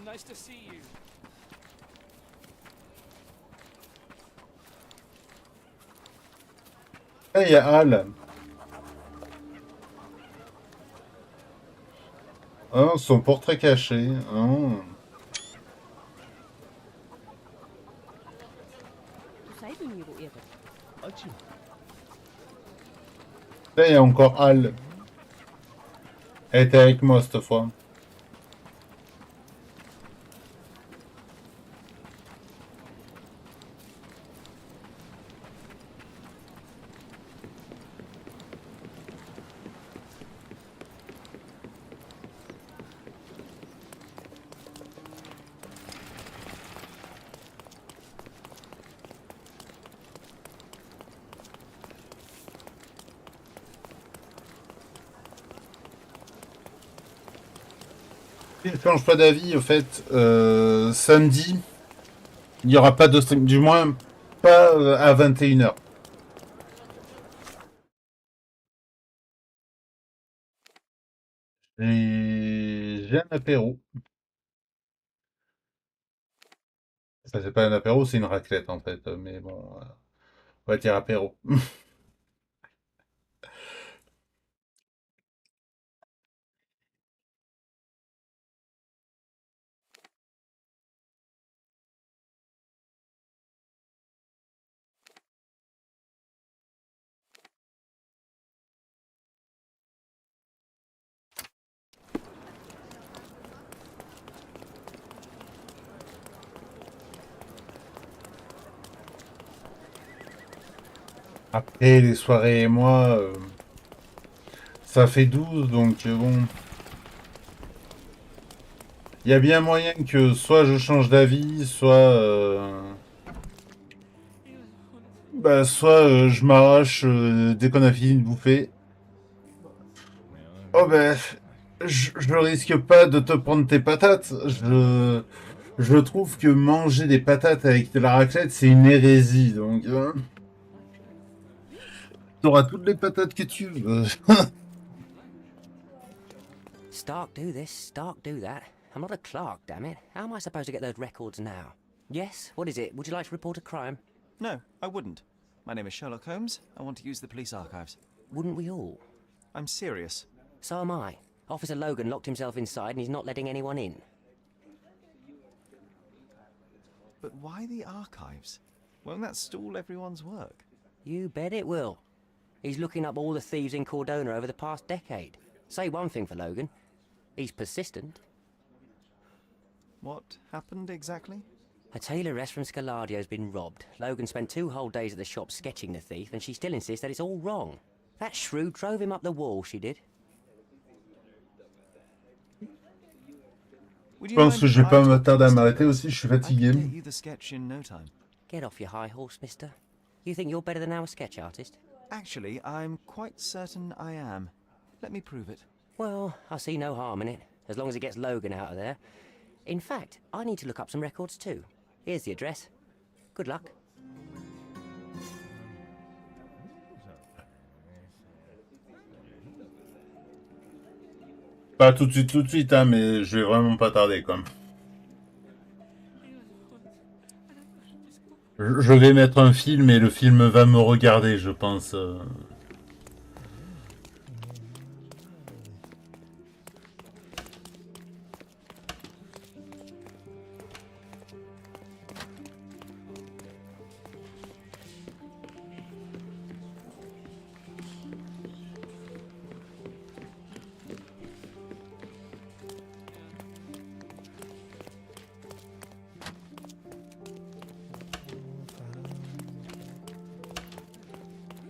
Nice to see you. Ah, il y a Al. Ah, son portrait caché. Ah. Là, il y a encore Al. Elle était avec moi cette fois. Je ne change pas d'avis, au fait. Samedi, il n'y aura pas de stream. Du moins, pas à 21h. J'ai un apéro. Enfin, c'est pas un apéro, c'est une raclette en fait. Mais bon, on va dire apéro. Après, les soirées et moi, ça fait 12, donc bon. Il y a bien moyen que soit je change d'avis, soit je m'arrache dès qu'on a fini de bouffer. Oh ben, je risque pas de te prendre tes patates. Je trouve que manger des patates avec de la raclette, c'est une hérésie. Donc, t'auras toutes les patates que tu veux. Stark do this, Stark do that. I'm not a clerk, damn it. How am I supposed to get those records now? Yes? What is it? Would you like to report a crime? No, I wouldn't. My name is Sherlock Holmes. I want to use the police archives. Wouldn't we all? I'm serious. So am I. Officer Logan locked himself inside and he's not letting anyone in. But why the archives? Won't that stall everyone's work? You bet it will. He's looking up all the thieves in Cordona over the past decade. Say one thing for Logan. He's persistent. What happened exactly? A tailoress from Scaladio's been robbed. Logan spent 2 whole days at the shop sketching the thief, and she still insists that it's all wrong. That shrew drove him up the wall, she did. Je pense que je vais pas m'attarder à m'arrêter aussi, je suis fatigué. Get off your high horse, mister. You think you're better than our sketch artist? Actually, I'm quite certain I am. Let me prove it. Well, I see no harm in it, as long as it gets Logan out of there. In fact, I need to look up some records too. Here's the address. Good luck. Pas tout de suite, hein, mais je vais vraiment pas tarder, quoi. Je vais mettre un film et le film va me regarder, je pense.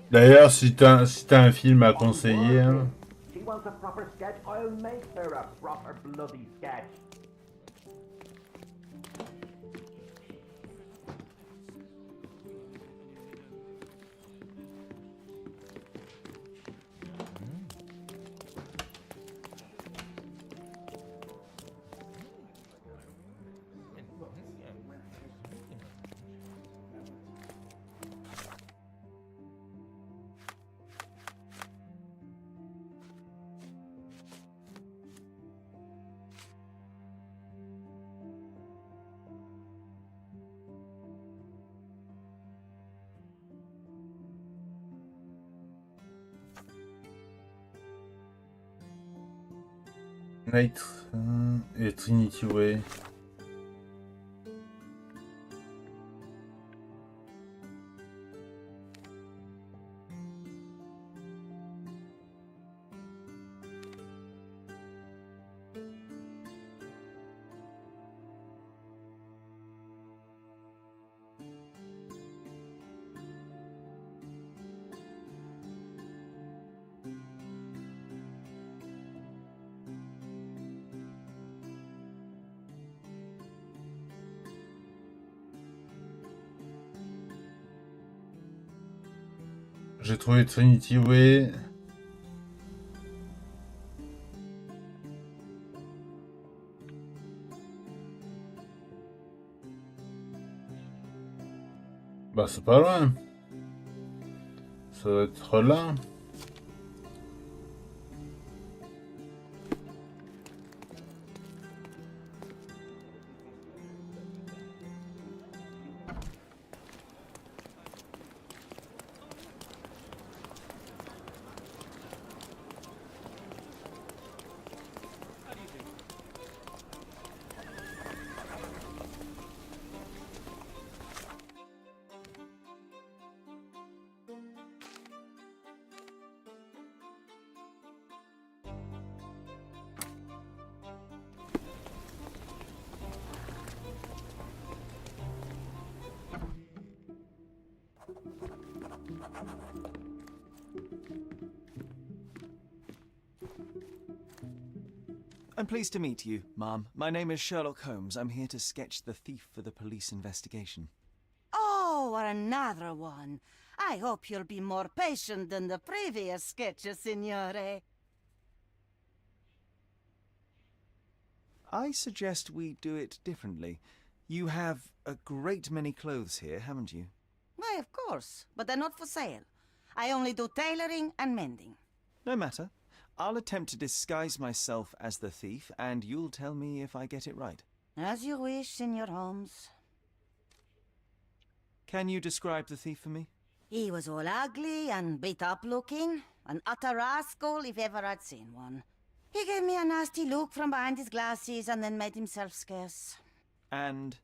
D'ailleurs, si t'as un film à conseiller... Hein. She wants a proper sketch, I'll make her a proper bloody sketch. Night et Trinity Way. J'ai trouvé Trinity Way. Bah c'est pas loin. Ça doit être là. I'm pleased to meet you, ma'am. My name is Sherlock Holmes. I'm here to sketch the thief for the police investigation. Oh, another one. I hope you'll be more patient than the previous sketches, signore. I suggest we do it differently. You have a great many clothes here, haven't you? Why, of course, but they're not for sale. I only do tailoring and mending. No matter. I'll attempt to disguise myself as the thief, and you'll tell me if I get it right. As you wish, Signor Holmes. Can you describe the thief for me? He was all ugly and beat-up looking. An utter rascal if ever I'd seen one. He gave me a nasty look from behind his glasses and then made himself scarce. And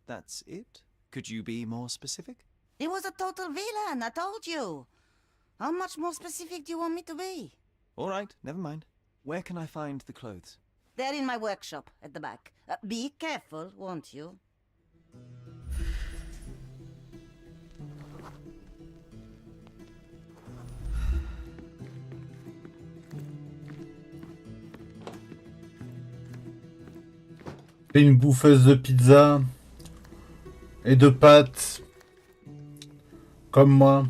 that's it? Could you be more specific? He was a total villain, I told you. How much more specific do you want me to be? All right, never mind. Where can I find the clothes? They're in my workshop at the back. Be careful, won't you? T'es une bouffeuse de pizza et de pâtes, comme moi.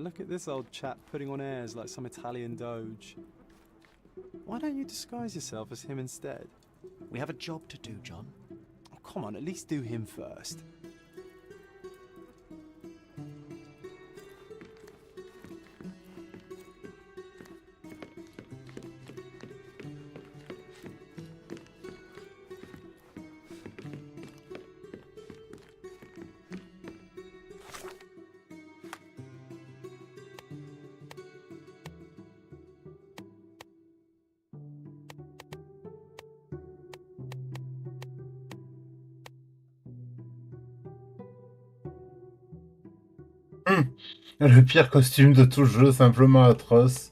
Look at this old chap putting on airs like some Italian doge. Why don't you disguise yourself as him instead? We have a job to do, John. Oh, come on, at least do him first. Le pire costume de tout jeu, simplement atroce.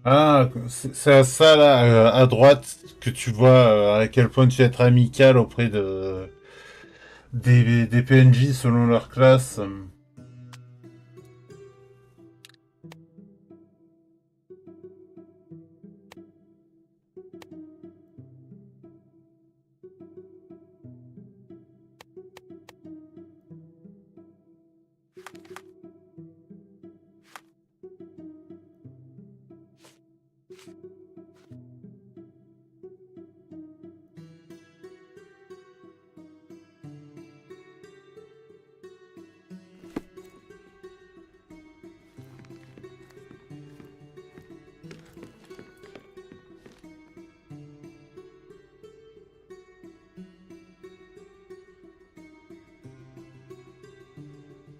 Ah, c'est à ça là, à droite, que tu vois à quel point tu es être amical auprès des PNJ selon leur classe.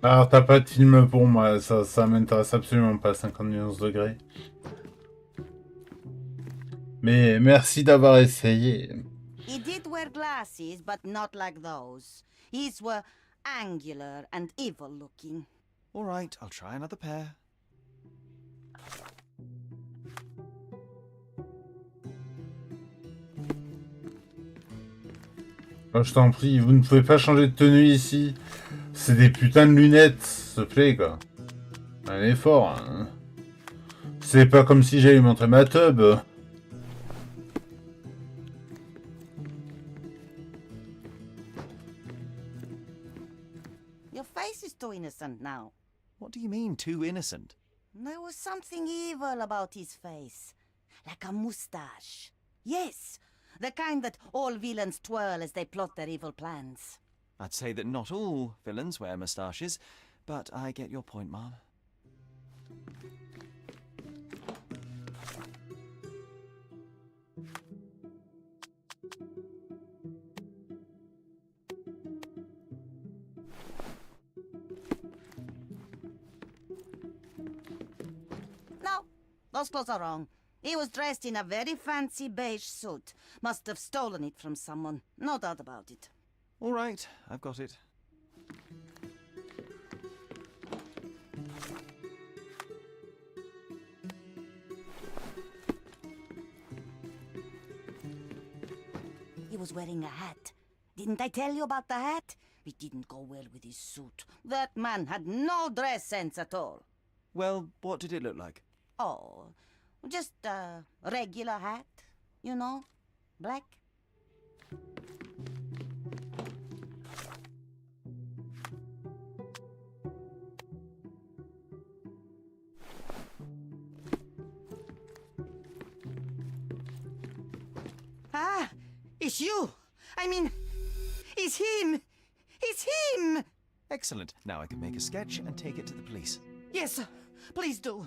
Alors, t'as pas de film pour moi, ça m'intéresse absolument pas, 51 degrés. Mais merci d'avoir essayé. He did wear glasses, but not like those. His were angular and evil looking. All right, I'll try another pair. Oh, je t'en prie, vous ne pouvez pas changer de tenue ici. C'est des putains de lunettes, s'il te plaît, quoi. Un effort, hein. C'est pas comme si j'allais montrer ma tub. Your face is too innocent now. What do you mean, too innocent? There was something evil about his face. Like a mustache. Yes, the kind that all villains twirl as they plot their evil plans. I'd say that not all villains wear moustaches, but I get your point, Mom. No, those clothes are wrong. He was dressed in a very fancy beige suit. Must have stolen it from someone. No doubt about it. All right, I've got it. He was wearing a hat. Didn't I tell you about the hat? It didn't go well with his suit. That man had no dress sense at all. Well, what did it look like? Oh, just a regular hat, you know, black. Ah, it's you. I mean, it's him. It's him. Excellent. Now I can make a sketch and take it to the police. Yes, please do.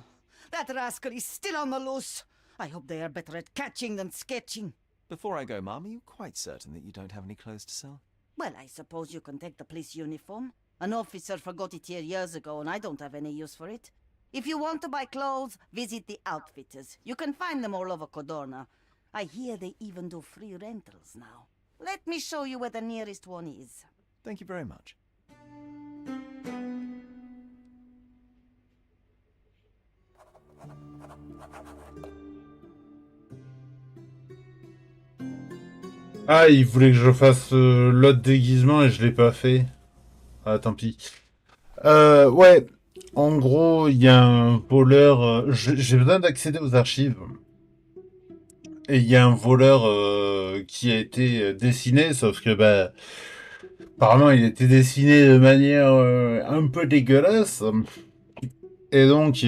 That rascal is still on the loose. I hope they are better at catching than sketching. Before I go, Mom, are you quite certain that you don't have any clothes to sell? Well, I suppose you can take the police uniform. An officer forgot it here years ago, and I don't have any use for it. If you want to buy clothes, visit the outfitters. You can find them all over Codorna. I hear they even do free rentals now. Let me show you where the nearest one is. Thank you very much. Ah, il voulait que je fasse l'autre déguisement et je l'ai pas fait. Ah, tant pis. Ouais, en gros, il y a un voleur... j'ai besoin d'accéder aux archives. Et il y a un voleur qui a été dessiné, sauf que, bah... apparemment, il a été dessiné de manière un peu dégueulasse. Et donc...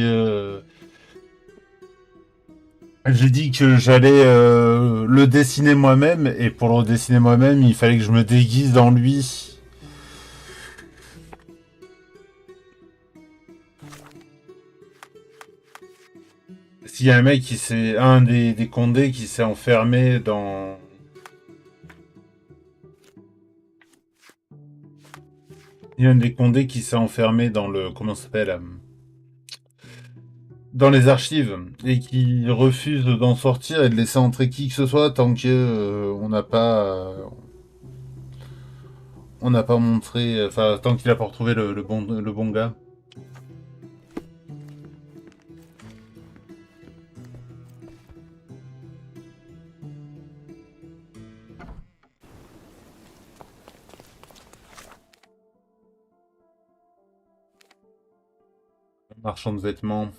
j'ai dit que j'allais le dessiner moi-même, et pour le dessiner moi-même, il fallait que je me déguise en lui. S'il y a un mec qui s'est... un des condés qui s'est enfermé dans... il y a un des condés qui s'est enfermé dans le... comment ça s'appelle dans les archives, et qui refuse d'en sortir et de laisser entrer qui que ce soit tant que on n'a pas montré, enfin tant qu'il a pas retrouvé le bon gars. Marchand de vêtements.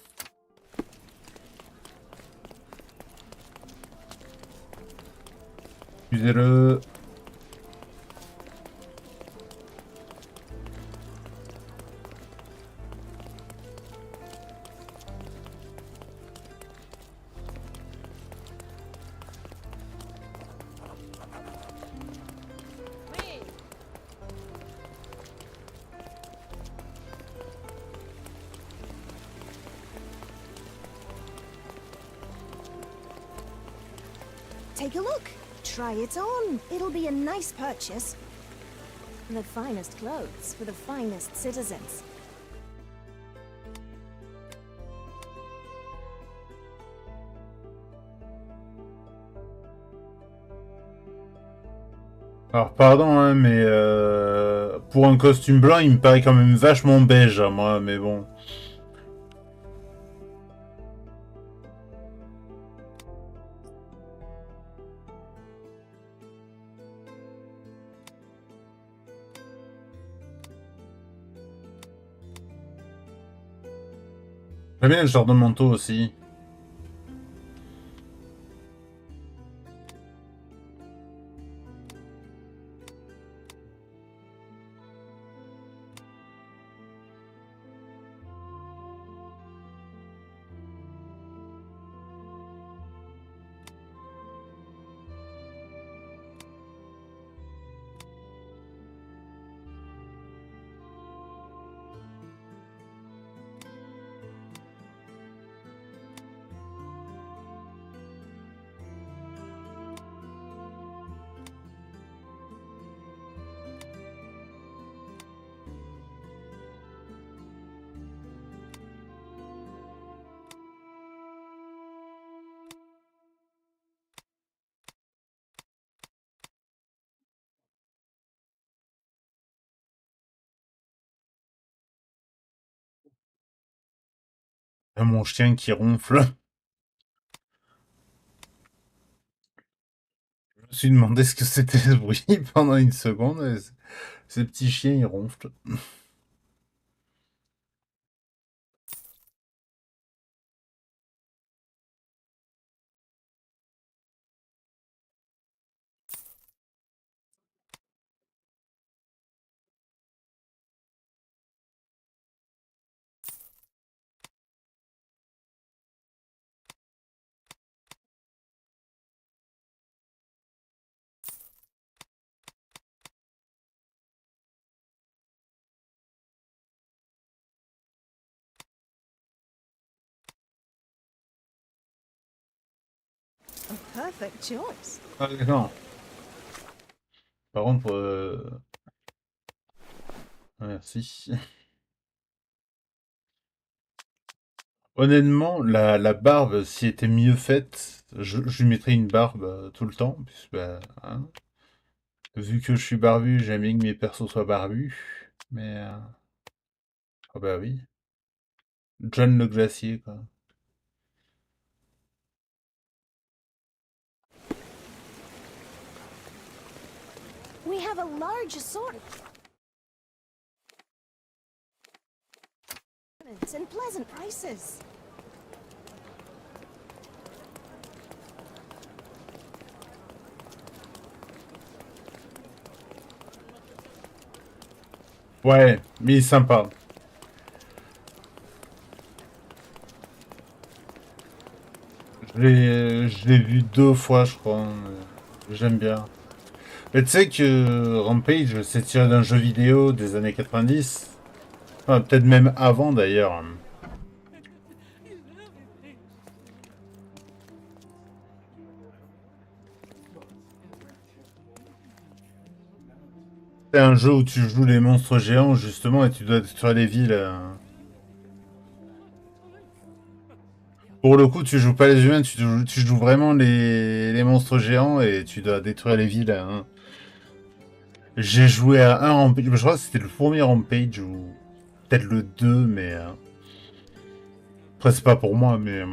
Excusez-le. Take a look. Try it on. It'll be a nice purchase. The finest clothes for the finest citizens. Alors pardon, hein, mais pour un costume blanc, il me paraît quand même vachement beige à moi, mais bon. J'aime bien ce genre de manteau aussi. Mon chien qui ronfle. Je me suis demandé ce que c'était ce bruit pendant une seconde. Et ces petits chiens, ils ronflent. A perfect choice. Ah, d'accord. Par contre, merci. Honnêtement, la barbe, si elle était mieux faite, je lui mettrais une barbe tout le temps. Puisque, bah, hein, vu que je suis barbu, j'aime bien que mes persos soient barbus. Mais, ah bah oui. John le glacier, quoi. We have a large assortment and pleasant prices. Ouais, mais il est sympa. Je l'ai vu 2 fois, je crois. J'aime bien. Mais tu sais que Rampage, c'est tiré d'un jeu vidéo des années 90. Enfin, peut-être même avant, d'ailleurs. C'est un jeu où tu joues les monstres géants, justement, et tu dois détruire les villes. Pour le coup, tu joues pas les humains, tu joues vraiment les monstres géants, et tu dois détruire les villes. Hein. J'ai joué à un Rampage, je crois que c'était le premier Rampage, ou peut-être le 2, mais... Après, c'est pas pour moi, mais...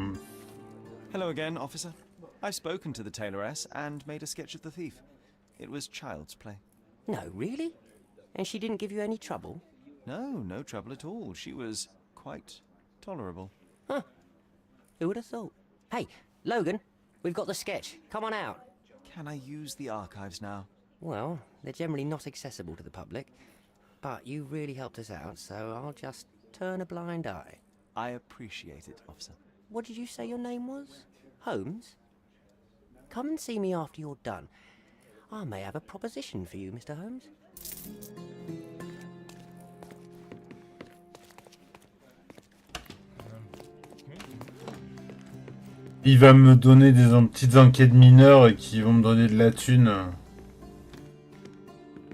Hello again, officer. I've spoken to the tailoress and made a sketch of the thief. It was child's play. No, really? And she didn't give you any trouble? No, no trouble at all. She was quite tolerable. Huh. Who would have thought? Hey, Logan, we've got the sketch. Come on out. Can I use the archives now? Well, they're generally not accessible to the public, but you really helped us out, so I'll just turn a blind eye. I appreciate it, officer. What did you say your name was? Holmes? Come and see me after you're done. I may have a proposition for you, Mr. Holmes. Il va me donner des petites enquêtes mineures et qui vont me donner de la thune.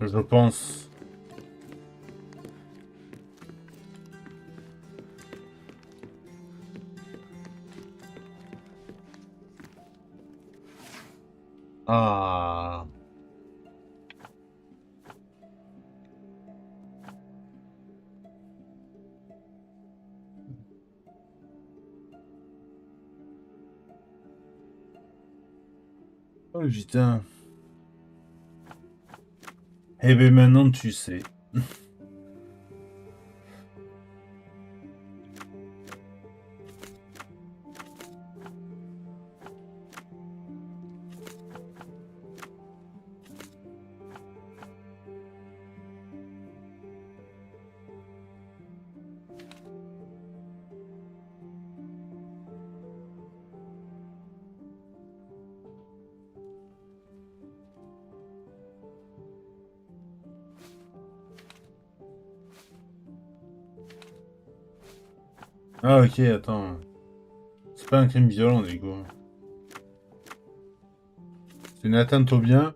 Je pense. Ah. Oh putain. Eh ben maintenant tu sais. Ah ok, attends. C'est pas un crime violent du coup. C'est une atteinte au bien.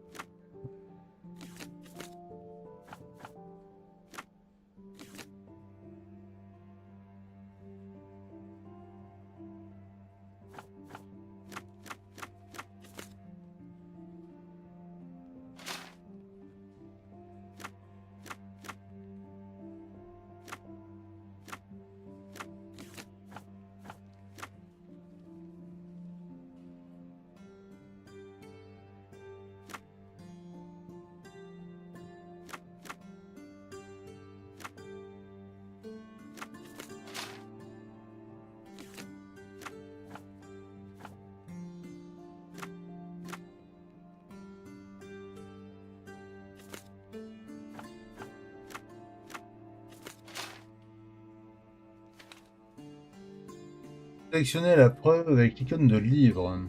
Sélectionnez la preuve avec l'icône de livre.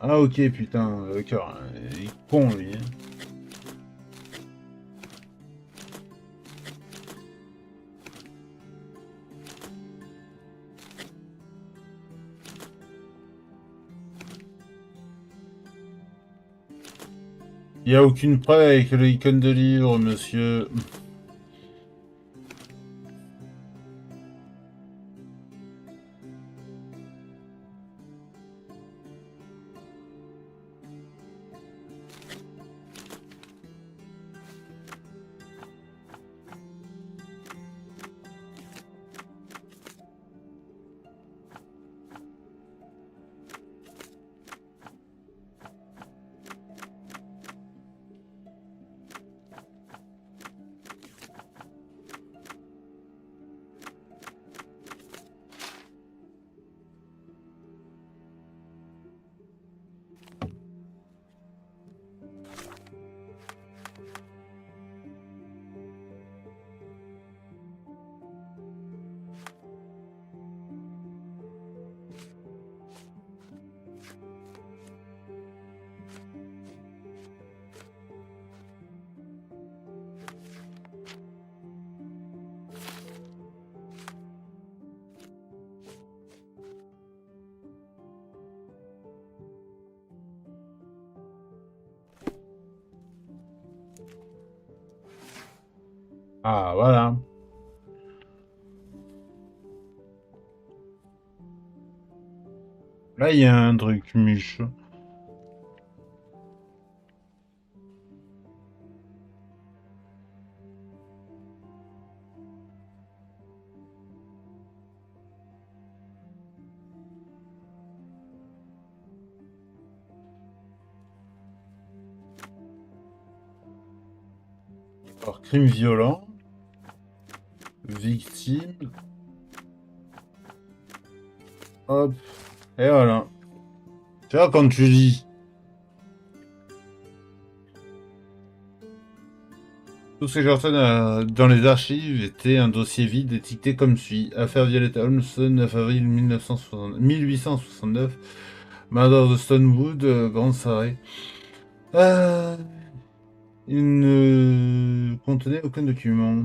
Ah ok, putain, d'accord. Il est con, lui. Il n'y a aucune preuve avec l'icône de livre, monsieur. Ah, voilà. Là, il y a un truc, Mich. Alors, crime violent. Victime. Hop. Et voilà. Tu vois, quand tu lis. Tout ce que j'ai retenu dans les archives était un dossier vide étiqueté comme suit. Affaire Violetta Holmes, 9 avril 1869. Murder de Stonewood, Grand Sarré. Il ne contenait aucun document.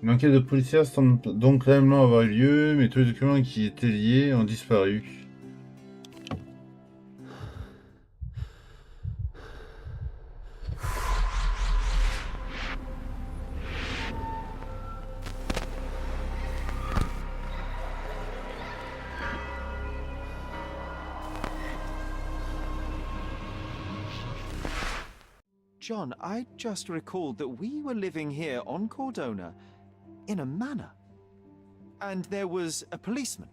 Une enquête de policière semble donc réellement avoir eu lieu, mais tous les documents qui étaient liés ont disparu. John, I just recalled that we were living here on Cordona in a manor. And there was a policeman.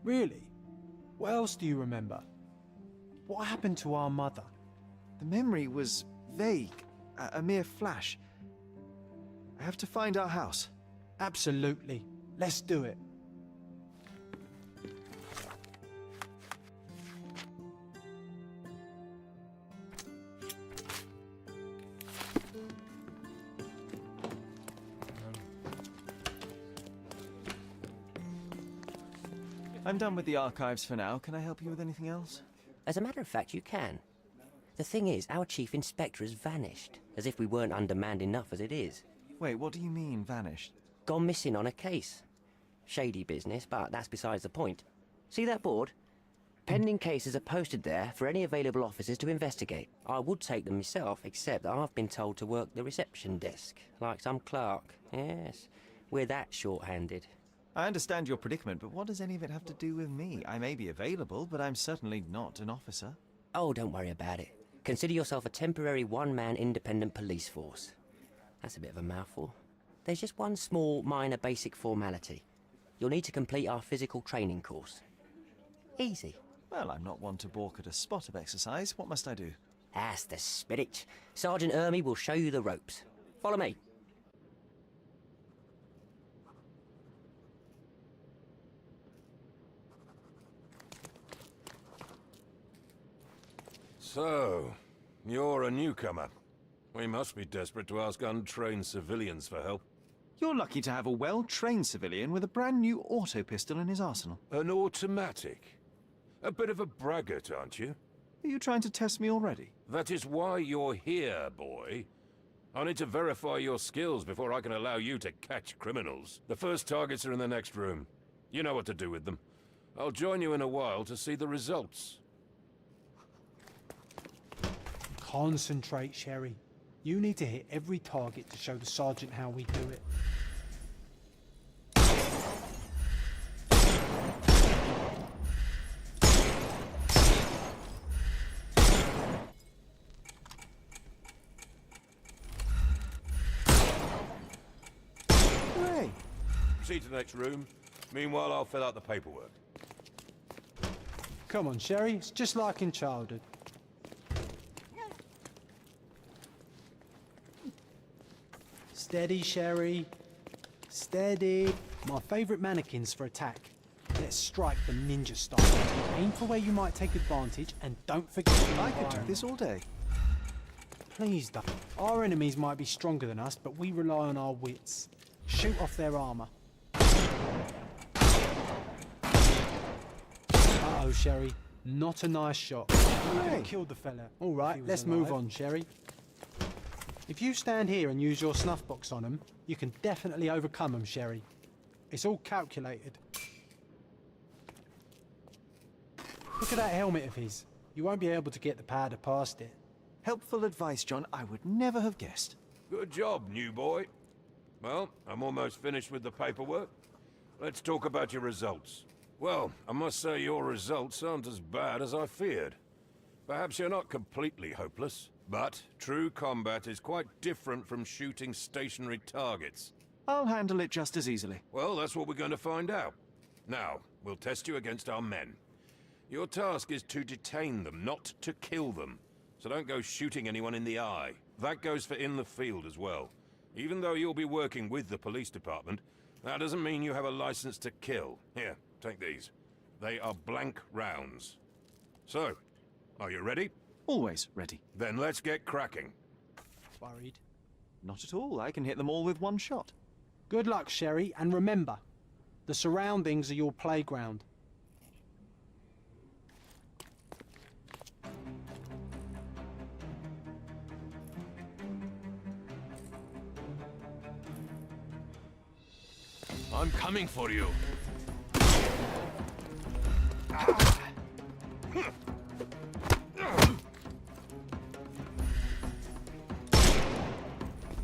Really? What else do you remember? What happened to our mother? The memory was vague, a mere flash. I have to find our house. Absolutely. Let's do it. I'm done with the archives for now. Can I help you with anything else? As a matter of fact, you can. The thing is, our chief inspector has vanished, as if we weren't undermanned enough as it is. Wait, what do you mean, vanished? Gone missing on a case. Shady business, but that's besides the point. See that board? Pending cases are posted there for any available officers to investigate. I would take them myself, except that I've been told to work the reception desk, like some clerk. Yes, we're that short-handed. I understand your predicament, but what does any of it have to do with me? I may be available, but I'm certainly not an officer. Oh, don't worry about it. Consider yourself a temporary one-man independent police force. That's a bit of a mouthful. There's just one small, minor basic formality. You'll need to complete our physical training course. Easy. Well, I'm not one to balk at a spot of exercise. What must I do? That's the spirit. Sergeant Ermy will show you the ropes. Follow me. So, you're a newcomer. We must be desperate to ask untrained civilians for help. You're lucky to have a well-trained civilian with a brand new auto pistol in his arsenal. An automatic? A bit of a braggart, aren't you? Are you trying to test me already? That is why you're here, boy. I need to verify your skills before I can allow you to catch criminals. The first targets are in the next room. You know what to do with them. I'll join you in a while to see the results. Concentrate, Sherry. You need to hit every target to show the sergeant how we do it. Hooray! Proceed to the next room. Meanwhile, I'll fill out the paperwork. Come on, Sherry. It's just like in childhood. Steady, Sherry. Steady. My favourite mannequins for attack. Let's strike them ninja style. Aim for where you might take advantage and don't forget the I could do environment. this all day. Please don't. Our enemies might be stronger than us, but we rely on our wits. Shoot off their armour. Uh-oh, Sherry. Not a nice shot. You killed the fella. All right, let's move on, Sherry. If you stand here and use your snuff box on them, you can definitely overcome them, Sherry. It's all calculated. Look at that helmet of his. You won't be able to get the powder past it. Helpful advice, John. I would never have guessed. Good job, new boy. Well, I'm almost finished with the paperwork. Let's talk about your results. Well, I must say your results aren't as bad as I feared. Perhaps you're not completely hopeless, but true combat is quite different from shooting stationary targets. I'll handle it just as easily. Well, that's what we're going to find out. Now, we'll test you against our men. Your task is to detain them, not to kill them. So don't go shooting anyone in the eye. That goes for in the field as well. Even though you'll be working with the police department, that doesn't mean you have a license to kill. Here, take these. They are blank rounds. So, are you ready? Always ready. Then let's get cracking. Worried? Not at all. I can hit them all with one shot. Good luck, Sherry, and remember, the surroundings are your playground. I'm coming for you.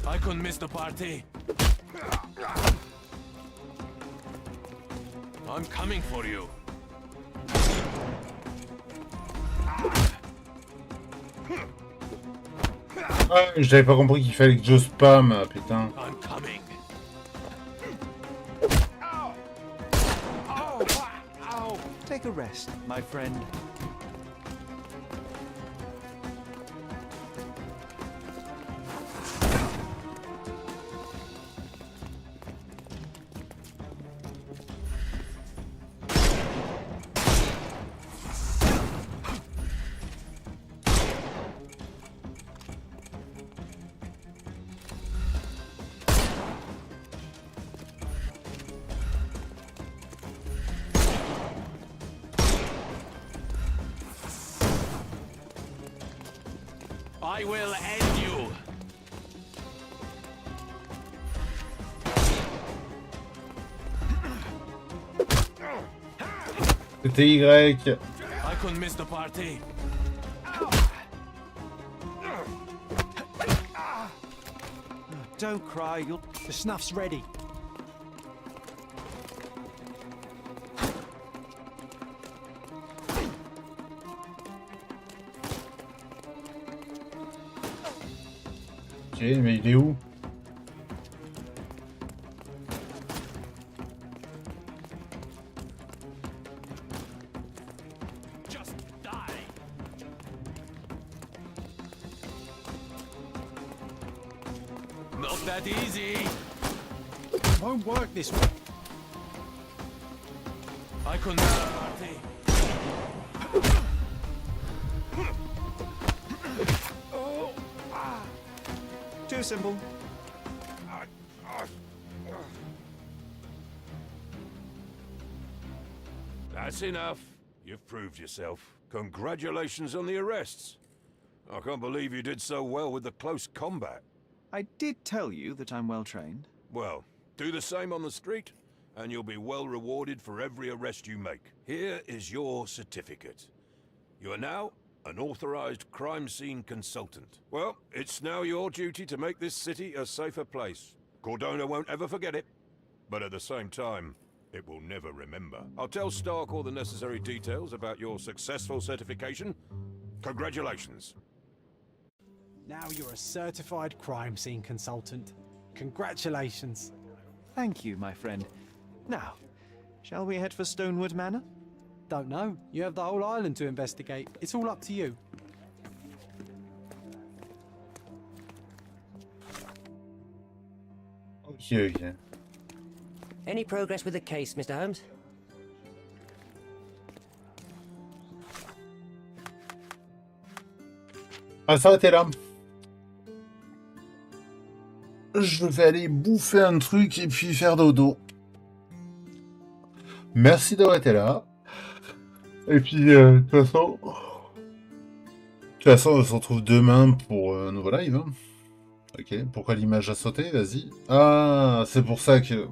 I couldn't miss the party. I'm coming for you. Ah, j'avais pas compris qu'il fallait que je spam, putain. I'm coming. Take a rest, my friend. I will end you. C'était Y. I couldn't miss the party. Don't cry. The snuff's ready. Ok, mais il est où? Just die. Not that easy. It won't work this way. I couldn't miss the party. Too simple. That's enough. You've proved yourself. Congratulations on the arrests. I can't believe you did so well with the close combat. I did tell you that I'm well trained. Well, do the same on the street, and you'll be well rewarded for every arrest you make. Here is your certificate. You are now an authorized crime scene consultant. Well, it's now your duty to make this city a safer place. Cordona won't ever forget it, but at the same time, it will never remember. I'll tell Stark all the necessary details about your successful certification. Congratulations. Now you're a certified crime scene consultant. Congratulations. Thank you, my friend. Now, shall we head for Stonewood Manor? Don't know. You have the whole island to investigate. It's all up to you. Okay. Any progress with the case, Mr. Holmes? Ah, ça t'es là. Je vais aller bouffer un truc et puis faire dodo. Merci d'avoir été là. Et puis, de toute façon, on se retrouve demain pour un nouveau live. Hein. Ok, pourquoi l'image a sauté? Vas-y. Ah, c'est pour ça que...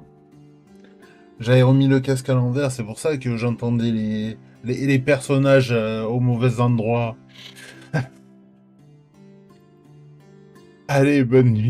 J'avais remis le casque à l'envers, c'est pour ça que j'entendais les personnages au mauvais endroit. Allez, bonne nuit.